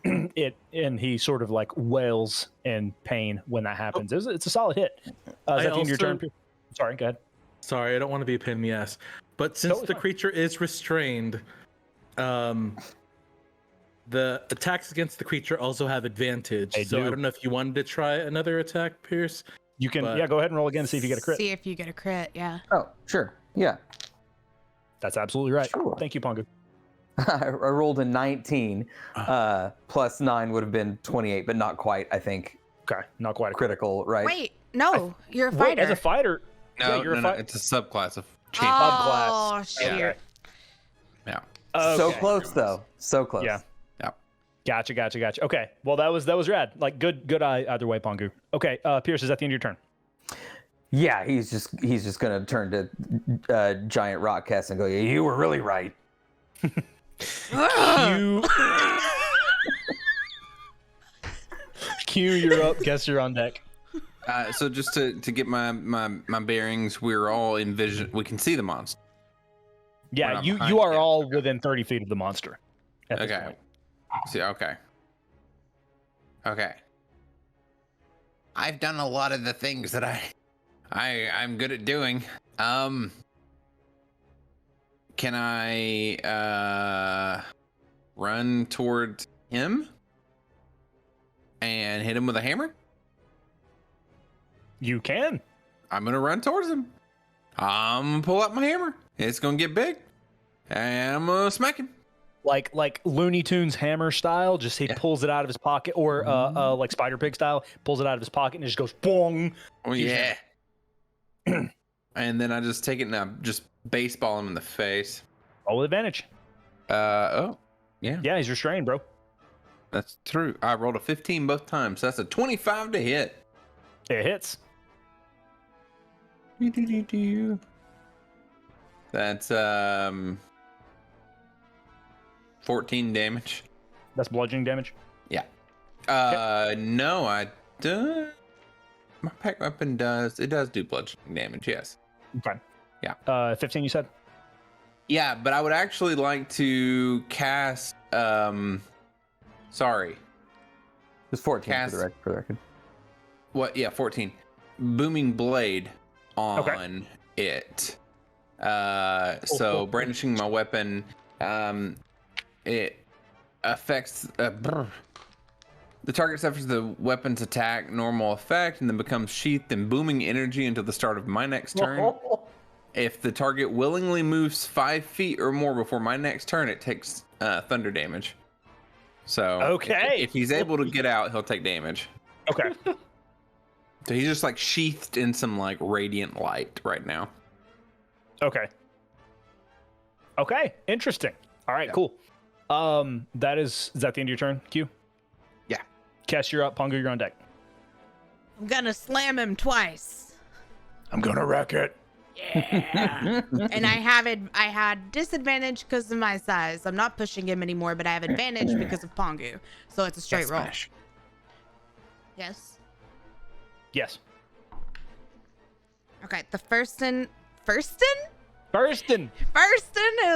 And he sort of like wails in pain when that happens. It's a solid hit. Is that the end of your turn? Sorry, go ahead. Sorry, I don't want to be a pain in the ass. But since Totally the fine. creature is restrained, the attacks against the creature also have advantage. They so do. I don't know if you wanted to try another attack, Pierce. You can But- go ahead and roll again and see if you get a crit. See if you get a crit. Yeah. Oh, sure. Yeah. That's absolutely right. Sure. Thank you, Pongu. I rolled a 19. Plus 9 would have been 28, but not quite, I think. Okay, not quite a crit. Critical, right? Wait, no, you're a Wait, fighter. as a fighter. No, yeah, you're no, a no, fighter. it's a subclass of champion. Oh subclass. shit! Okay. Yeah. So Okay. close, though. So close. Yeah. Yeah. Gotcha. Okay, well that was rad. Like good eye either way, Pongu. Okay, Pierce, is that the end of your turn? Yeah, he's just gonna turn to Giant Rockcast and go, "Yeah, you were really right." Q. Q, you're up. Guess you're on deck. So just to get my bearings, we're all in vision. We can see the monster. We're Yeah, not you behind are it. all within 30 feet of the monster. at this Okay. point. See, okay. Okay. I've done a lot of the things that I'm good at doing. Can I run toward him and hit him with a hammer? You can. I'm gonna run towards him. I'm gonna pull out my hammer. It's gonna get big, and I'm gonna smack him. Like Looney Tunes hammer style, just he Yeah. pulls it out of his pocket, or like Spider Pig style, pulls it out of his pocket and it just goes boong. Oh yeah. And then I just take it and I just baseball him in the face. Roll with advantage. Oh, yeah, Yeah, he's restrained, bro. that's true. I rolled a 15 both times, so that's a 25 to hit. It hits. That's 14 damage. That's bludgeoning damage. No, I do. My pack weapon does do bludgeoning damage. Yes. Okay. Yeah. 15 you said? Yeah, but I would actually like to cast. Sorry. It's 14 Cast- for the record. What? Yeah, 14. Booming blade on it. So brandishing my weapon, it affects. The target suffers the weapon's attack normal effect and then becomes sheathed in booming energy until the start of my next turn. If the target willingly moves 5 feet or more before my next turn, it takes thunder damage. So Okay. if he's able to get out, he'll take damage. Okay. So he's just like sheathed in some like radiant light right now. Okay. Okay, interesting. All right, Yeah. cool. Is that the end of your turn, Q? Yeah. Cass, you're up. Pongo, you're on deck. I'm gonna slam him twice. I'm gonna wreck it. Yeah. And I had disadvantage because of my size. I'm not pushing him anymore, but I have advantage because of Pongu. So it's a straight roll. Smash. Yes. Yes. Okay, the Firstin Burstin.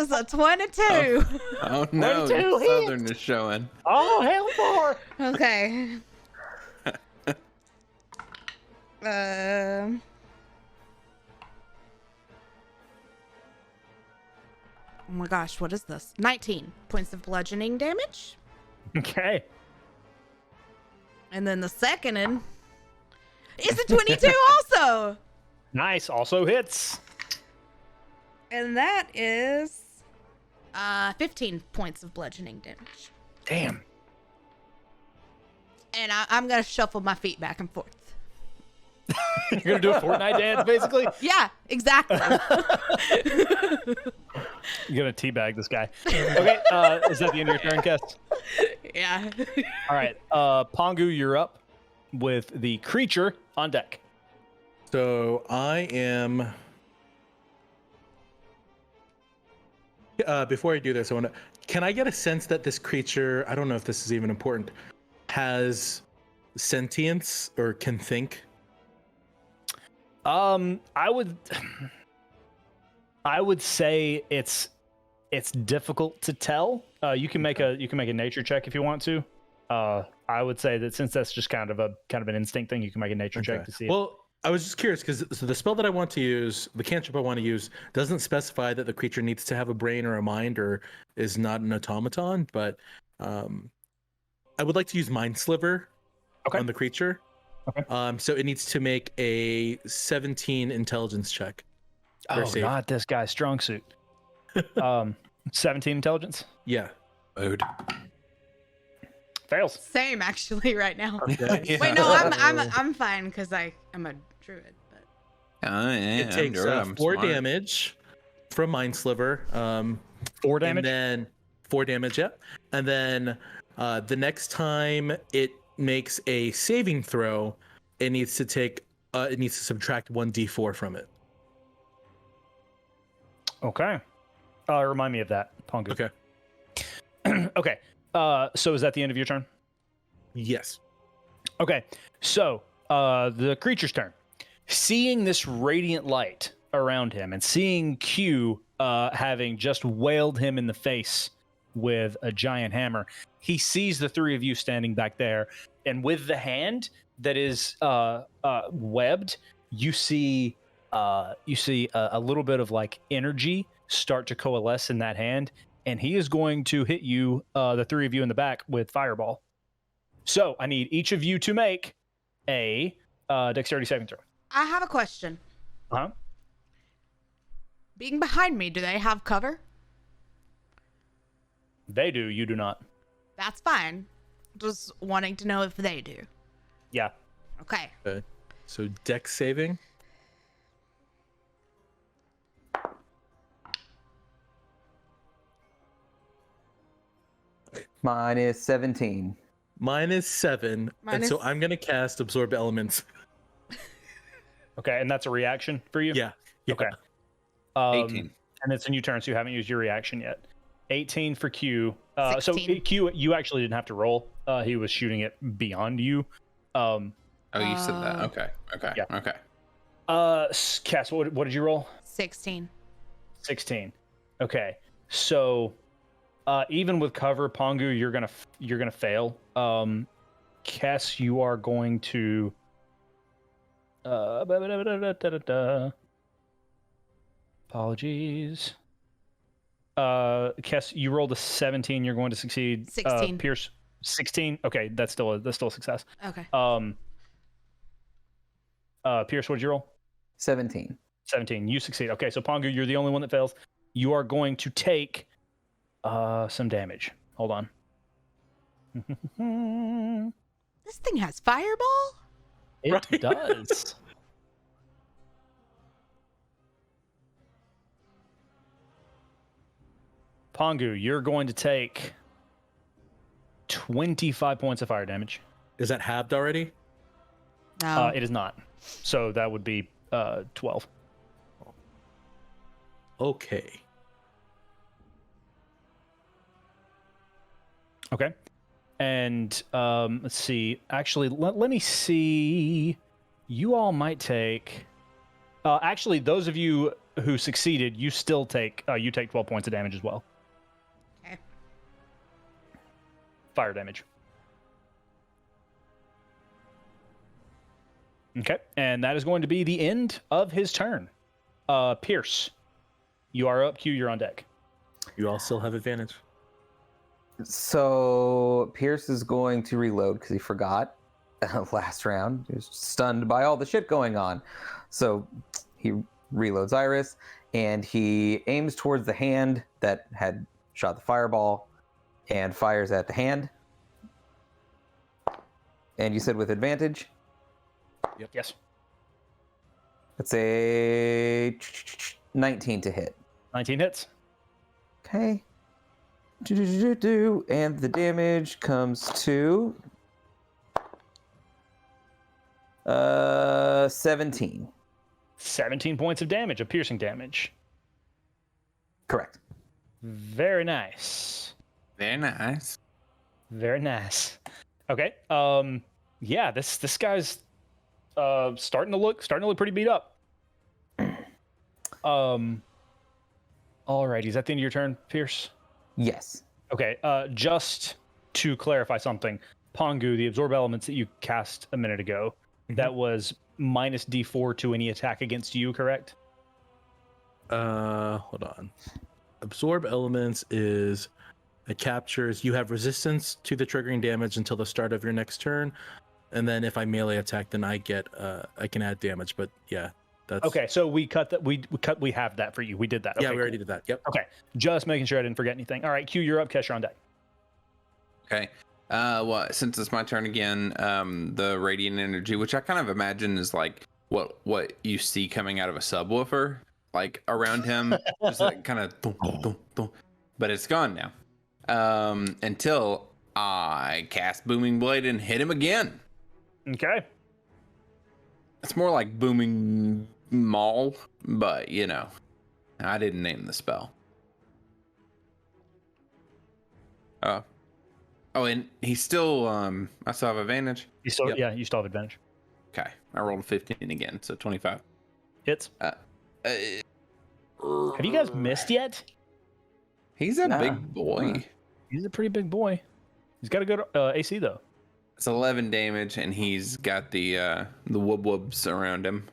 is a 22. Oh no, 22 your hits. Southern is showing. Oh, hell for. Okay. Oh my gosh, what is this? 19 points of bludgeoning damage. Okay. And then the second is a 22 also. Nice. Also hits. And that is 15 points of bludgeoning damage. Damn. And I'm going to shuffle my feet back and forth. You're gonna do a Fortnite dance, basically. Yeah, exactly. You're gonna teabag this guy. Okay. Is that the end of your turn, Cass? Yeah. All right. Pongu, you're up with the creature on deck. So I am. Before I do this, I want to. Can I get a sense that this creature? I don't know if this is even important. Has sentience or can think? I would say it's difficult to tell. You can make a nature check if you want to. I would say that since that's just kind of an instinct thing, you can make a nature check to see. Well, I was just curious because the spell that I want to use, the cantrip I want to use, doesn't specify that the creature needs to have a brain or a mind or is not an automaton. But I would like to use Mind Sliver on the creature. Okay. So it needs to make a 17 intelligence check. Oh, save. not this guy's strong suit. 17 intelligence. Yeah. Mood. Fails. Same actually right now. Okay. Wait, no, I'm fine because I'm a druid. But It takes 4 damage from Mind Sliver. 4 damage. And then 4 damage, yeah. And then the next time it makes a saving throw, it needs to subtract 1d4 from it. Okay. Remind me of that, Pongu. Okay. Okay. So is that the end of your turn? Yes. Okay. So the creature's turn. Seeing this radiant light around him and seeing Q having just wailed him in the face with a giant hammer, he sees the three of you standing back there, and with the hand that is webbed, you see a little bit of like energy start to coalesce in that hand, and he is going to hit you, the three of you in the back, with fireball. So I need each of you to make a dexterity saving throw. I have a question. Uh-huh. Being behind me, do they have cover? They do, you do not. That's fine. Just wanting to know if they do. Yeah. Okay. So dex saving. Mine is 17. Mine is 7. Mine and so is- I'm going to cast Absorb Elements. Okay, and that's a reaction for you? Yeah. Okay. 18. And it's a new turn, so you haven't used your reaction yet. 18 for Q. So 16. Q, you actually didn't have to roll. He was shooting it beyond you. Oh, you said that. Uh, Okay. yeah. Okay. Cass, what did you roll? 16. 16. Okay. So even with cover, Pongu, you're gonna fail. Cass, you are going to apologies. Cass, you rolled a 17, you're going to succeed. 16. Pierce, 16. Okay, that's still a success. Okay. Pierce, what did you roll? 17. 17. You succeed. Okay, so Pongu, you're the only one that fails. You are going to take some damage. Hold on. This thing has fireball? It Right. does. Pongu, you're going to take 25 points of fire damage. Is that halved already? No. It is not. So that would be 12. Okay. Okay. And let's see. Actually, let me see. You all might take. Actually, those of you who succeeded, you still take. You take 12 points of damage as well. Okay. Fire damage. Okay, and that is going to be the end of his turn. Pierce, you are up. Q, you're on deck. You all still have advantage. So Pierce is going to reload because he forgot last round. He was stunned by all the shit going on. So he reloads Iris and he aims towards the hand that had shot the fireball and fires at the hand. And you said with advantage? Yes. That's a 19 to hit. 19 hits. Okay. And the damage comes to 17. 17 points of damage, of piercing damage. Correct. Very nice. Very nice. Very nice. Okay. Yeah, this guy's starting to look pretty beat up. Alrighty, is that the end of your turn, Pierce? Yes. Okay, just to clarify something, Pongu, the absorb elements that you cast a minute ago, that was minus D4 to any attack against you, correct? Hold on. Absorb elements is it captures. You have resistance to the triggering damage until the start of your next turn, and then if I melee attack, then I get I can add damage. But yeah, that's Okay, so we cut that. We have that for you. We did that. Yeah, Okay, we already cool. did that. Yep. Okay, just making sure I didn't forget anything. All right, Q, you're up. Kesh, you're on deck. Okay. Well, since it's my turn again, the radiant energy, which I kind of imagine is like what you see coming out of a subwoofer, like around him, just like kind of, but it's gone now. Until I cast Booming Blade and hit him again. Okay. It's more like Booming Maul, but you know, I didn't name the spell. Oh, and he's still, I still have advantage. You still, Yep. yeah, you still have advantage. Okay, I rolled a 15 again, so 25. Hits. Have Have you guys missed yet? He's a Nah. big boy. He's a pretty big boy. He's got a good AC though. It's 11 damage, and he's got the wub wubs around him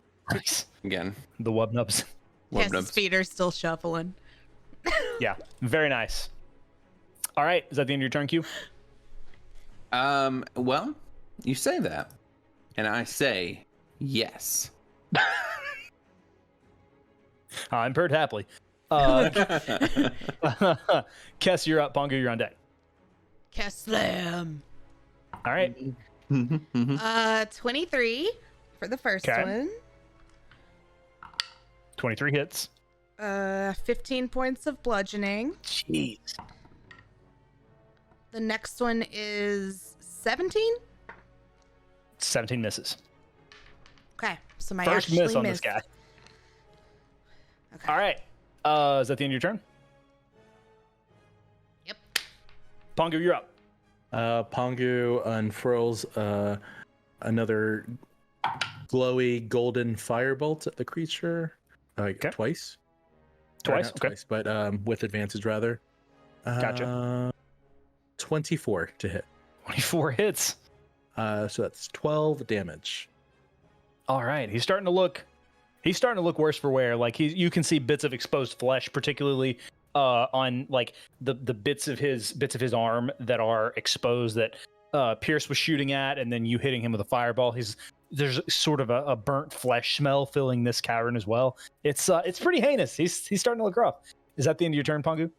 again. The wub nubs. Wub Yes, his nubs. feet are still shuffling. Yeah, very nice. All right, is that the end of your turn, Q? Well, you say that, and I say yes. I'm purred happily. Kess, you're up. Pongo, you're on deck. Keslam. All right. 23 for the first Okay. one. 23 hits. 15 points of bludgeoning. Jeez. The next one is 17. 17 misses. Okay, so my First actually miss on missed. this guy. Okay. All right. Is that the end of your turn? Yep. Pongo, you're up. Pongu unfurls another glowy golden firebolt at the creature. Okay. Twice. Twice? Not Okay. twice, but with advantage rather. Gotcha. 24 to hit. 24 hits. So that's 12 damage. All right. He's starting to look worse for wear. Like you can see bits of exposed flesh, particularly on like the bits of his arm that are exposed that Pierce was shooting at, and then you hitting him with a fireball. There's sort of a burnt flesh smell filling this cavern as well. It's pretty heinous. He's starting to look rough. Is that the end of your turn, Pongu?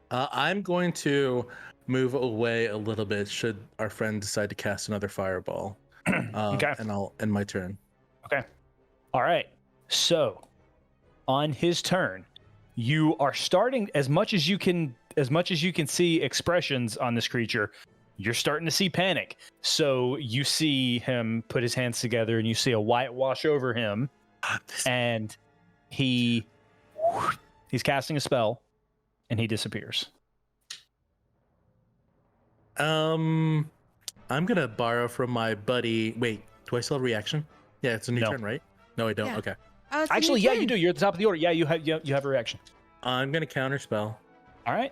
I'm going to move away a little bit should our friend decide to cast another fireball. Okay. And I'll end my turn. Okay. All right. So, on his turn, you are starting as much as you can as much as you can see expressions on this creature, you're starting to see panic. So you see him put his hands together, and you see a white wash over him, and he's casting a spell, and he disappears. I'm gonna borrow from my buddy. Wait, do I still have reaction? Yeah, it's a new No. turn, right? No, I don't. Yeah. Okay. Oh, it's a new Actually, yeah, turn. you do. You're at the top of the order. Yeah, you have a reaction. I'm gonna counter spell. All right.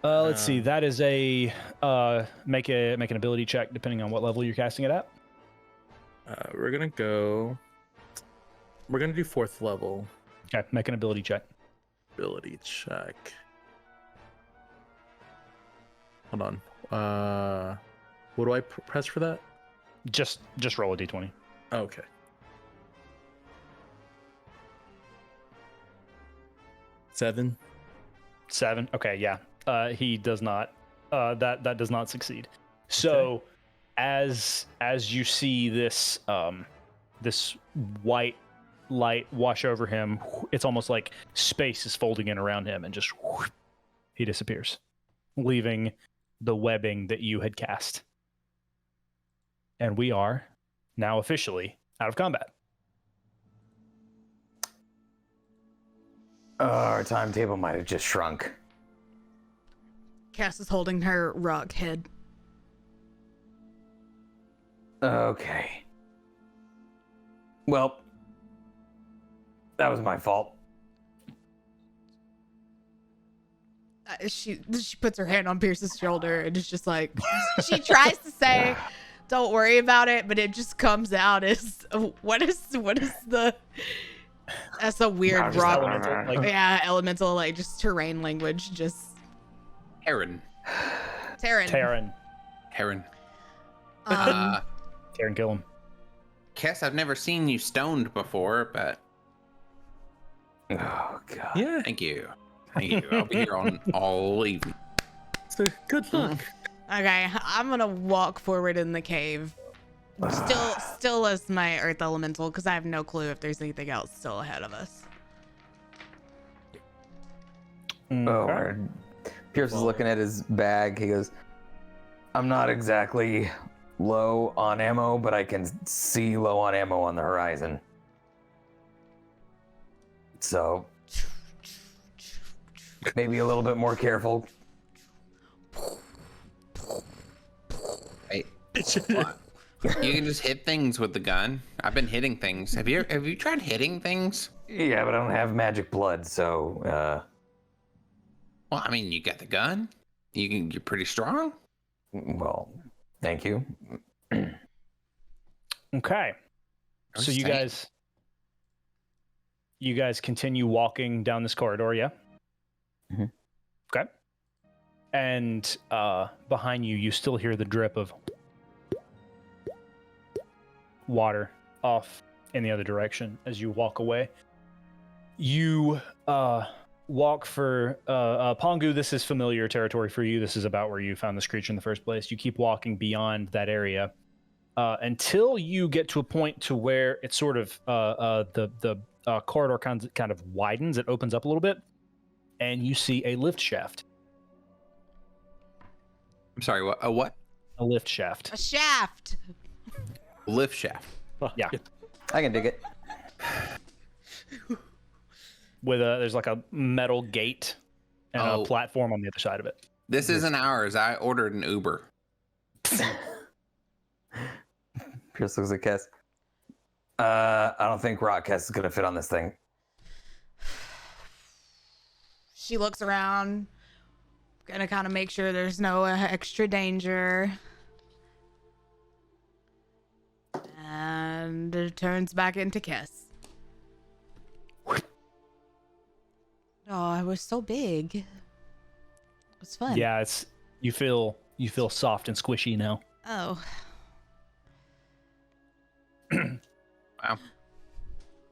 Let's see. That is a make an ability check depending on what level you're casting it at. We're gonna do 4th level Okay, make an ability check. ability check. Hold on. What do I press for that? Just roll a d20. Okay. Seven. 7. Okay, yeah. He does not. That does not succeed. So, as you see this this white light wash over him, it's almost like space is folding in around him, and just he disappears, leaving the webbing that you had cast. And we are now officially out of combat. Our timetable might have just shrunk. Cass is holding her rock head. Okay. Well, that was my fault. She puts her hand on Pierce's shoulder and is just like, she tries to say, "Don't worry about it," but it just comes out as what is the? That's a weird just rock. elemental, like- Yeah, elemental, like just terrain language, just Heron. Terran. Heron. Karen, kill him. Cass, I've never seen you stoned before, but Oh god. Yeah. thank you. Thank you. I'll be here on all evening. So good luck. Okay, I'm gonna walk forward in the cave. Still as my earth elemental, because I have no clue if there's anything else still ahead of us. Oh, Okay. word. Pierce is looking at his bag. He goes, "I'm not exactly low on ammo, but I can see low on ammo on the horizon. So maybe a little bit more careful." Hey, what? You can just hit things with the gun. I've been hitting things. Have you tried hitting things? Yeah, but I don't have magic blood, so Well, I mean, you got the gun. You're pretty strong. well, thank you. Okay. I'm So just you guys continue walking down this corridor, yeah? Mhm. Okay. And behind you, you still hear the drip of water off in the other direction as you walk away. You walk for Pongu. This is familiar territory for you. This is about where you found this creature in the first place. You keep walking beyond that area until you get to a point to where it's sort of the corridor kind of widens. It opens up a little bit, and you see a lift shaft. I'm sorry. What? A what? A lift shaft. A shaft. Lift shaft. Yeah. I can dig it. With there's like a metal gate and Oh. a platform on the other side of it. This isn't ours. I ordered an Uber. Pierce looks at Kess. I don't think Rock Kess is gonna fit on this thing. She looks around, gonna kind of make sure there's no extra danger. And it turns back into Kiss. Oh, it was so big. It was fun. Yeah, it's you feel soft and squishy now. Oh. Wow.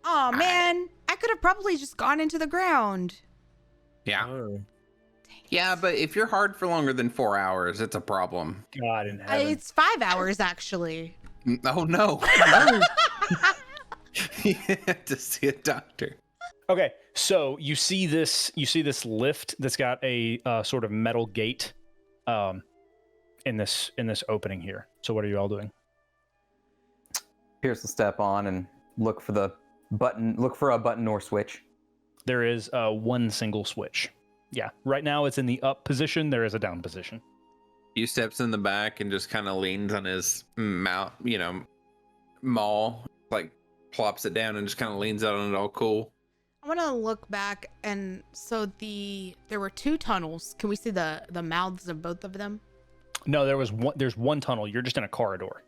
Oh man, I could have probably just gone into the ground. Yeah. Oh. Yeah, but if you're hard for longer than 4 hours, it's a problem. God in heaven. It's 5 hours actually. Oh no. You have to see a doctor. Okay, So you see this lift that's got a sort of metal gate in this opening here. So what are you all doing? Pierce will step on and look for a button or switch. There is one single switch. Yeah, right now it's in the up position. There is a down position. He steps in the back and just kind of leans on his mouth, maul, like plops it down and just kind of leans out on it all cool. I want to look back, and so there were 2 tunnels. Can we see the mouths of both of them? No, there's one tunnel. You're just in a corridor.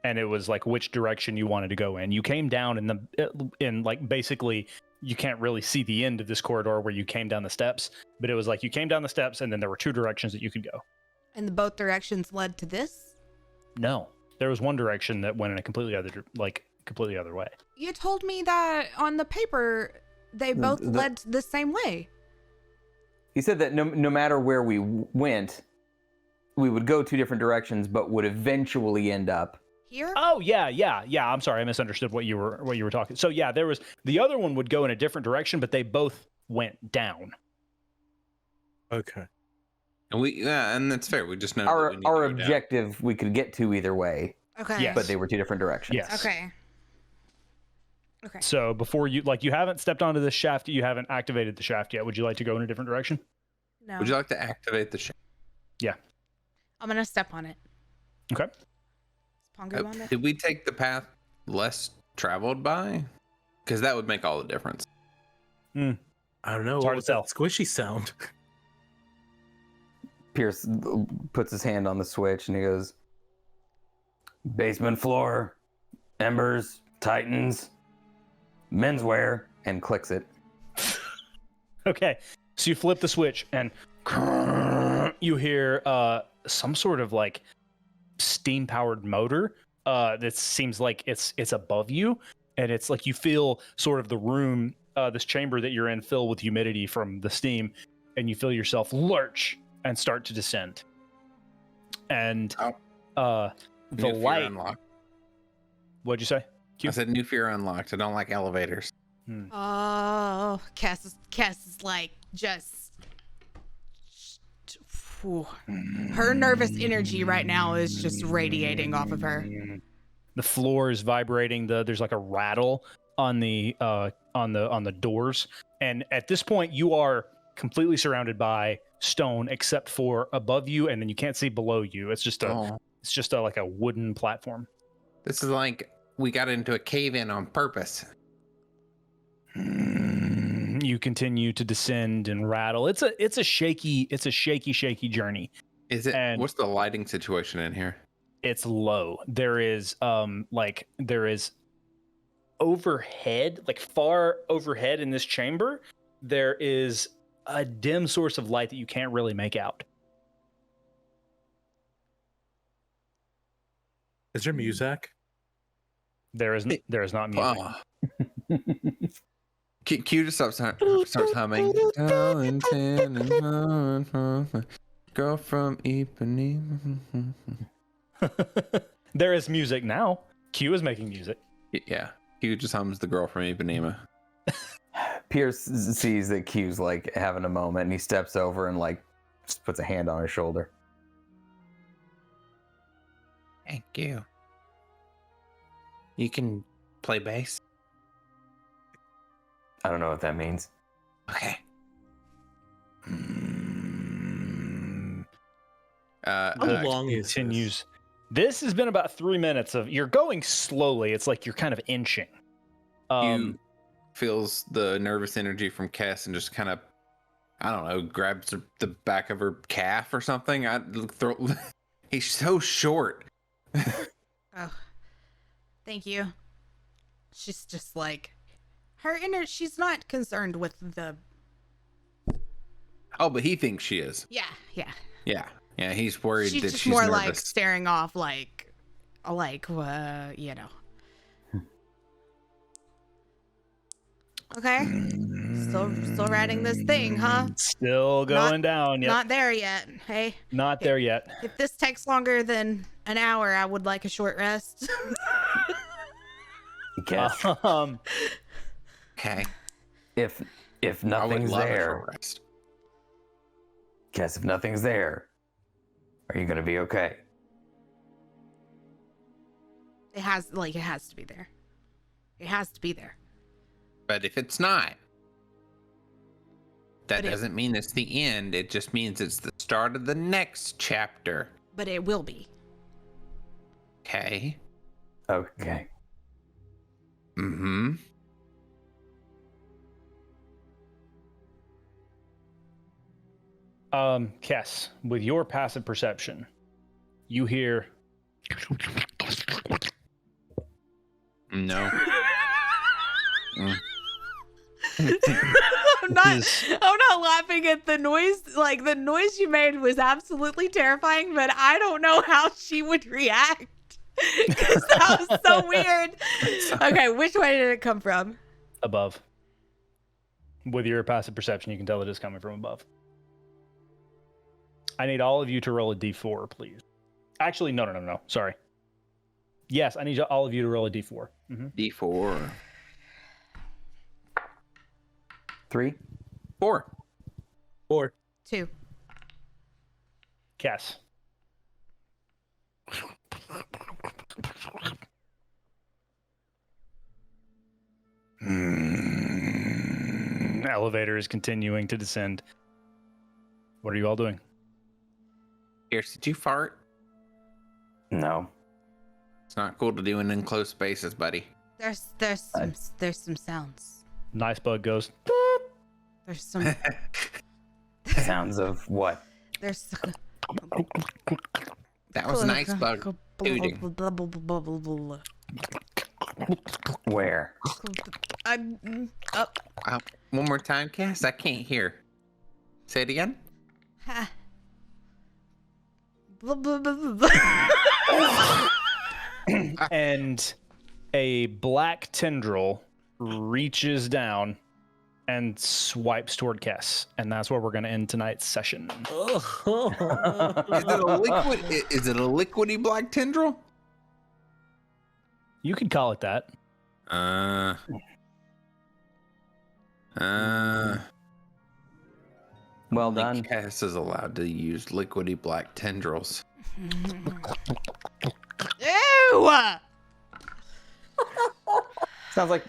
And it was like which direction you wanted to go in. You came down in like basically you can't really see the end of this corridor where you came down the steps, but it was like you came down the steps and then there were 2 directions that you could go. And both directions led to this? No, there was one direction that went in a completely other way. You told me that on the paper they both led the same way. He said that no matter where we went, we would go 2 different directions, but would eventually end up here. Oh yeah. I'm sorry, I misunderstood what you were talking. So yeah, there was the other one would go in a different direction, but they both went down. Okay. And that's fair. We just know our objective. We could get to either way, Okay. Yes. but they were 2 different directions. Yes. Okay. So before you haven't stepped onto the shaft, you haven't activated the shaft yet. Would you like to go in a different direction? No. Would you like to activate the shaft? Yeah. I'm gonna step on it. Okay. Is Pongo on there? Did we take the path less traveled by? Because that would make all the difference. I don't know. It's What hard was to tell. that squishy sound? Pierce puts his hand on the switch and he goes, basement floor, embers, titans, menswear, and clicks it. Okay. So you flip the switch and you hear some sort of like steam powered motor that seems like it's above you, and it's like you feel sort of the room, this chamber that you're in, fill with humidity from the steam, and you feel yourself lurch and start to descend. And the New fear light. unlocked. What'd you say? I said new fear unlocked. I don't like elevators. Oh, Cass is like just. Whew. Her nervous energy right now is just radiating off of her. The floor is vibrating. There's like a rattle on the doors, and at this point you are completely surrounded by stone except for above you, and then you can't see below you. It's just like a wooden platform. This is like we got into a cave-in on purpose. You continue to descend and rattle. It's a shaky journey. Is it? And- What's the lighting situation in here? It's low. There is overhead, like far overhead in this chamber, there is a dim source of light that you can't really make out. Is there music? There is not music. Oh. Q just starts humming. Girl from Ipanema. There is music now. Q is making music. Yeah, Q just hums the girl from Ipanema. Pierce sees that Q's like having a moment and he steps over and like just puts a hand on his shoulder. Thank you. You can play bass? I don't know what that means. Okay. How long is Continues. This has been about 3 minutes of you're going slowly. It's like you're kind of inching. You feels the nervous energy from Cass and just kind of, I don't know, grabs the back of her calf or something. He's so short. Oh, thank you. She's just like she's not concerned with the. Oh, but he thinks she is. Yeah. Yeah, he's worried She's that just she's more nervous. like staring off, you know. Okay. Still riding this thing, huh? Still going down. Yep. Not there yet. Hey, Not there yet. if this takes longer than an hour, I would like a short rest. Cass, Okay. if If I would nothing's love a there, short rest. Cass, if nothing's there, are you gonna be okay? It has to be there. It has to be there. But if it's not, that But it- doesn't mean it's the end. It just means it's the start of the next chapter. But it will be. Okay. Okay. Mm-hmm. Kess, with your passive perception, you hear No. I'm not laughing at the noise. Like, the noise you made was absolutely terrifying, but I don't know how she would react. Because that was so weird. Okay, which way did it come from? above. With your passive perception, you can tell it is coming from above. I need all of you to roll a d4, please. Actually, no. Sorry. Yes, I need all of you to roll a d4. D4. 3. 4. 4. 2. Cass. Elevator is continuing to descend. What are you all doing? Pierce, did you fart? No. It's not cool to do in enclosed spaces, buddy. There's some sounds. Nice bug goes. There's some Sounds of what? there's That was nice bug. tooting. Where? I'm Wow. One more time, Cass. I can't hear. Say it again. And a black tendril reaches down and swipes toward Kess. And that's where we're going to end tonight's session. Is it a liquid? Is it a liquidy black tendril? You could call it that. Well I done. think Cass is allowed to use liquidy black tendrils. Ew!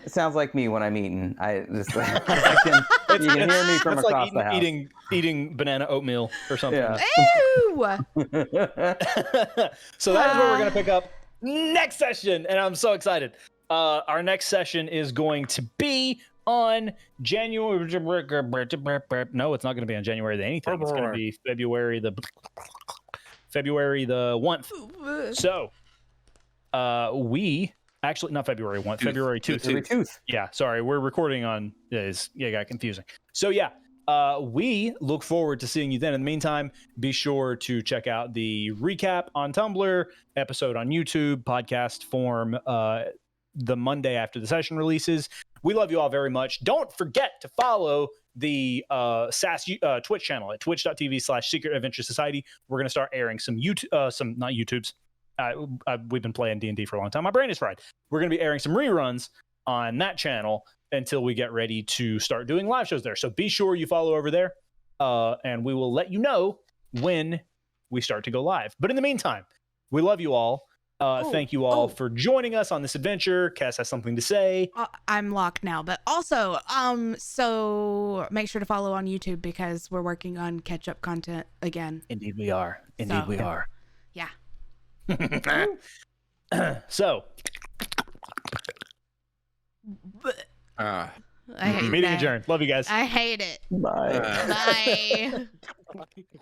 Sounds like me when I'm eating. I just you can hear me from It's across like the house. eating banana oatmeal or something. Yeah. Ew! So that is where we're going to pick up next session. And I'm so excited. Our next session is going to be on January. No, it's not going to be on January the anything. It's going to be February the 1st. So we actually not February 1st, February 2nd. February 2nd. Yeah, sorry, we're recording on. It got confusing. So yeah, we look forward to seeing you then. In the meantime, be sure to check out the recap on Tumblr, episode on YouTube, podcast form the Monday after the session releases. We love you all very much. Don't forget to follow the SAS Twitch channel at twitch.tv/Secret Adventure Society. We're going to start airing some not YouTubes. We've been playing D&D for a long time. My brain is fried. We're going to be airing some reruns on that channel until we get ready to start doing live shows there. So be sure you follow over there, and we will let you know when we start to go live. But in the meantime, we love you all. Thank you all for joining us on this adventure. Cass has something to say. I'm locked now, but also, so make sure to follow on YouTube because we're working on catch-up content again. Indeed we are. So, we are. Yeah. So, I hate meeting that. adjourned. Love you guys. I hate it. Bye. Bye.